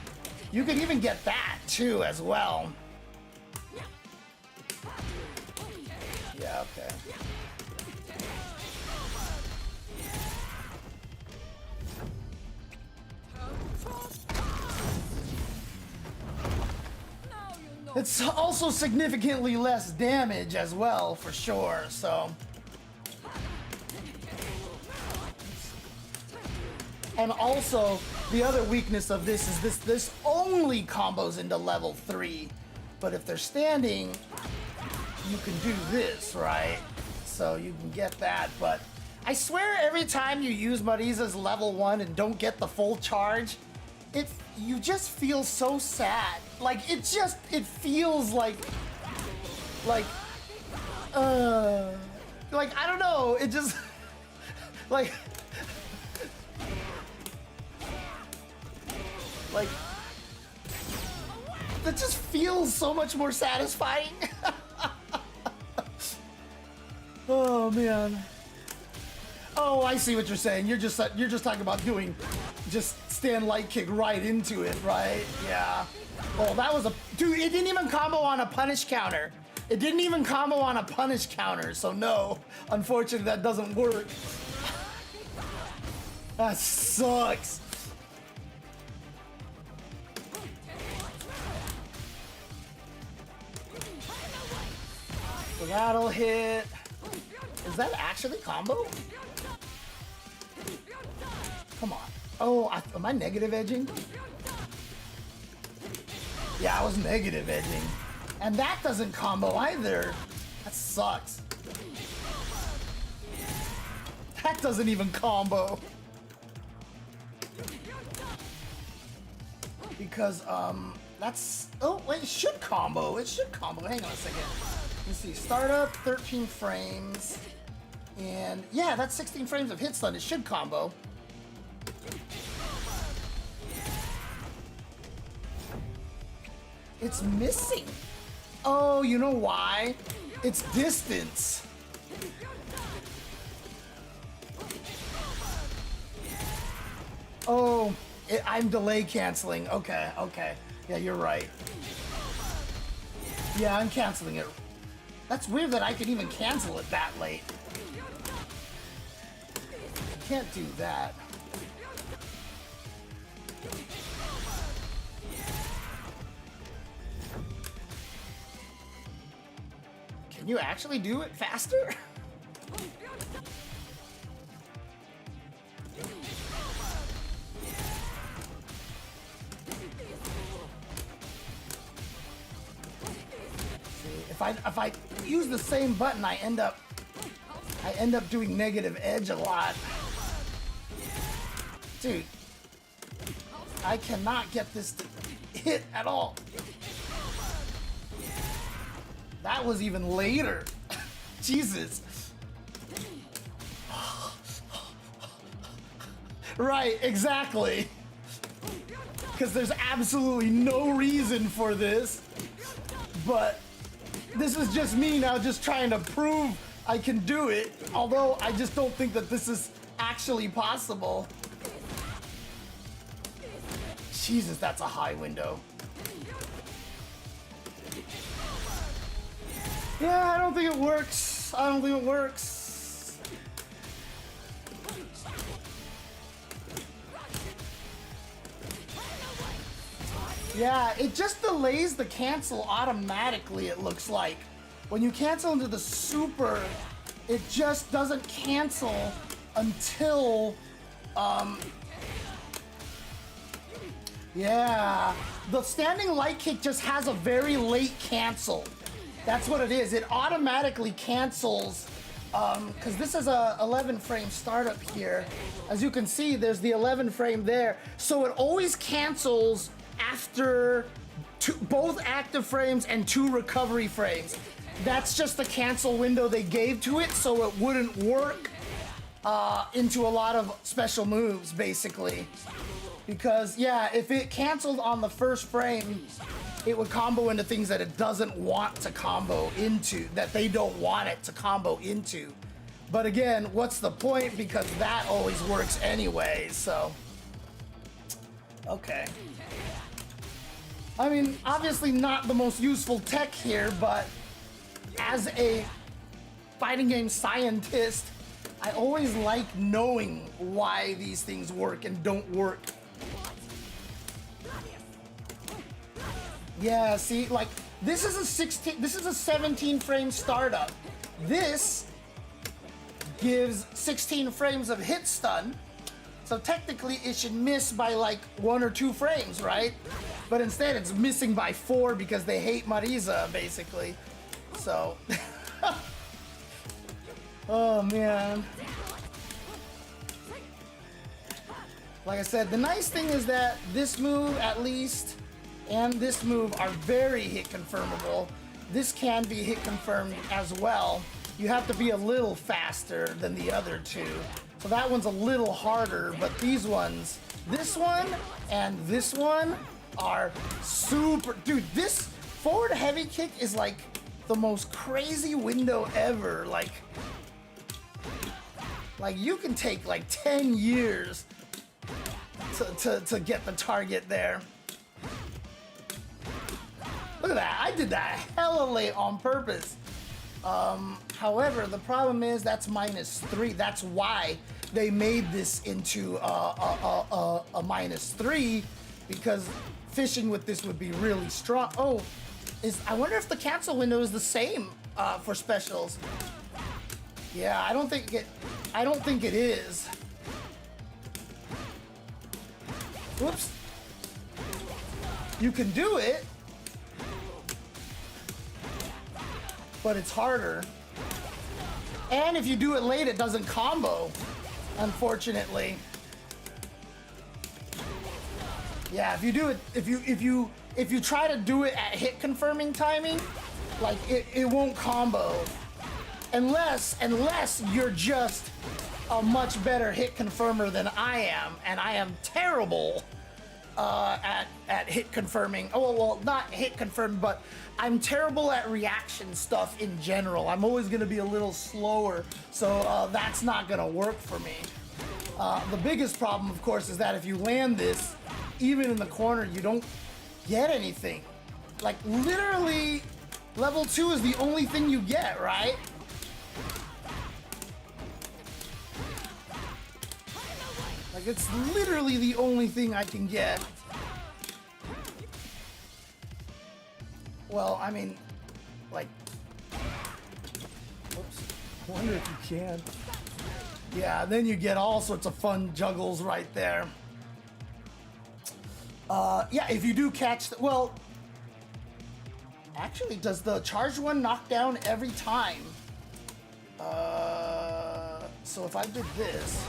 You could even get that too as well. Yeah, okay. It's also significantly less damage as well, for sure, so. And also, the other weakness of this is this only combos into level 3. But if they're standing, you can do this, right? So you can get that, but I swear every time you use Marisa's level 1 and don't get the full charge, you just feel so sad. Like, it feels like, I don't know, it just, like, it just feels so much more satisfying. Oh, man. Oh, I see what you're saying. You're just talking about doing, just stand light kick right into it, right? Yeah. Oh, that was dude, it didn't even combo on a punish counter. It didn't even combo on a punish counter, so no. Unfortunately, that doesn't work. That sucks. So that'll hit. Is that actually combo? Come on. Oh, am I negative edging? Yeah, I was negative edging. And that doesn't combo either. That sucks. That doesn't even combo. Because, that's... Oh, wait, it should combo. It should combo. Hang on a second. Let's see. Startup, 13 frames. And, yeah, that's 16 frames of hit stun. It should combo. It's missing. Oh, you know why? It's distance. Oh, I'm delay canceling. Okay, okay. Yeah, you're right. Yeah, I'm canceling it. That's weird that I can even cancel it that late. Can't do that. Can you actually do it faster? If I use the same button, I end up doing negative edge a lot. Dude, I cannot get this to hit at all. That was even later. Jesus. Right, exactly. Because there's absolutely no reason for this. But this is just me now just trying to prove I can do it. Although I just don't think that this is actually possible. Jesus, that's a high window. Yeah, I don't think it works. I don't think it works. Yeah, it just delays the cancel automatically, it looks like. When you cancel into the super, it just doesn't cancel until, yeah. The standing light kick just has a very late cancel. That's what it is. It automatically cancels because this is a 11 frame startup here. As you can see, there's the 11 frame there. So it always cancels after both active frames and 2 recovery frames. That's just the cancel window they gave to it, so it wouldn't work into a lot of special moves, basically. Because, yeah, if it canceled on the first frame, it would combo into things that it doesn't want to combo into, that they don't want it to combo into. But again, what's the point? Because that always works anyway, so. Okay. I mean, obviously not the most useful tech here, but as a fighting game scientist, I always like knowing why these things work and don't work. Yeah, see, like, this is a 17 frame startup. This gives 16 frames of hit stun. So technically it should miss by like 1 or 2 frames, right? But instead it's missing by 4 because they hate Marisa, basically. So, oh man. Like I said, the nice thing is that this move, at least, and this move are very hit confirmable. This can be hit confirmed as well. You have to be a little faster than the other two. So that one's a little harder, but these ones, this one and this one are super, dude, this forward heavy kick is like the most crazy window ever. Like you can take like 10 years to get the target there. Look at that, I did that hella late on purpose. However, the problem is that's -3. That's why they made this into a -3, because fishing with this would be really strong. Oh, I wonder if the cancel window is the same for specials. Yeah, I don't think it is. Whoops. You can do it, but it's harder. And if you do it late, it doesn't combo, unfortunately. Yeah, if you do it, if you try to do it at hit confirming timing, like it won't combo, unless you're just a much better hit confirmer than I am, and I am terrible at hit confirming. Oh, well, not hit confirm, but I'm terrible at reaction stuff in general. I'm always gonna be a little slower, so that's not gonna work for me. The biggest problem, of course, is that if you land this, even in the corner, you don't get anything. Like, literally, level 2 is the only thing you get, right? Like, it's literally the only thing I can get. Well, I mean, like, oops, I wonder if you can. Yeah, then you get all sorts of fun juggles right there. Yeah, if you do catch the, well, actually, does the charged one knock down every time? So if I did this,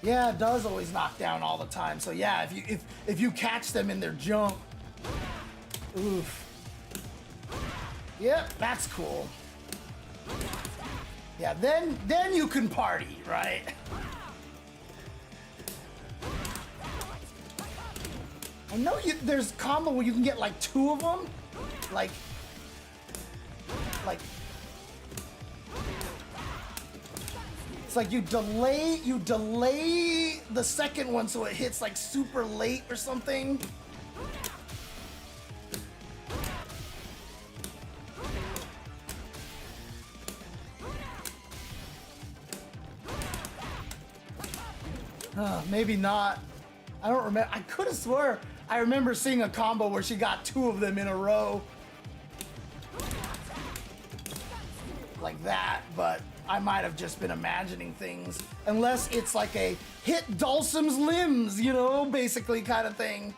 yeah, it does always knock down all the time. So yeah, if you catch them in their jump, oof. Yep, that's cool. Yeah, then you can party, right? I know there's combo where you can get like 2 of them, like it's like you delay the second one so it hits like super late or something. Maybe not. I don't remember. I could have swore I remember seeing a combo where she got 2 of them in a row. Like that, but I might have just been imagining things. Unless it's like a hit Dulcim's limbs, you know, basically kind of thing.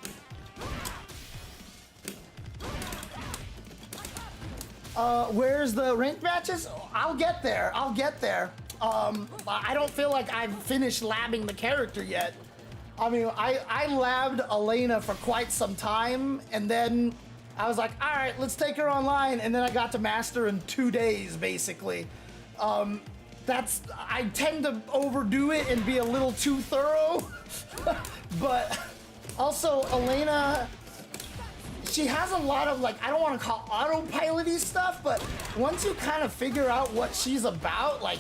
Where's the ranked matches? I'll get there. I'll get there. I don't feel like I've finished labbing the character yet. I mean, I labbed Elena for quite some time, and then I was like, all right, let's take her online, and then I got to master in 2 days, basically. I tend to overdo it and be a little too thorough, but also Elena, she has a lot of, like, I don't want to call autopilot-y stuff, but once you kind of figure out what she's about, like,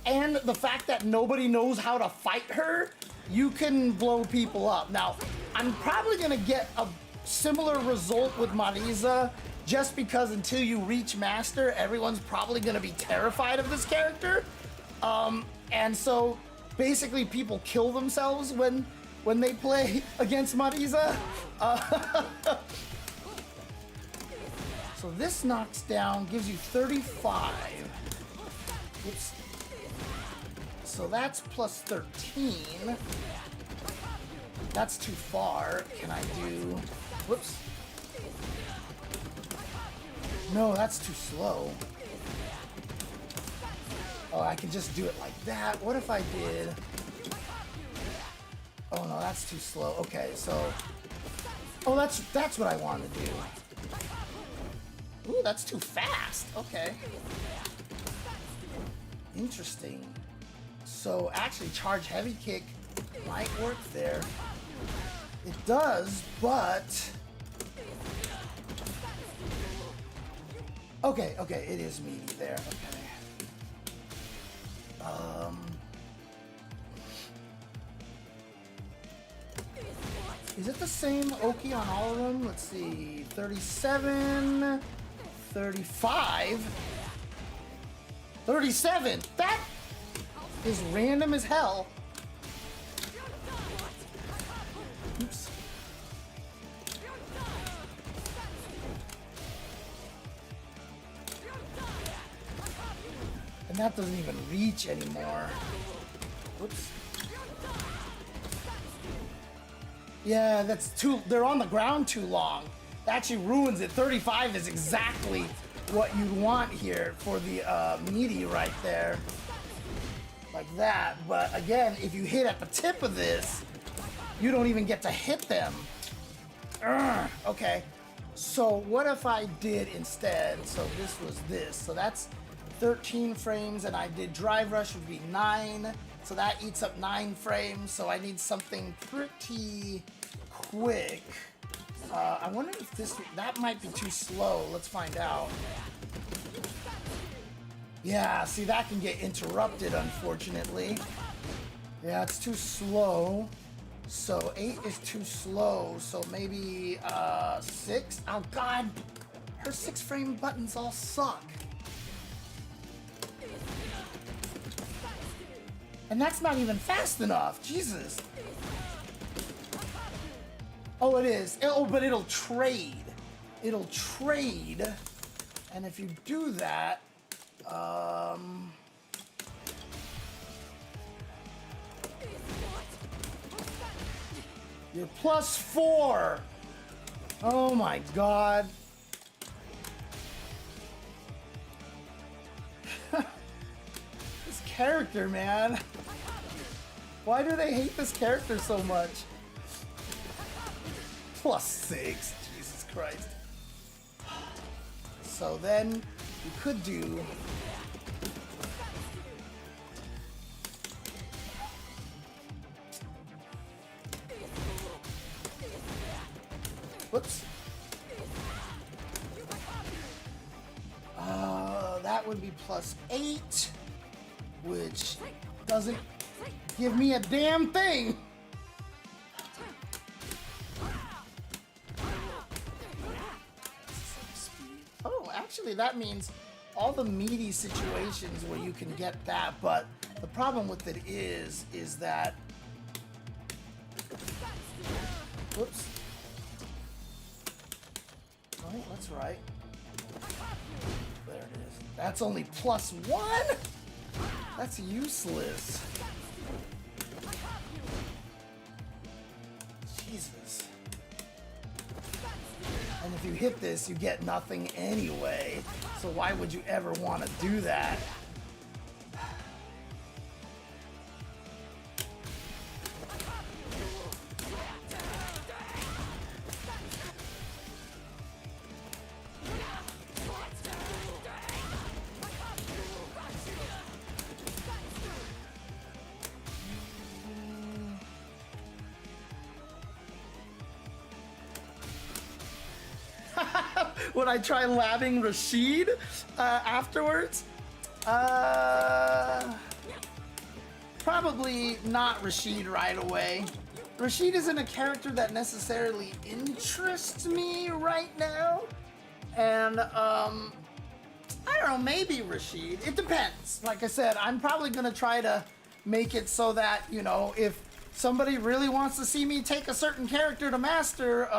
and the fact that nobody knows how to fight her, you can blow people up. Now, I'm probably gonna get a similar result with Marisa, just because until you reach Master, everyone's probably gonna be terrified of this character. And so, basically, people kill themselves when they play against Marisa. So this knocks down, gives you 35. Oops. So that's plus 13. That's too far. Can I do... Whoops. No, that's too slow. Oh, I can just do it like that. What if I did... Oh no, that's too slow. Okay, so... Oh, that's what I want to do. Ooh, that's too fast. Okay. Interesting. So actually, charge heavy kick might work there. It does, but... Okay, it is meaty there. Okay. Is it the same Oki on all of them? Let's see. 37, 35, 37. That is random as hell. Oops. And that doesn't even reach anymore. Whoops. Yeah, that's too... They're on the ground too long. That actually ruins it. 35 is exactly what you'd want here for the meaty right there. Like that. But again, if you hit at the tip of this, you don't even get to hit them. Urgh. Okay. So what if I did instead? So this was this. So that's 13 frames, and I did drive rush would be 9. So that eats up 9 frames. So I need something pretty quick. I wonder if that might be too slow. Let's find out. Yeah, see, that can get interrupted, unfortunately. Yeah, it's too slow. So 8 is too slow. So maybe 6. Oh God, her 6 frame buttons all suck. And that's not even fast enough. Jesus. Oh, it is. Oh, but it'll trade. It'll trade. And if you do that, you're +4. Oh my God. This character, man. Why do they hate this character so much? +6. Jesus Christ. So then you could do... Whoops. That would be +8, which doesn't give me a damn thing. Oh, actually, that means all the meaty situations where you can get that, but the problem with it is that... Whoops. Oh, that's right. There it is. That's only +1? That's useless. Jesus. And if you hit this, you get nothing anyway. So why would you ever want to do that? Would I try labbing Rashid afterwards? Probably not Rashid right away. Rashid isn't a character that necessarily interests me right now. And, I don't know, maybe Rashid. It depends. Like I said, I'm probably gonna try to make it so that, you know, if somebody really wants to see me take a certain character to master,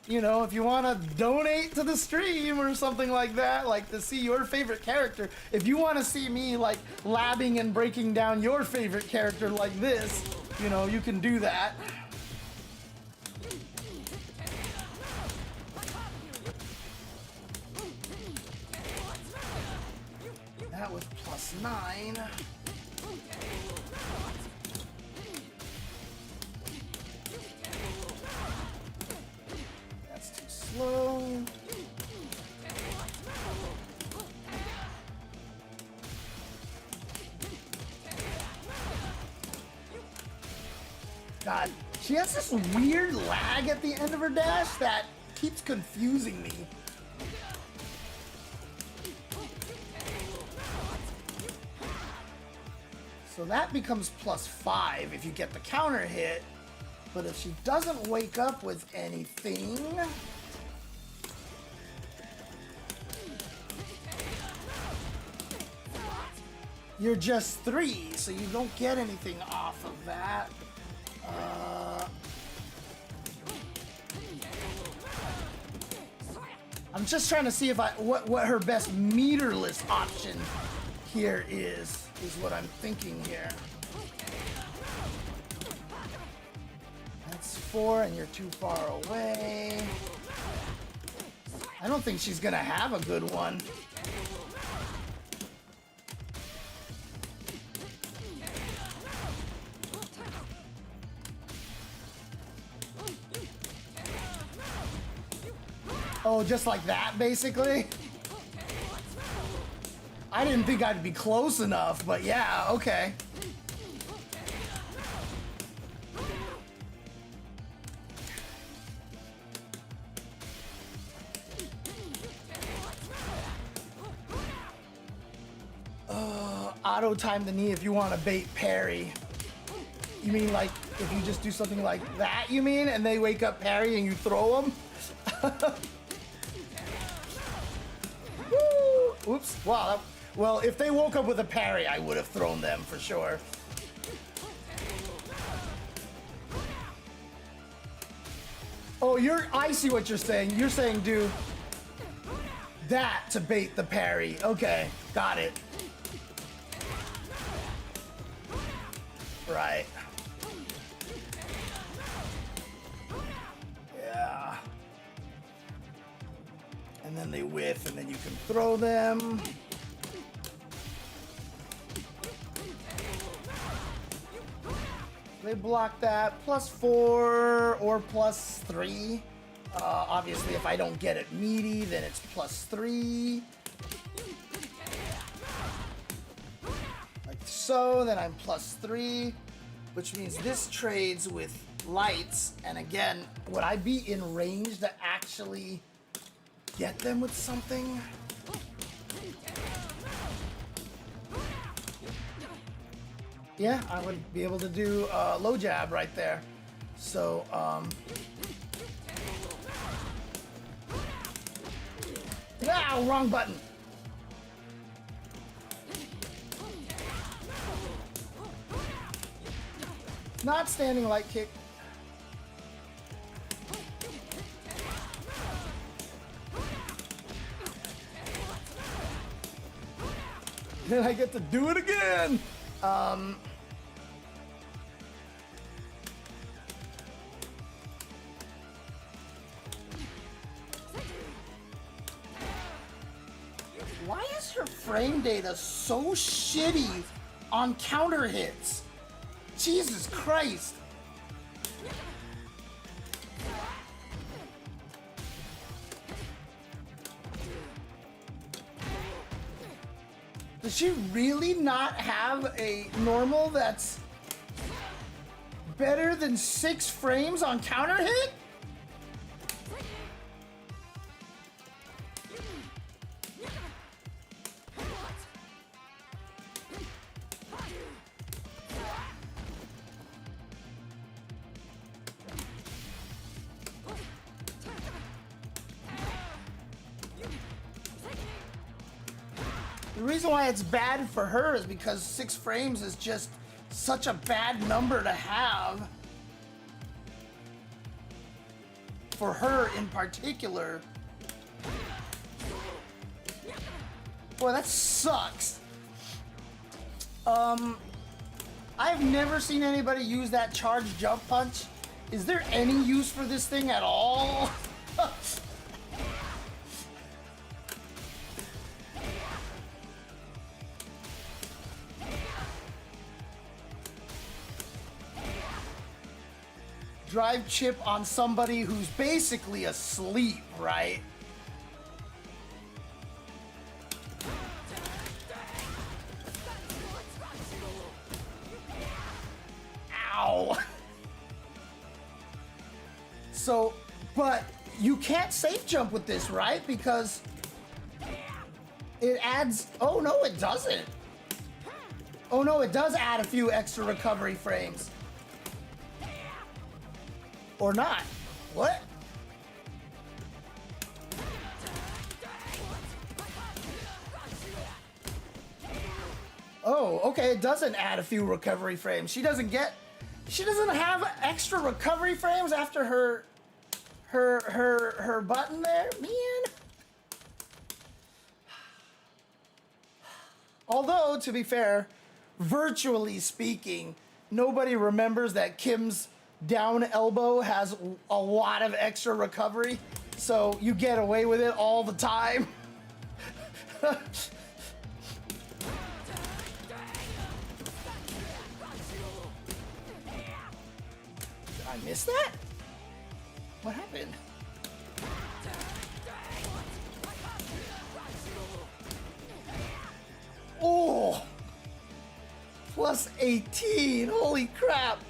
you know, if you want to donate to the stream or something like that, like to see your favorite character, if you want to see me like labbing and breaking down your favorite character like this, you know, you can do that. That was +9. Slow. God, she has this weird lag at the end of her dash that keeps confusing me. So that becomes +5 if you get the counter hit, but if she doesn't wake up with anything, you're just 3, so you don't get anything off of that. I'm just trying to see if what her best meterless option here is what I'm thinking here. That's 4, and you're too far away. I don't think she's gonna have a good one. Oh, just like that, basically? I didn't think I'd be close enough, but yeah, okay. Auto time the knee if you want to bait parry. You mean like if you just do something like that, you mean? And they wake up parry and you throw them? Woo! Oops. Wow. Well, if they woke up with a parry, I would have thrown them for sure. Oh, I see what you're saying. You're saying do that to bait the parry. Okay, got it. Right. Yeah. And then they whiff, and then you can throw them. They block that. +4 or +3. Obviously, if I don't get it meaty, then it's +3. Like so, then I'm +3, which means this trades with lights. And again, would I be in range to actually get them with something? Yeah, I would be able to do low jab right there. So, wow, wrong button. Not standing light kick. Then I get to do it again. Why is her frame data so shitty on counter hits? Jesus Christ. Does she really not have a normal that's better than 6 frames on counter hit? The reason why it's bad for her is because 6 frames is just such a bad number to have. For her in particular. Boy, that sucks. I've never seen anybody use that charge jump punch. Is there any use for this thing at all? Drive chip on somebody who's basically asleep, right? Ow! So, but you can't safe jump with this, right? Because it adds... Oh, no, it doesn't. Oh, no, it does add a few extra recovery frames. Or not. What? Oh, okay, it doesn't add a few recovery frames. She doesn't have extra recovery frames after her button there? Man. Although, to be fair, virtually speaking, nobody remembers that Kim's down elbow has a lot of extra recovery, so you get away with it all the time. Did I miss that? What happened? Oh! Plus 18, holy crap!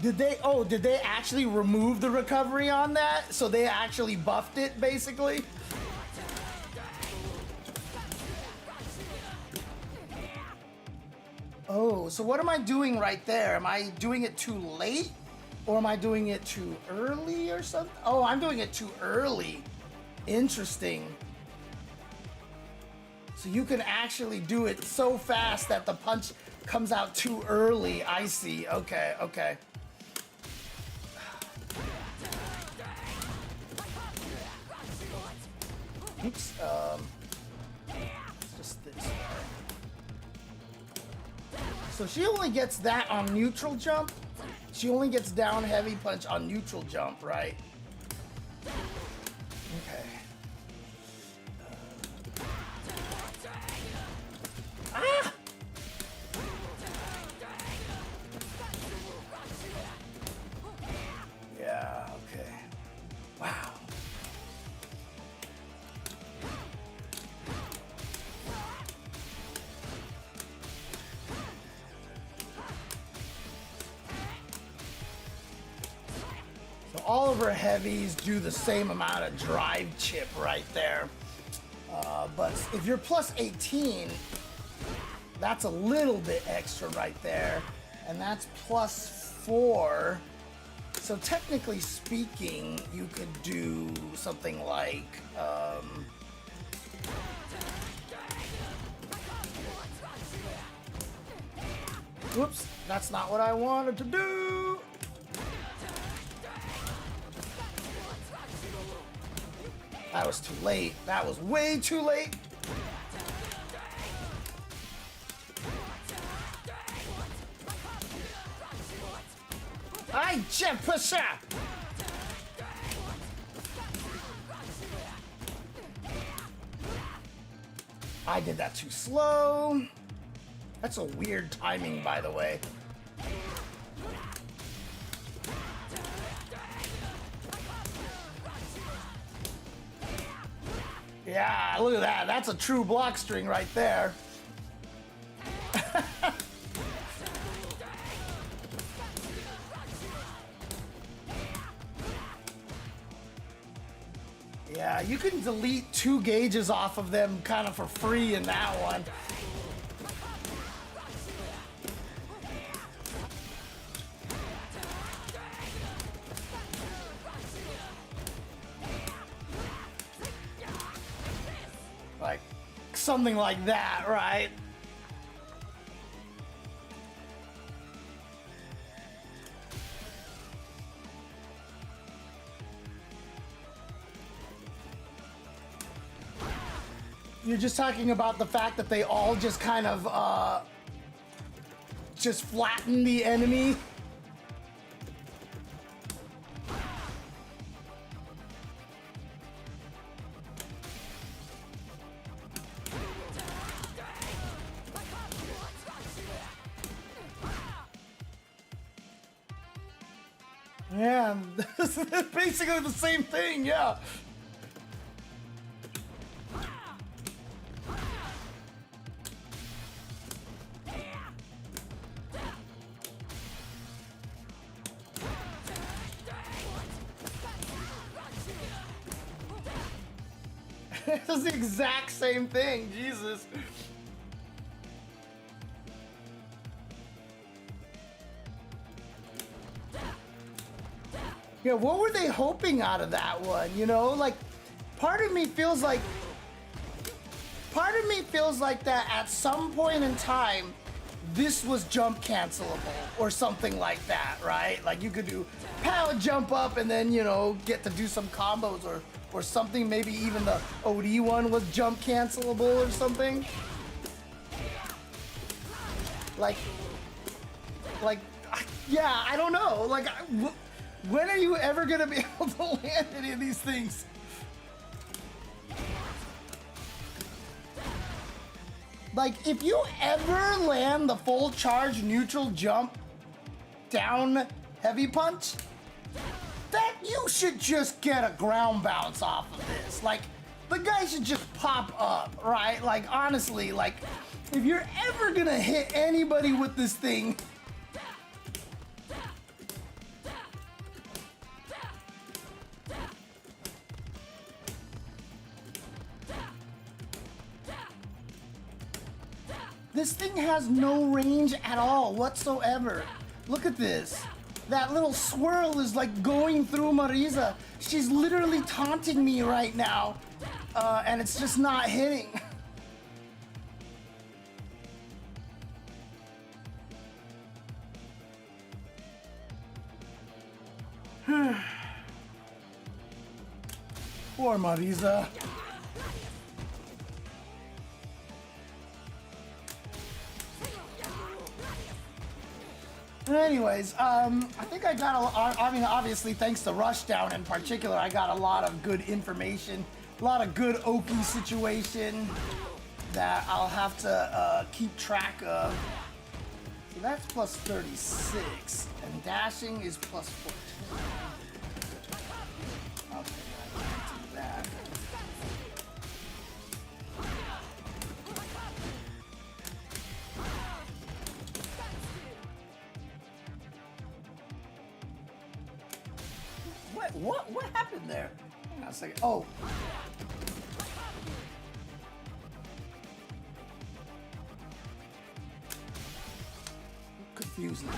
Did they actually remove the recovery on that? So they actually buffed it, basically? Oh, so what am I doing right there? Am I doing it too late? Or am I doing it too early or something? Oh, I'm doing it too early. Interesting. So you can actually do it so fast that the punch comes out too early. I see. Okay, okay. Oops. It's just this. So she only gets that on neutral jump? She only gets down heavy punch on neutral jump, right? Okay. Ah! Yeah, okay. Wow. So all of her heavies do the same amount of drive chip right there. But if you're plus 18, that's a little bit extra right there. And that's plus 4. So technically speaking, you could do something like... Whoops, that's not what I wanted to do. That was too late. That was way too late. I did that too slow. That's a weird timing, by the way. Yeah, look at that. That's a true block string right there. Yeah, you can delete 2 gauges off of them kind of for free in that one. Like, something like that, right? You're just talking about the fact that they all just kind of, just flatten the enemy. Yeah, this is basically the same thing, yeah. It's the exact same thing, Jesus. Yeah, what were they hoping out of that one? You know, like, part of me feels like that at some point in time, this was jump cancelable or something like that, right? Like you could do power jump up and then, you know, get to do some combos or something. Maybe even the OD one was jump cancelable or something. Like, yeah, I don't know. Like, when are you ever gonna be able to land any of these things? Like, if you ever land the full charge neutral jump down heavy punch, that you should just get a ground bounce off of this. Like, the guy should just pop up, right? Like, honestly, like, if you're ever gonna hit anybody with this thing, this thing has no range at all whatsoever. Look at this. That little swirl is like going through Marisa. She's literally taunting me right now, and it's just not hitting. Poor Marisa. Anyways, I think I got I mean, obviously, thanks to Rushdown in particular, I got a lot of good information, a lot of good Oki situation that I'll have to keep track of. So that's plus 36, and dashing is plus 14. Okay, I can't do that. What happened there? Hang on a second. Oh. Confusing.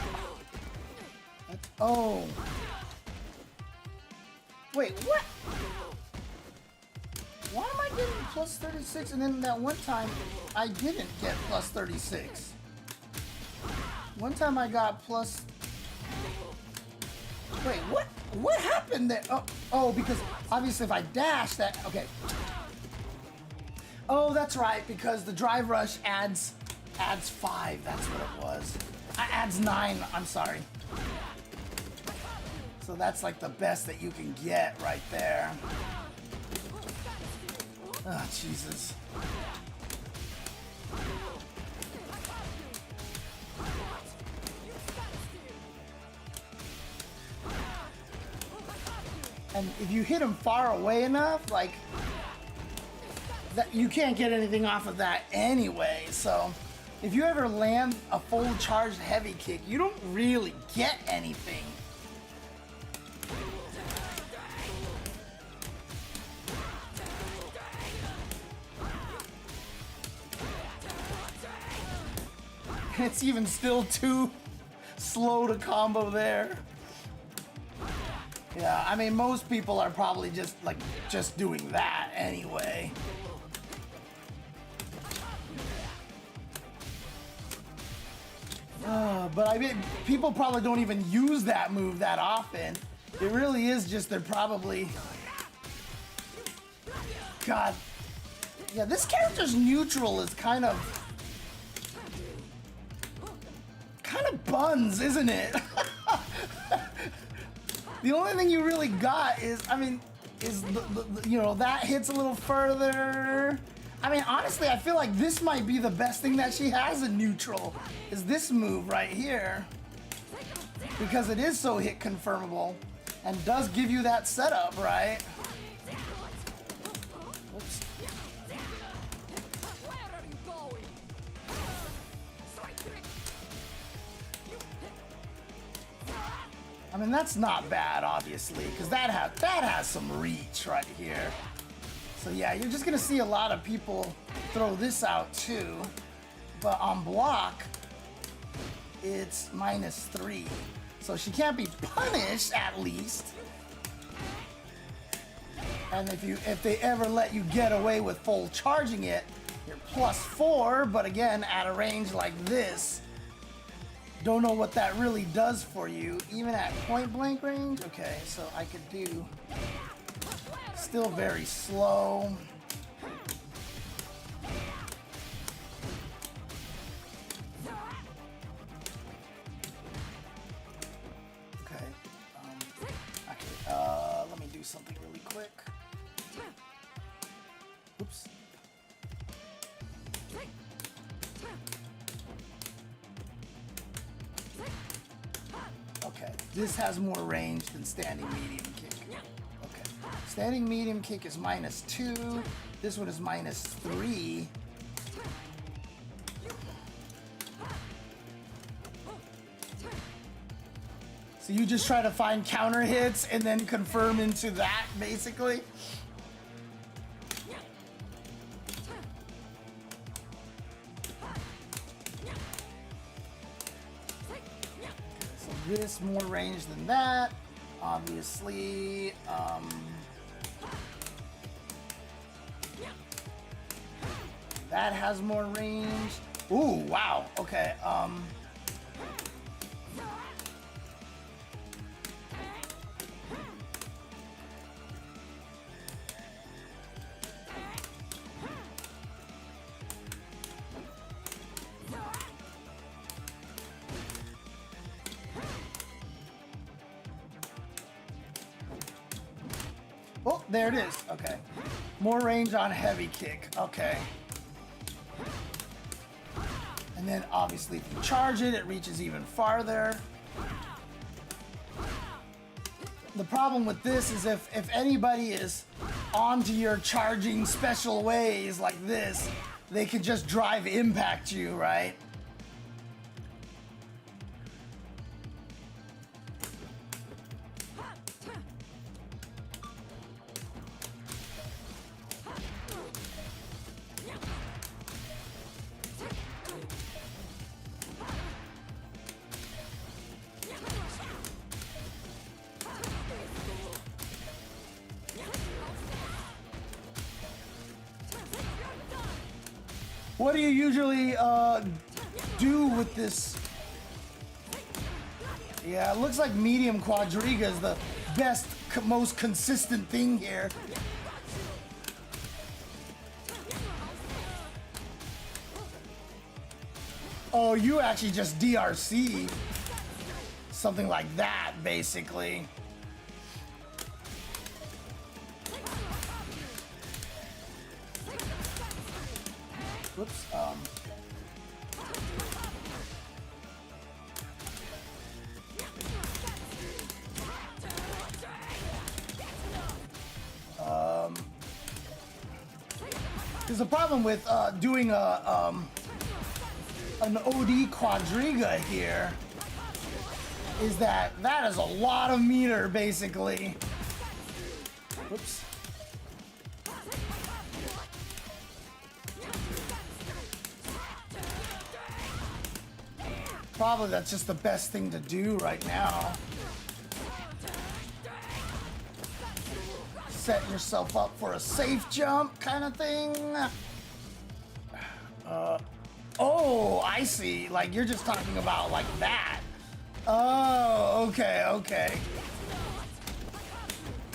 Oh. Wait, what? Why am I getting plus 36 and then that one time I didn't get plus 36? One time I got plus... Wait, what? What happened there? Oh, because obviously if I dash that, okay. Oh, that's right, because the drive rush adds 5. That's what it was. Adds 9. I'm sorry. So that's like the best that you can get right there. Oh, Jesus. And if you hit him far away enough, like, that, you can't get anything off of that anyway. So if you ever land a full charged heavy kick, you don't really get anything. It's even still too slow to combo there. Yeah, I mean, most people are probably just doing that anyway. But I mean, people probably don't even use that move that often. It really is just they're probably... God. Yeah, this character's neutral is kind of buns, isn't it? The only thing you really got is, I mean, is you know, that hits a little further. I mean, honestly, I feel like this might be the best thing that she has in neutral, is this move right here. Because it is so hit confirmable and does give you that setup, right? Whoops. I mean, that's not bad, obviously, because that has some reach right here. So yeah, you're just gonna see a lot of people throw this out too, but on block, it's -3. So she can't be punished, at least. And if they ever let you get away with full charging it, you're +4, but again, at a range like this, don't know what that really does for you, even at point blank range. Okay, so I could do, still very slow. Okay, actually, let me do something really quick. Oops. Okay, this has more range than standing medium kick. Okay, standing medium kick is -2. This one is -3. So you just try to find counter hits and then confirm into that, basically. This more range than that, obviously. That has more range. Ooh, wow. Okay. Oh, there it is. Okay. More range on heavy kick. Okay. And then obviously if you charge it, it reaches even farther. The problem with this is if anybody is onto your charging special ways like this, they could just drive impact you, right? What do you usually do with this? Yeah, it looks like medium quadriga is the best, most consistent thing here. Oh, you actually just DRC. Something like that, basically. Whoops. There's a problem with doing an OD quadriga here. Is that is a lot of meter, basically. Whoops. Probably that's just the best thing to do right now. Set yourself up for a safe jump kind of thing. Oh, I see. Like, you're just talking about like that. Oh, okay, okay.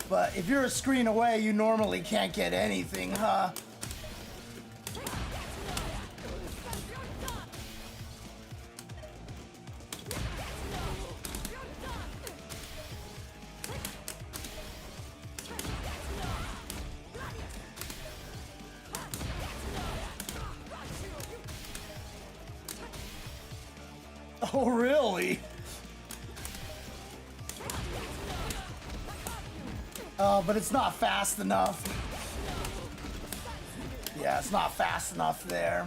But if you're a screen away, you normally can't get anything, huh? Oh, really? But it's not fast enough. Yeah, it's not fast enough there.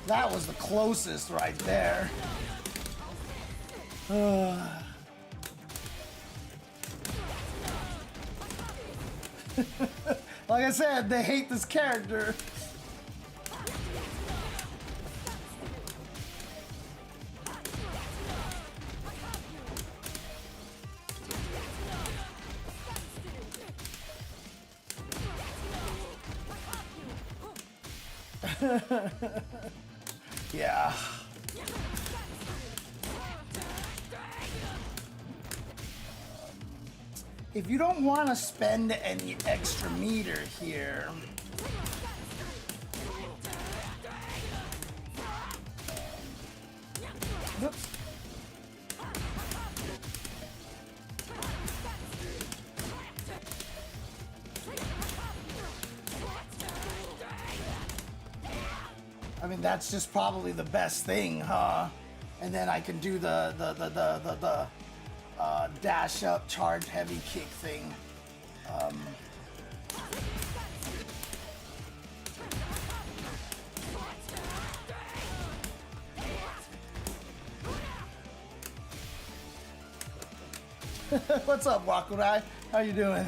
That was the closest right there. Like I said, they hate this character. Yeah. If you don't want to spend any extra meter here, whoops. I mean, that's just probably the best thing, huh? And then I can do the dash up, charge heavy kick thing. What's up, Wakurai? How you doing?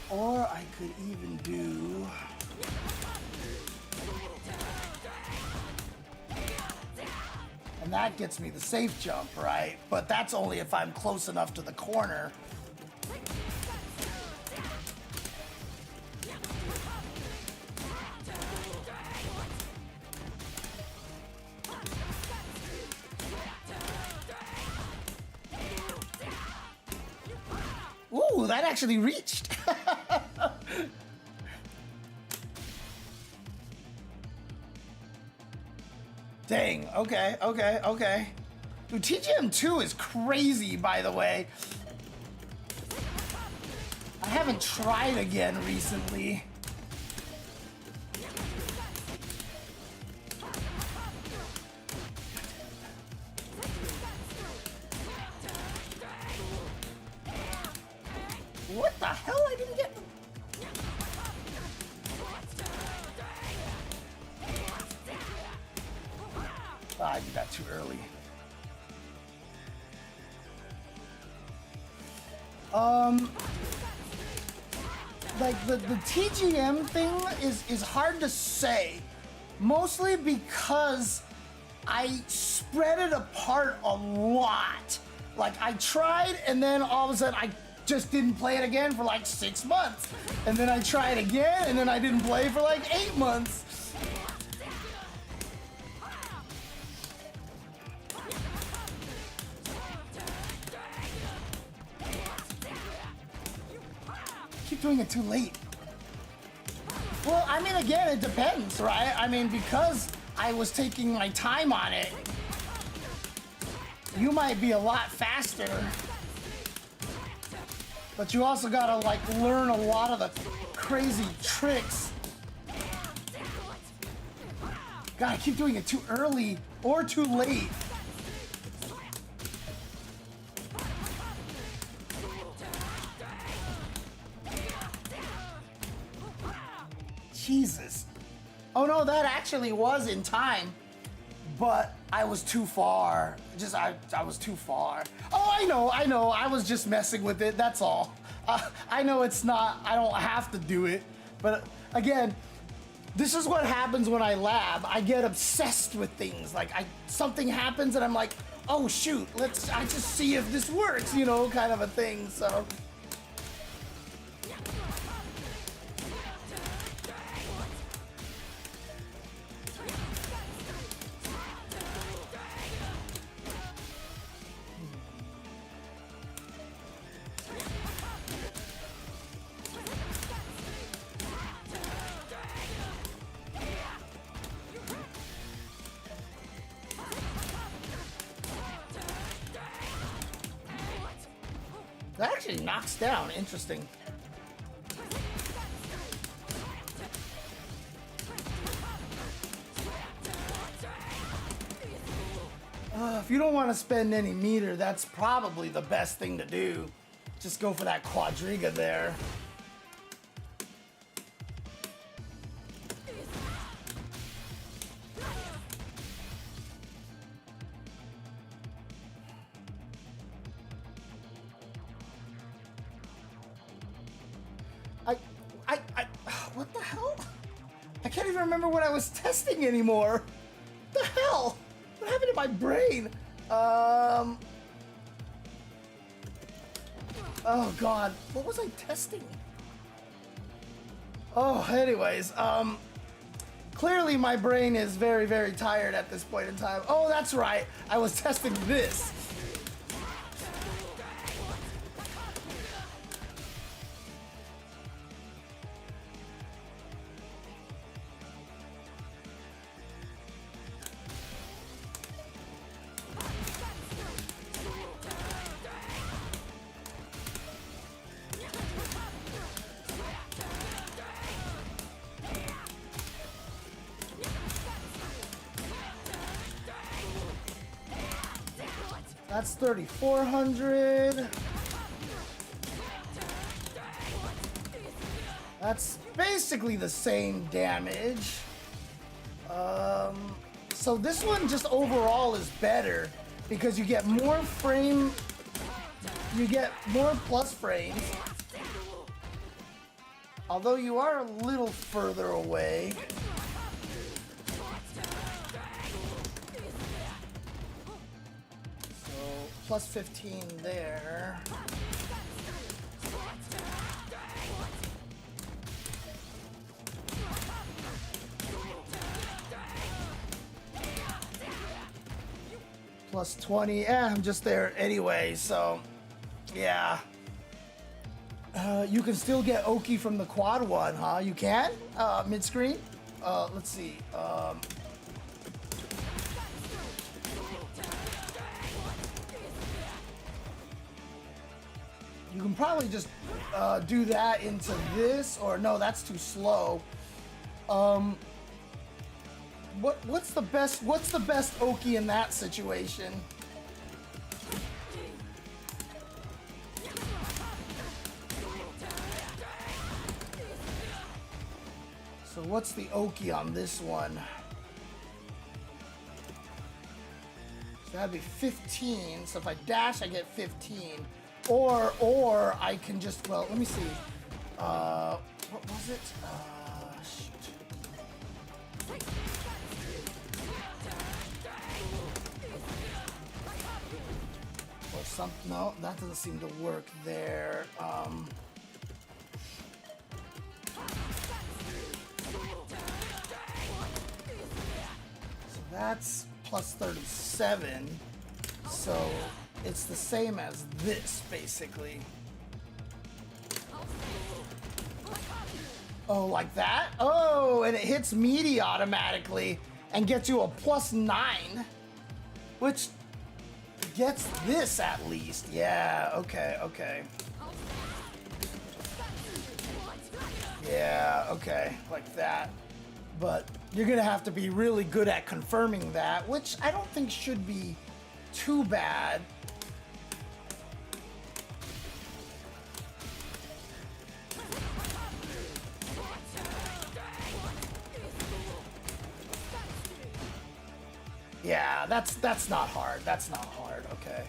Or I could even do... And that gets me the safe jump, right? But that's only if I'm close enough to the corner. Ooh, that actually reached. Dang, okay, okay, okay. Dude, TGM2 is crazy, by the way. I haven't tried again recently. What the hell? I didn't get... I did that too early. Like the TGM thing is hard to say, mostly because I spread it apart a lot. Like I tried, and then all of a sudden I just didn't play it again for like 6 months, and then I tried again, and then I didn't play for like 8 months. Keep doing it too late. Well, I mean, again, it depends, right? I mean, because I was taking my time on it. you might be a lot faster, but you also gotta like learn a lot of the crazy tricks. God, I keep doing it too early or too late. Jesus. Oh no, that actually was in time, but I was too far. I was too far. Oh, I know. I was just messing with it, that's all. I know it's not, I don't have to do it, but again, this is what happens when I lab. I get obsessed with things. Like something happens and I'm like, oh shoot, I just see if this works, you know, kind of a thing, so. That actually knocks down, interesting. If you don't want to spend any meter, that's probably the best thing to do. Just go for that quadriga there. What the hell? I can't even remember what I was testing anymore. What the hell? What happened to my brain? Oh God, what was I testing? Oh, anyways, clearly my brain is very, very tired at this point in time. Oh, that's right, I was testing this. That's 3,400. That's basically the same damage. So this one just overall is better because you get more frame, you get more plus frames. Although you are a little further away. Plus 15 there. Plus 20, I'm just there anyway, so yeah. You can still get Oki from the quad one, huh? You can? Mid-screen? Let's see. You can probably just do that into this, or no, that's too slow. What's the best Oki in that situation? So what's the Oki on this one? So that'd be 15. So if I dash, I get 15. Or I can just, well, let me see. What was it? Shoot. Or something, no, that doesn't seem to work there. So that's plus 37. So it's the same as this, basically. Oh, like that? Oh, and it hits meaty automatically and gets you a plus 9, which gets this at least. Yeah, okay, okay. Yeah, okay, like that. But you're gonna have to be really good at confirming that, which I don't think should be too bad. Yeah, that's not hard. That's not hard. Okay.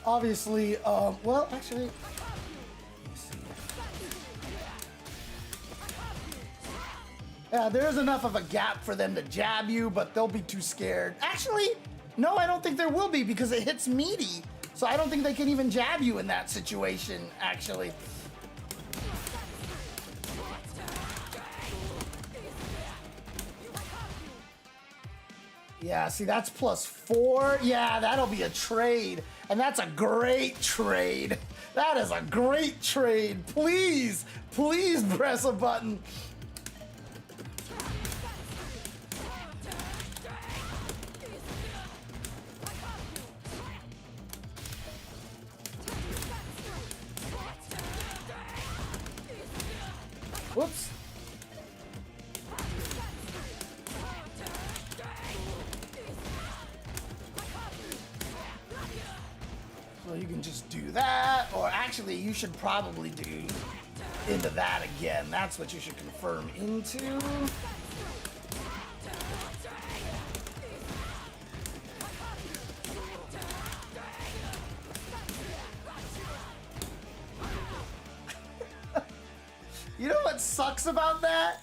Obviously, well, actually, let me see. Yeah, there's enough of a gap for them to jab you, but they'll be too scared. Actually, no, I don't think there will be because it hits meaty. So I don't think they can even jab you in that situation, actually. Yeah, see, that's +4. Yeah, that'll be a trade. And that's a great trade. That is a great trade. Please, please press a button. Whoops. So you can just do that, or actually you should probably do into that again. That's what you should confirm into. You know what sucks about that?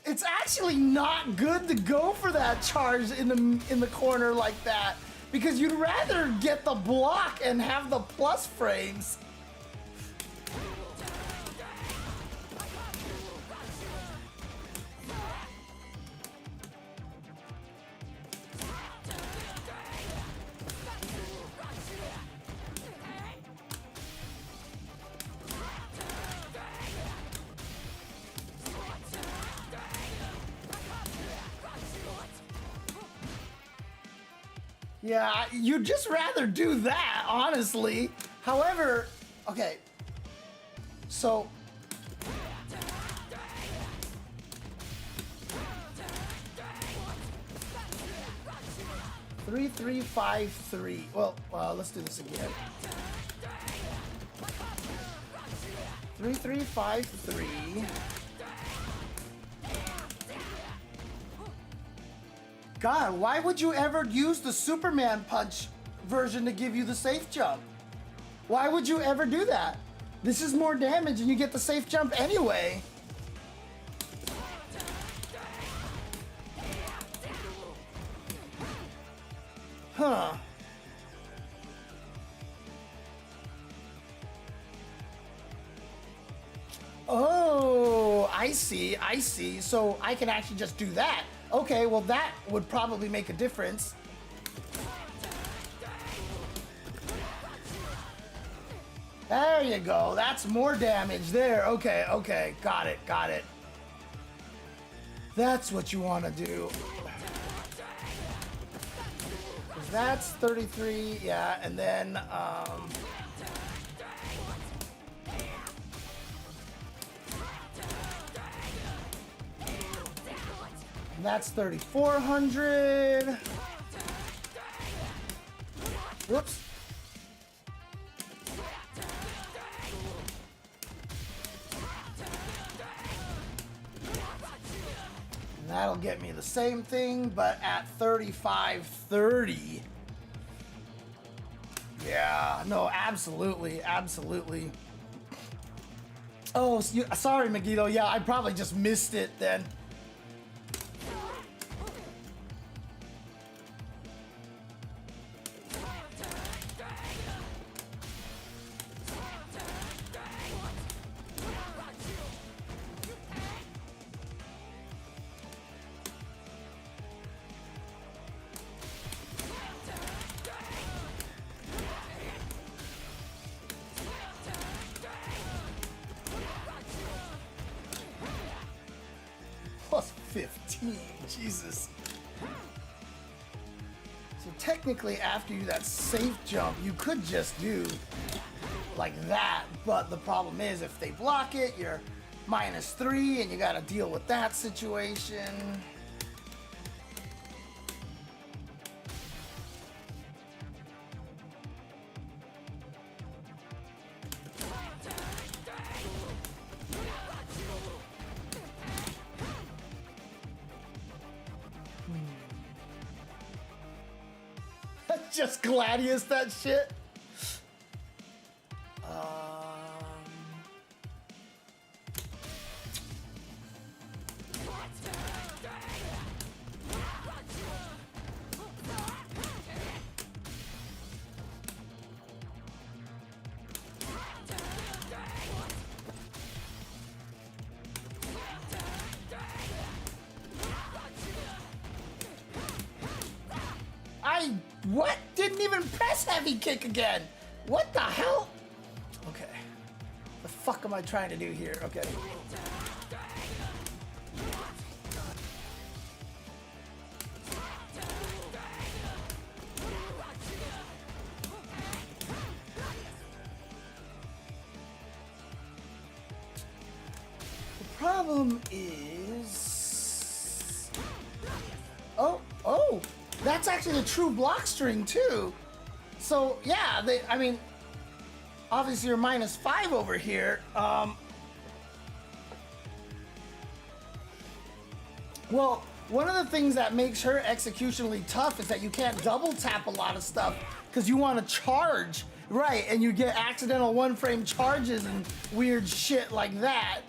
It's actually not good to go for that charge in the corner like that, because you'd rather get the block and have the plus frames. Yeah, you'd just rather do that, honestly. However, okay, so three, 3, 5, 3. Well, let's do this again. 3, 3, 5, 3. God, why would you ever use the Superman punch version to give you the safe jump? Why would you ever do that? This is more damage and you get the safe jump anyway. Huh. Oh, I see, I see. So I can actually just do that. Okay, well that would probably make a difference. There you go. That's more damage there. Okay, okay. Got it, got it. That's what you want to do. 'Cause that's 33, yeah, and then, that's 3,400. Whoops. And that'll get me the same thing, but at 3,530. Yeah, no, absolutely, absolutely. Oh, sorry, Megiddo. Yeah, I probably just missed it then. Jesus. So technically after you do that safe jump, you could just do like that, but the problem is if they block it, you're -3 and you gotta deal with that situation. Just Gladius that shit. What? Didn't even press heavy kick again. What the hell? Okay. The fuck am I trying to do here? Okay. The problem is... Oh. That's actually a true block string too. So yeah, I mean, obviously you're -5 over here. Well, one of the things that makes her executionally tough is that you can't double tap a lot of stuff because you want to charge, right? And you get accidental 1-frame charges and weird shit like that.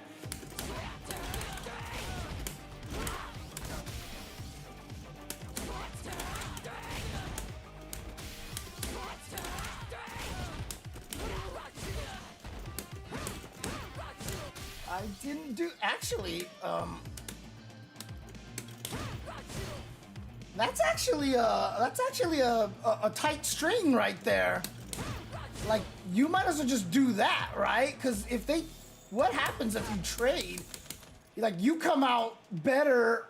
I didn't do, actually, that's actually a tight string right there. Like, you might as well just do that, right? Because if they, what happens if you trade? Like, you come out better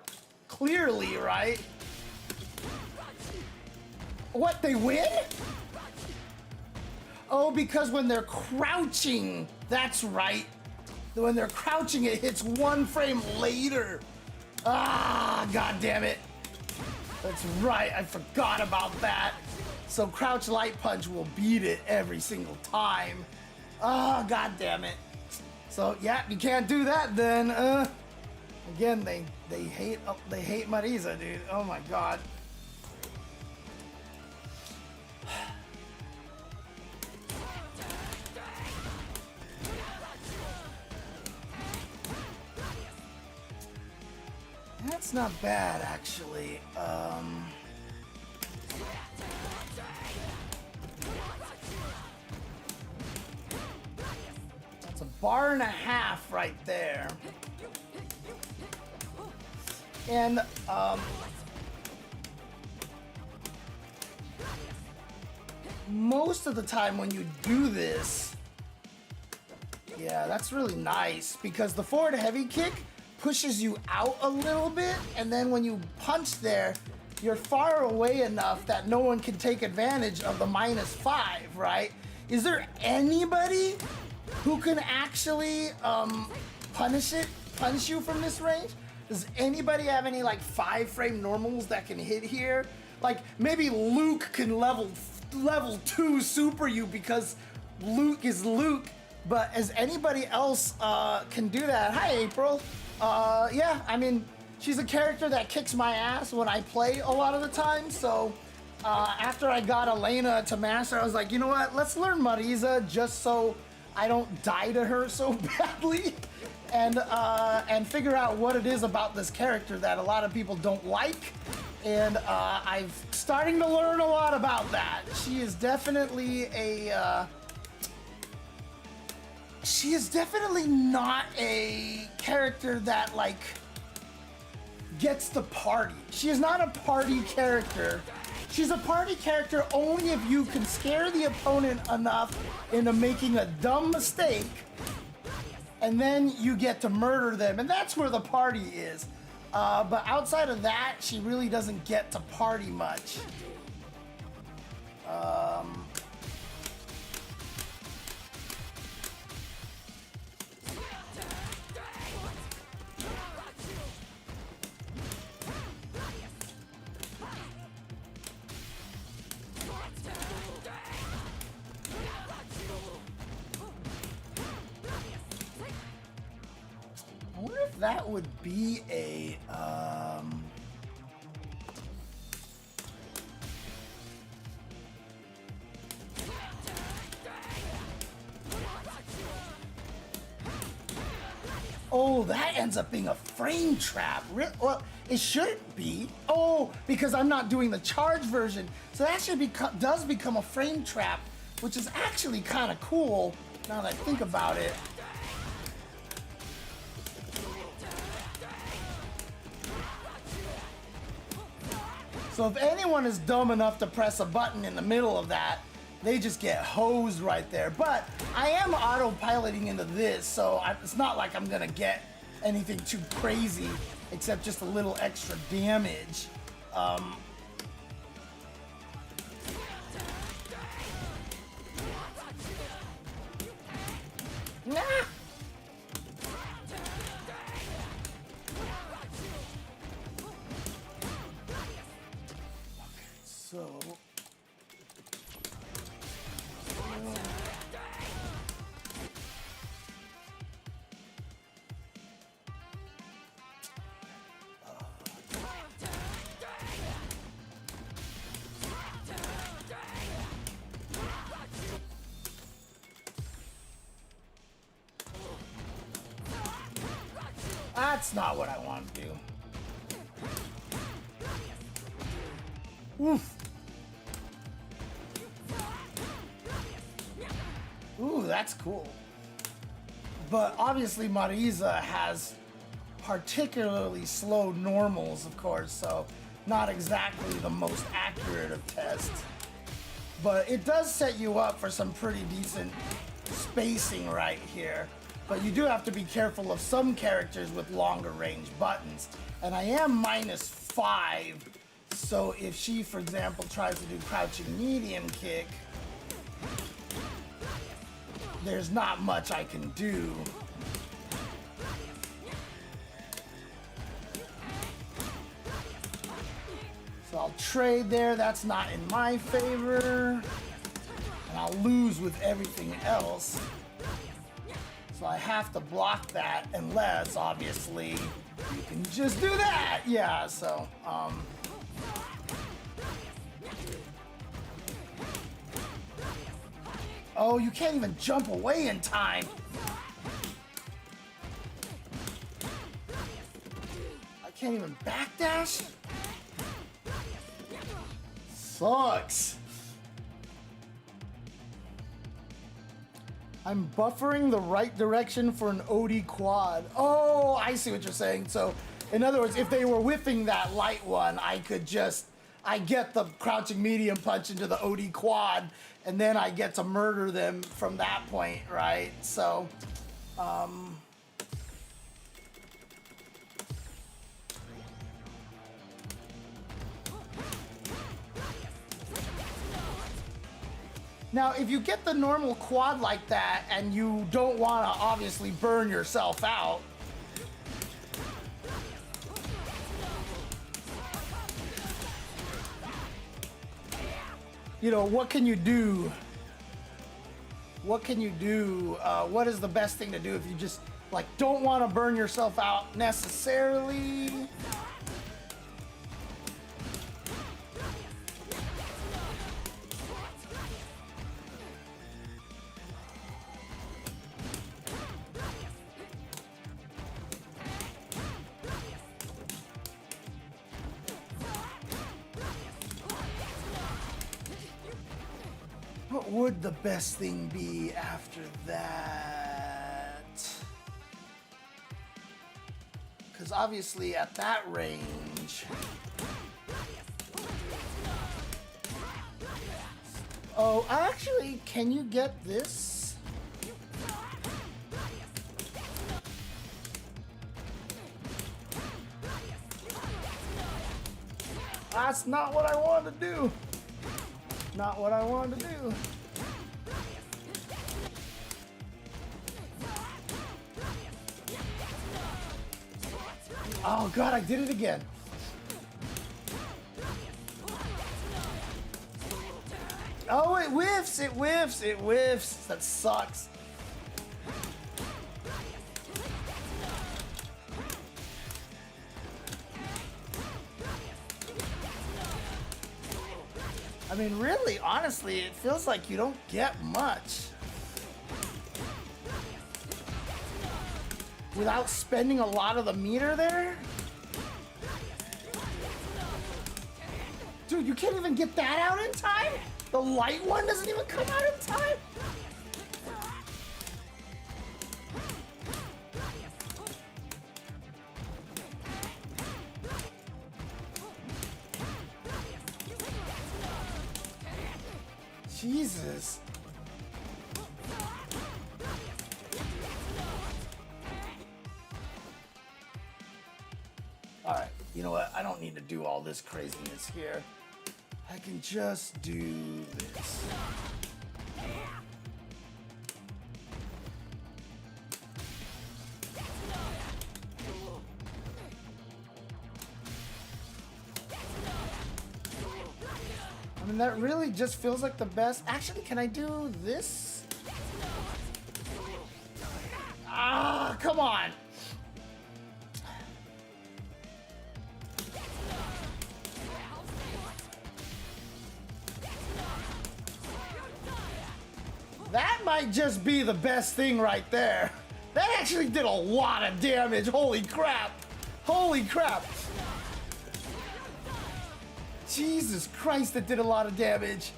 clearly, right? What, they win? Oh, because when they're crouching, that's right. When they're crouching, it hits 1 frame later. Ah, god damn it. That's right, I forgot about that. So crouch light punch will beat it every single time. Ah, god damn it. So yeah, you can't do that then. Again, they hate Marisa, dude. Oh my god. That's not bad, actually. That's a 1.5 bars right there. And, most of the time when you do this, yeah, that's really nice because the forward heavy kick pushes you out a little bit, and then when you punch there, you're far away enough that no one can take advantage of the -5, right? Is there anybody who can actually punish you from this range? Does anybody have any like 5-frame normals that can hit here? Like maybe Luke can level 2 super you because Luke is Luke, but as anybody else can do that? Hi, April. Yeah, I mean, she's a character that kicks my ass when I play a lot of the time, so after I got Elena to master, I was like, you know what, let's learn Marisa just so I don't die to her so badly, and figure out what it is about this character that a lot of people don't like, and I'm starting to learn a lot about that. She is definitely she is definitely not a character that like gets the party. She is not a party character. She's a party character only if you can scare the opponent enough into making a dumb mistake, and then you get to murder them, and that's where the party is. But outside of that, she really doesn't get to party much. I wonder if that would be a oh, that ends up being a frame trap. Well, it shouldn't be. Oh, because I'm not doing the charge version. So that should does become a frame trap, which is actually kind of cool now that I think about it. So if anyone is dumb enough to press a button in the middle of that, they just get hosed right there. But I am autopiloting into this, so it's not like I'm gonna get anything too crazy, except just a little extra damage. Nah. So that's not what I want to do. Oof. Ooh, that's cool. But obviously Marisa has particularly slow normals, of course, so not exactly the most accurate of tests. But it does set you up for some pretty decent spacing right here. But you do have to be careful of some characters with longer range buttons. And I am -5, so if she, for example, tries to do crouching medium kick, there's not much I can do. So I'll trade there, that's not in my favor. And I'll lose with everything else. So I have to block that unless, obviously, you can just do that. Yeah, so, oh, you can't even jump away in time. I can't even backdash? Sucks. I'm buffering the right direction for an OD quad. Oh, I see what you're saying. So, in other words, if they were whiffing that light one, I get the crouching medium punch into the OD quad, and then I get to murder them from that point, right? So, now, if you get the normal quad like that and you don't want to obviously burn yourself out, you know, what can you do? What can you do? What is the best thing to do if you just, like, don't want to burn yourself out necessarily? What would the best thing be after that? Because obviously at that range... Oh, actually, can you get this? That's not what I wanted to do. Not what I wanted to do. Oh god, I did it again. Oh, it whiffs, it whiffs, it whiffs. That sucks. I mean, really, honestly, it feels like you don't get much without spending a lot of the meter there. Dude, you can't even get that out in time? The light one doesn't even come out in time? Jesus. All right, you know what? I don't need to do all this craziness here. I can just do this. I mean, that really just feels like the best. Actually, can I do this? Ah, come on. That might just be the best thing right there. That actually did a lot of damage. Holy crap. Holy crap. Jesus Christ, that did a lot of damage.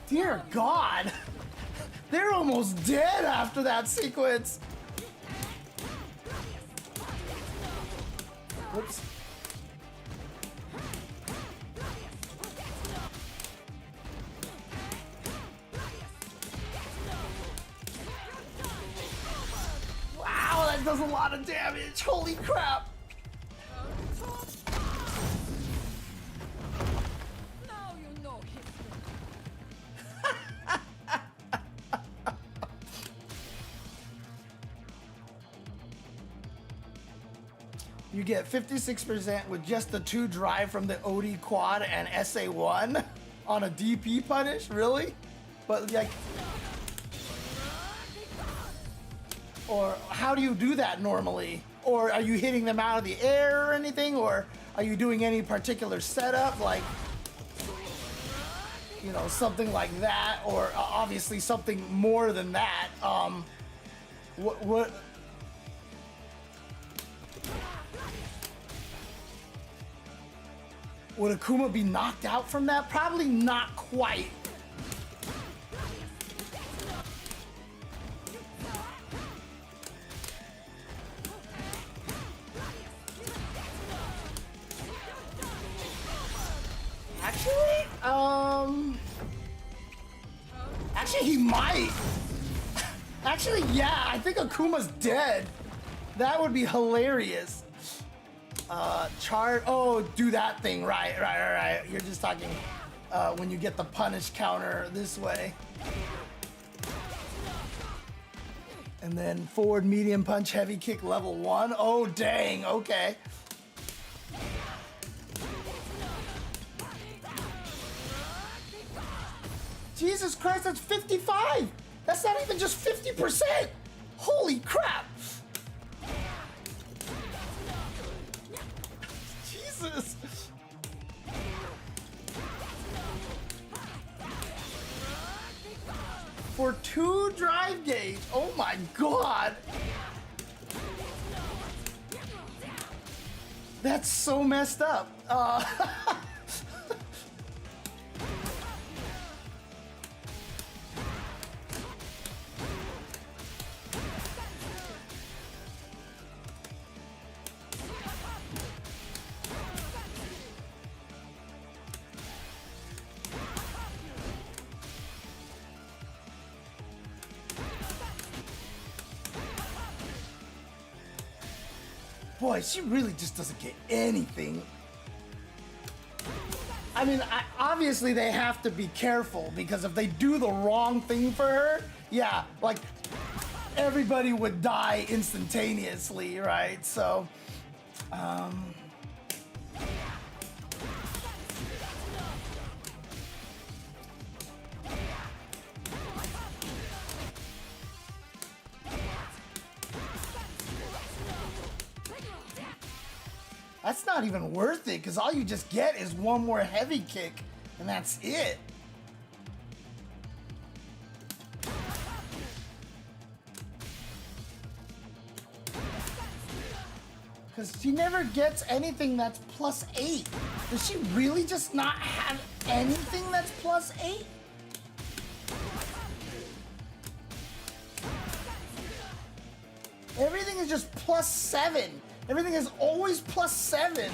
Dear God, they're almost dead after that sequence. Whoops. Wow, that does a lot of damage. Holy crap. You get 56% with just the 2 drive from the OD quad and SA1 on a DP punish? Really? But like... Or how do you do that normally? Or are you hitting them out of the air or anything? Or are you doing any particular setup? Like, you know, something like that? Or obviously something more than that. What would Akuma be knocked out from that? Probably not quite. Actually, he might. Actually, yeah, I think Akuma's dead. That would be hilarious. Oh, do that thing, right. You're just talking when you get the punish counter this way. And then forward medium punch heavy kick level 1. Oh, dang, okay. Jesus Christ, that's 55! That's not even just 50%! Holy crap! Jesus! For 2 drive gauge, oh my god! That's so messed up. Boy, she really just doesn't get anything. I mean, obviously they have to be careful because if they do the wrong thing for her, yeah, like everybody would die instantaneously, right? So, that's not even worth it because all you just get is one more heavy kick and that's it. Because she never gets anything that's +8. Does she really just not have anything that's +8? Everything is just +7. Everything is always +7.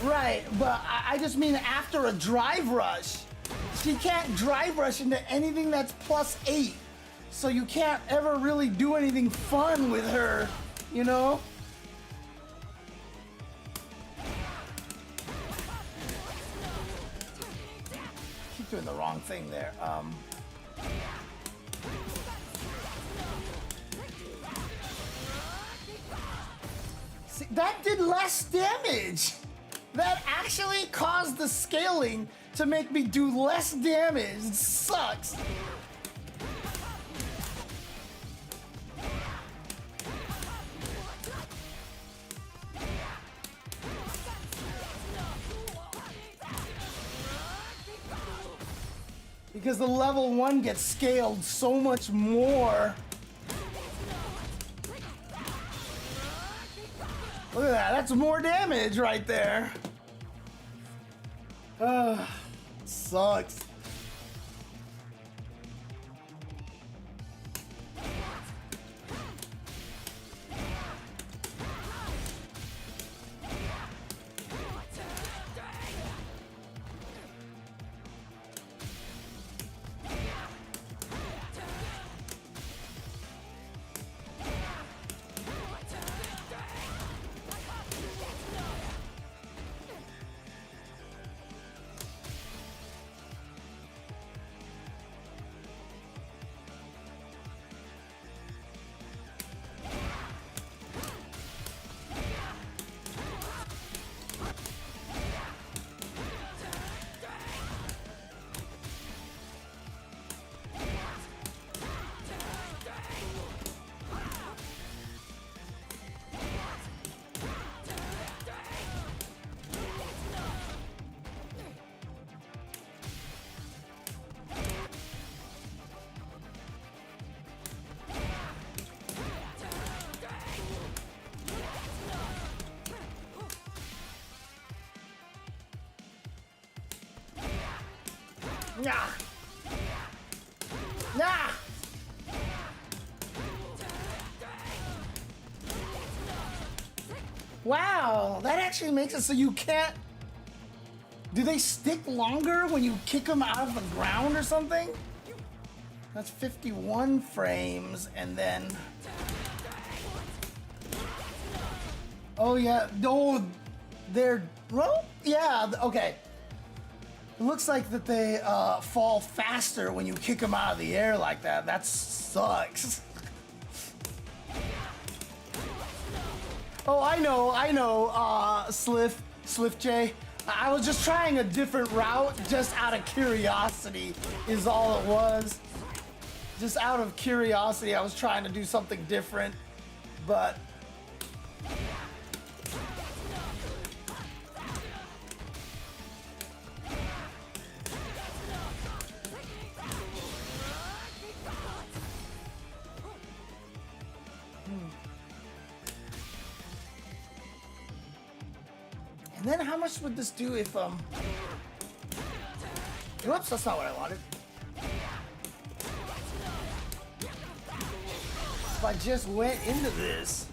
Right, but I just mean after a drive rush. She can't drive rush into anything that's +8. So you can't ever really do anything fun with her, you know? Keep doing the wrong thing there. See, that did less damage. That actually caused the scaling to make me do less damage. It sucks. Because the level 1 gets scaled so much more. Look at that, that's more damage right there. Sucks. Nah. Nah. Wow, that actually makes it so you can't. Do they stick longer when you kick them out of the ground or something? That's 51 frames, and then. Oh yeah, no, they're well, yeah, okay. It looks like that they fall faster when you kick them out of the air like that. That sucks. Oh, I know, Sliff J. I was just trying a different route just out of curiosity is all it was. Just out of curiosity, I was trying to do something different, but and then how much would this do if whoops, that's not what I wanted. If I just went into this.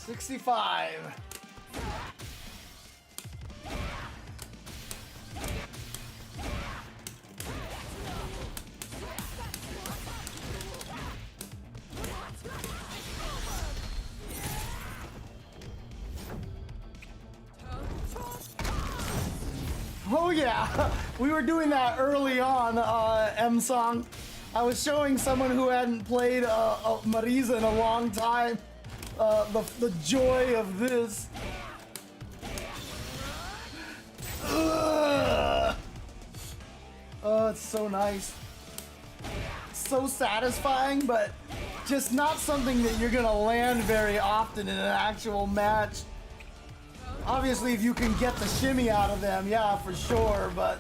65. Oh yeah, we were doing that early on, M-Song. I was showing someone who hadn't played Marisa in a long time the joy of this. Ugh. Oh, it's so nice. So satisfying, but just not something that you're gonna land very often in an actual match. Obviously, if you can get the shimmy out of them, yeah, for sure, but...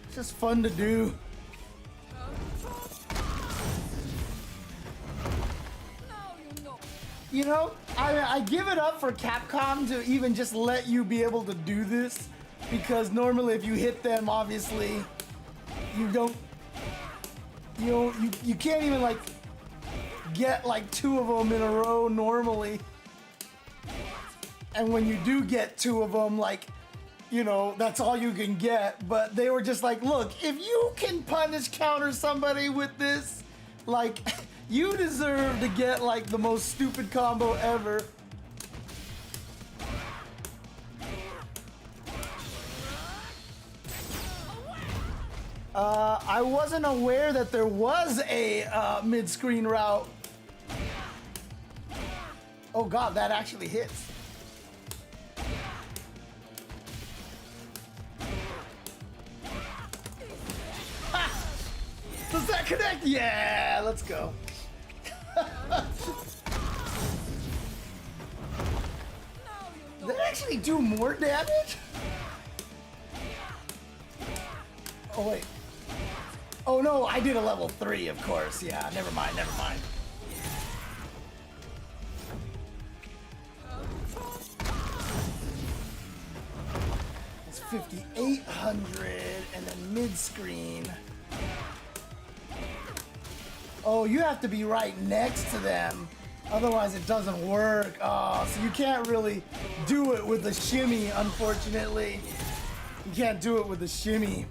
it's just fun to do. You know, I give it up for Capcom to even just let you be able to do this. Because normally if you hit them, obviously, you can't even like get like 2 of them in a row normally. And when you do get 2 of them, like, you know, that's all you can get. But they were just like, look, if you can punish counter somebody with this, like, you deserve to get like the most stupid combo ever. I wasn't aware that there was a mid-screen route. Oh god, that actually hits. Ha! Does that connect? Yeah, let's go. Did that actually do more damage? Oh wait. Oh no, I did a level 3, of course. Yeah, never mind, never mind. It's 5,800 and then mid-screen. Oh, you have to be right next to them. Otherwise it doesn't work. Oh, so you can't really do it with the shimmy, unfortunately. You can't do it with the shimmy.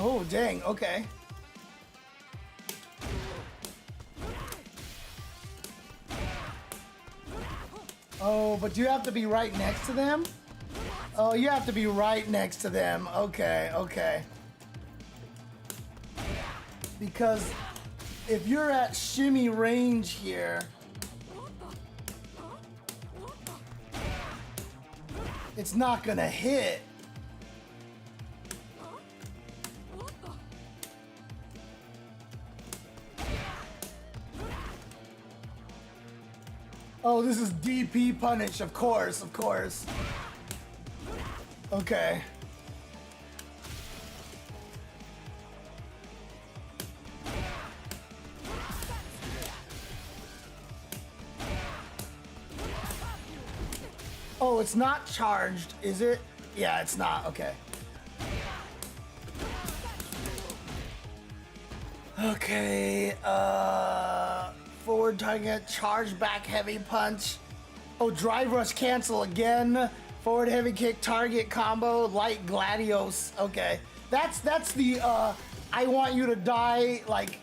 Oh, dang, okay. Oh, but you have to be right next to them? Oh, you have to be right next to them. Okay, okay. Because if you're at shimmy range here, it's not gonna hit. Oh, this is DP punish, of course, of course. Okay. Oh, it's not charged, is it? Yeah, it's not, okay. Okay, forward target, charge back heavy punch. Oh, drive rush cancel again. Forward heavy kick target combo, light gladios. Okay, that's the I want you to die like.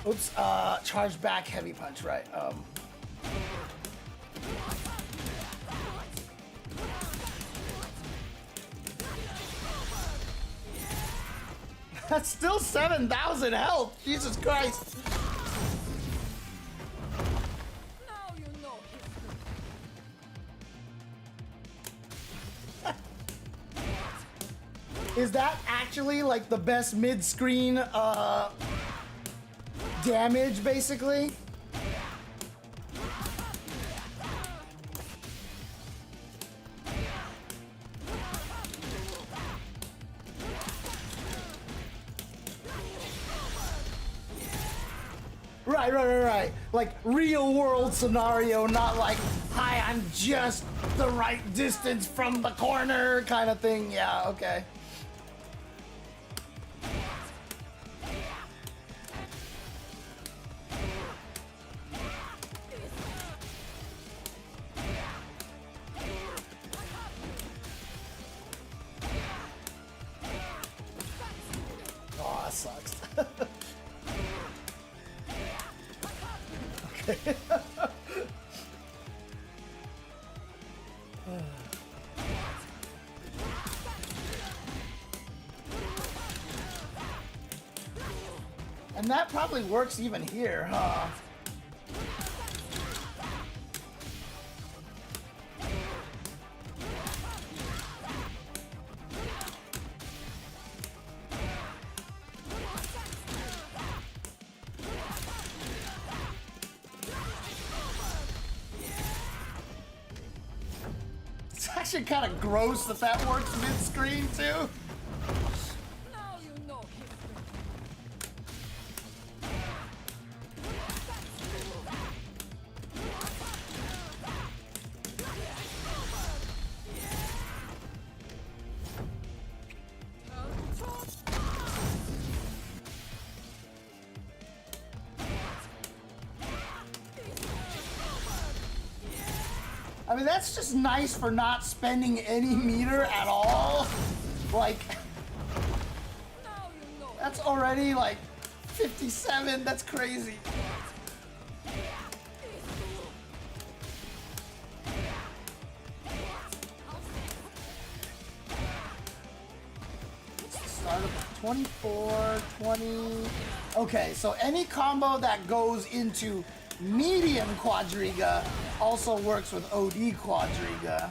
Oops, charge back heavy punch, right? That's still 7,000 health. Jesus Christ. Is that actually like the best mid-screen damage, basically? Right. Like real world scenario, not like, hi, I'm just the right distance from the corner kind of thing. Yeah, okay. Oh, that sucks. Okay. And that probably works even here, huh? It's actually kind of gross that that works mid-screen, too. I mean, that's just nice for not spending any meter at all. Like, that's already like 57. That's crazy. Start of 24, 20. Okay, so any combo that goes into medium quadriga also works with OD quadriga.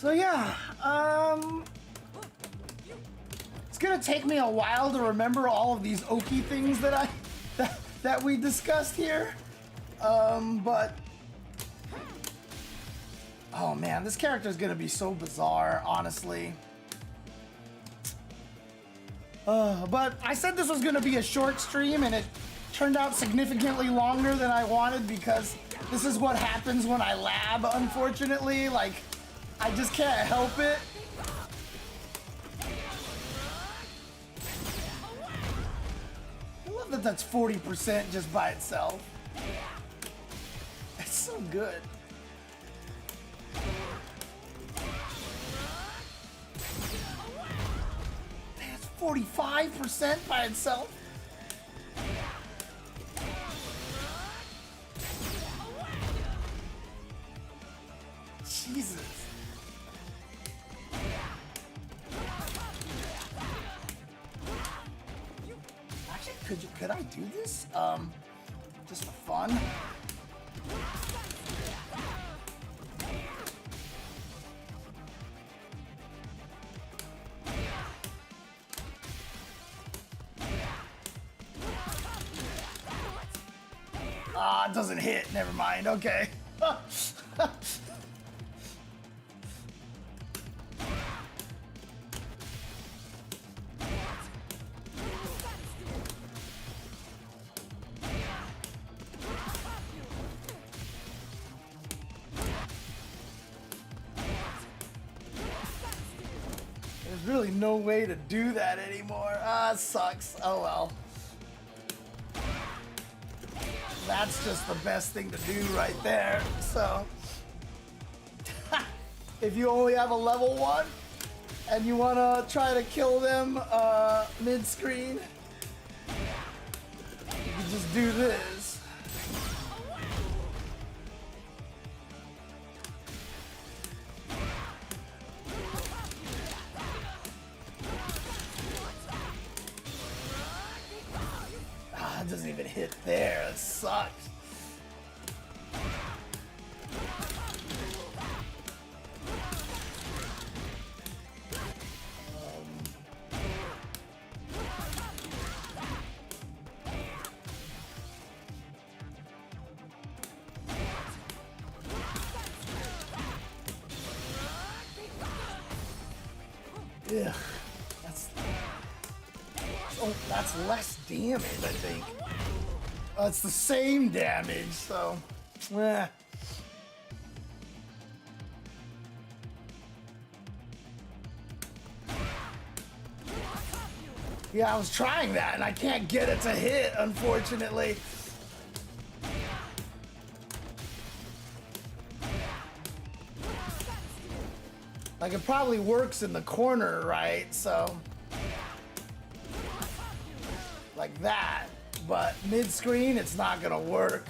So yeah, it's gonna take me a while to remember all of these Oki things that that we discussed here. But oh man, this character is gonna be so bizarre, honestly. But I said this was gonna be a short stream, and it turned out significantly longer than I wanted because this is what happens when I lab, unfortunately. Like, I just can't help it. I love that that's 40% just by itself. It's so good. That's 45% by itself. Jesus. Could I do this? Just for fun? Ah, it doesn't hit. Never mind. Okay. Really no way to do that anymore. Ah, it sucks. Oh well. That's just the best thing to do right there. So, if you only have a level 1 and you want to try to kill them mid-screen, you can just do this. hit there. That sucks. Yeah, that's less damage, I think. It's the same damage, so, yeah. Yeah, I was trying that, and I can't get it to hit, unfortunately. Like, it probably works in the corner, right? So, like that. But mid-screen, it's not gonna work.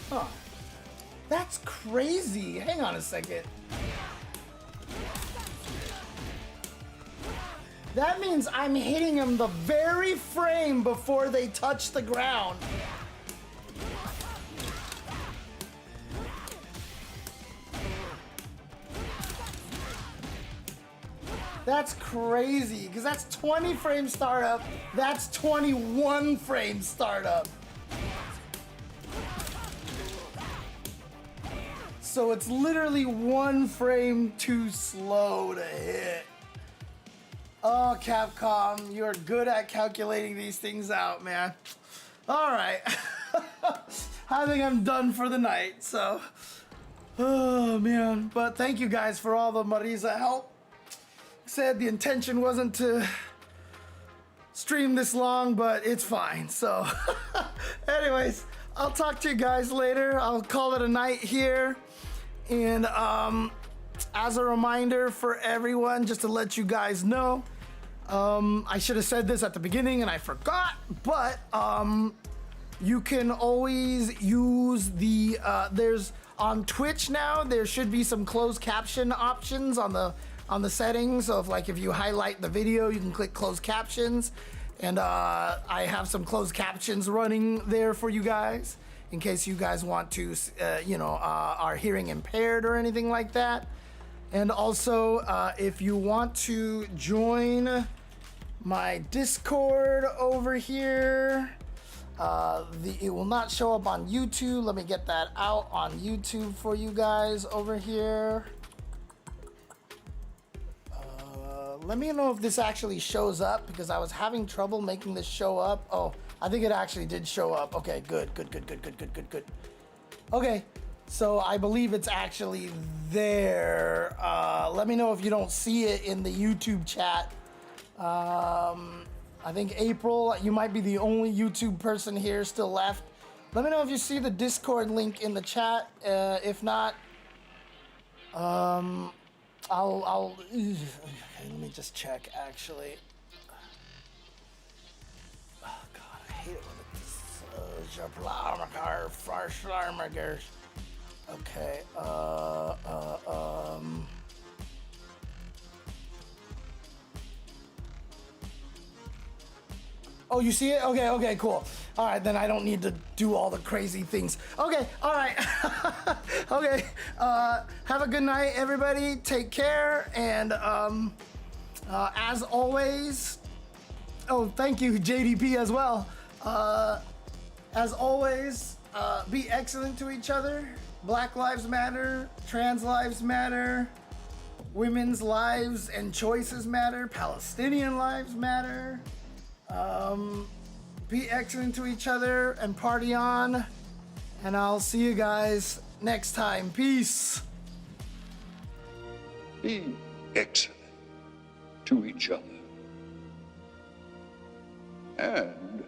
Huh. That's crazy. Hang on a second. That means I'm hitting them the very frame before they touch the ground. That's crazy, because that's 20 frame startup. That's 21 frame startup. So it's literally 1 frame too slow to hit. Oh, Capcom, you're good at calculating these things out, man. All right. I think I'm done for the night, so. Oh, man. But thank you guys for all the Marisa help. Said the intention wasn't to stream this long, but it's fine. So, anyways, I'll talk to you guys later. I'll call it a night here. And as a reminder for everyone, just to let you guys know, I should have said this at the beginning and I forgot, but you can always use the, there's on Twitch now, there should be some closed caption options on the settings of, like, if you highlight the video, you can click closed captions. And I have some closed captions running there for you guys in case you guys want to, are hearing impaired or anything like that. And also, if you want to join my Discord over here, it will not show up on YouTube. Let me get that out on YouTube for you guys over here. Let me know if this actually shows up, because I was having trouble making this show up. Oh, I think it actually did show up. Okay, good. Okay, so I believe it's actually there. Let me know if you don't see it in the YouTube chat. I think April, you might be the only YouTube person here still left. Let me know if you see the Discord link in the chat. If not, okay, let me just check, actually. Oh, God, I hate it when it's okay, oh, you see it? Okay, cool. All right, then I don't need to do all the crazy things. Okay, all right. Okay, have a good night, everybody. Take care, and as always, oh, thank you, JDP, as well. As always, be excellent to each other. Black lives matter, trans lives matter, women's lives and choices matter, Palestinian lives matter. Be excellent to each other and party on. And I'll see you guys next time. Peace. Be excellent to each other and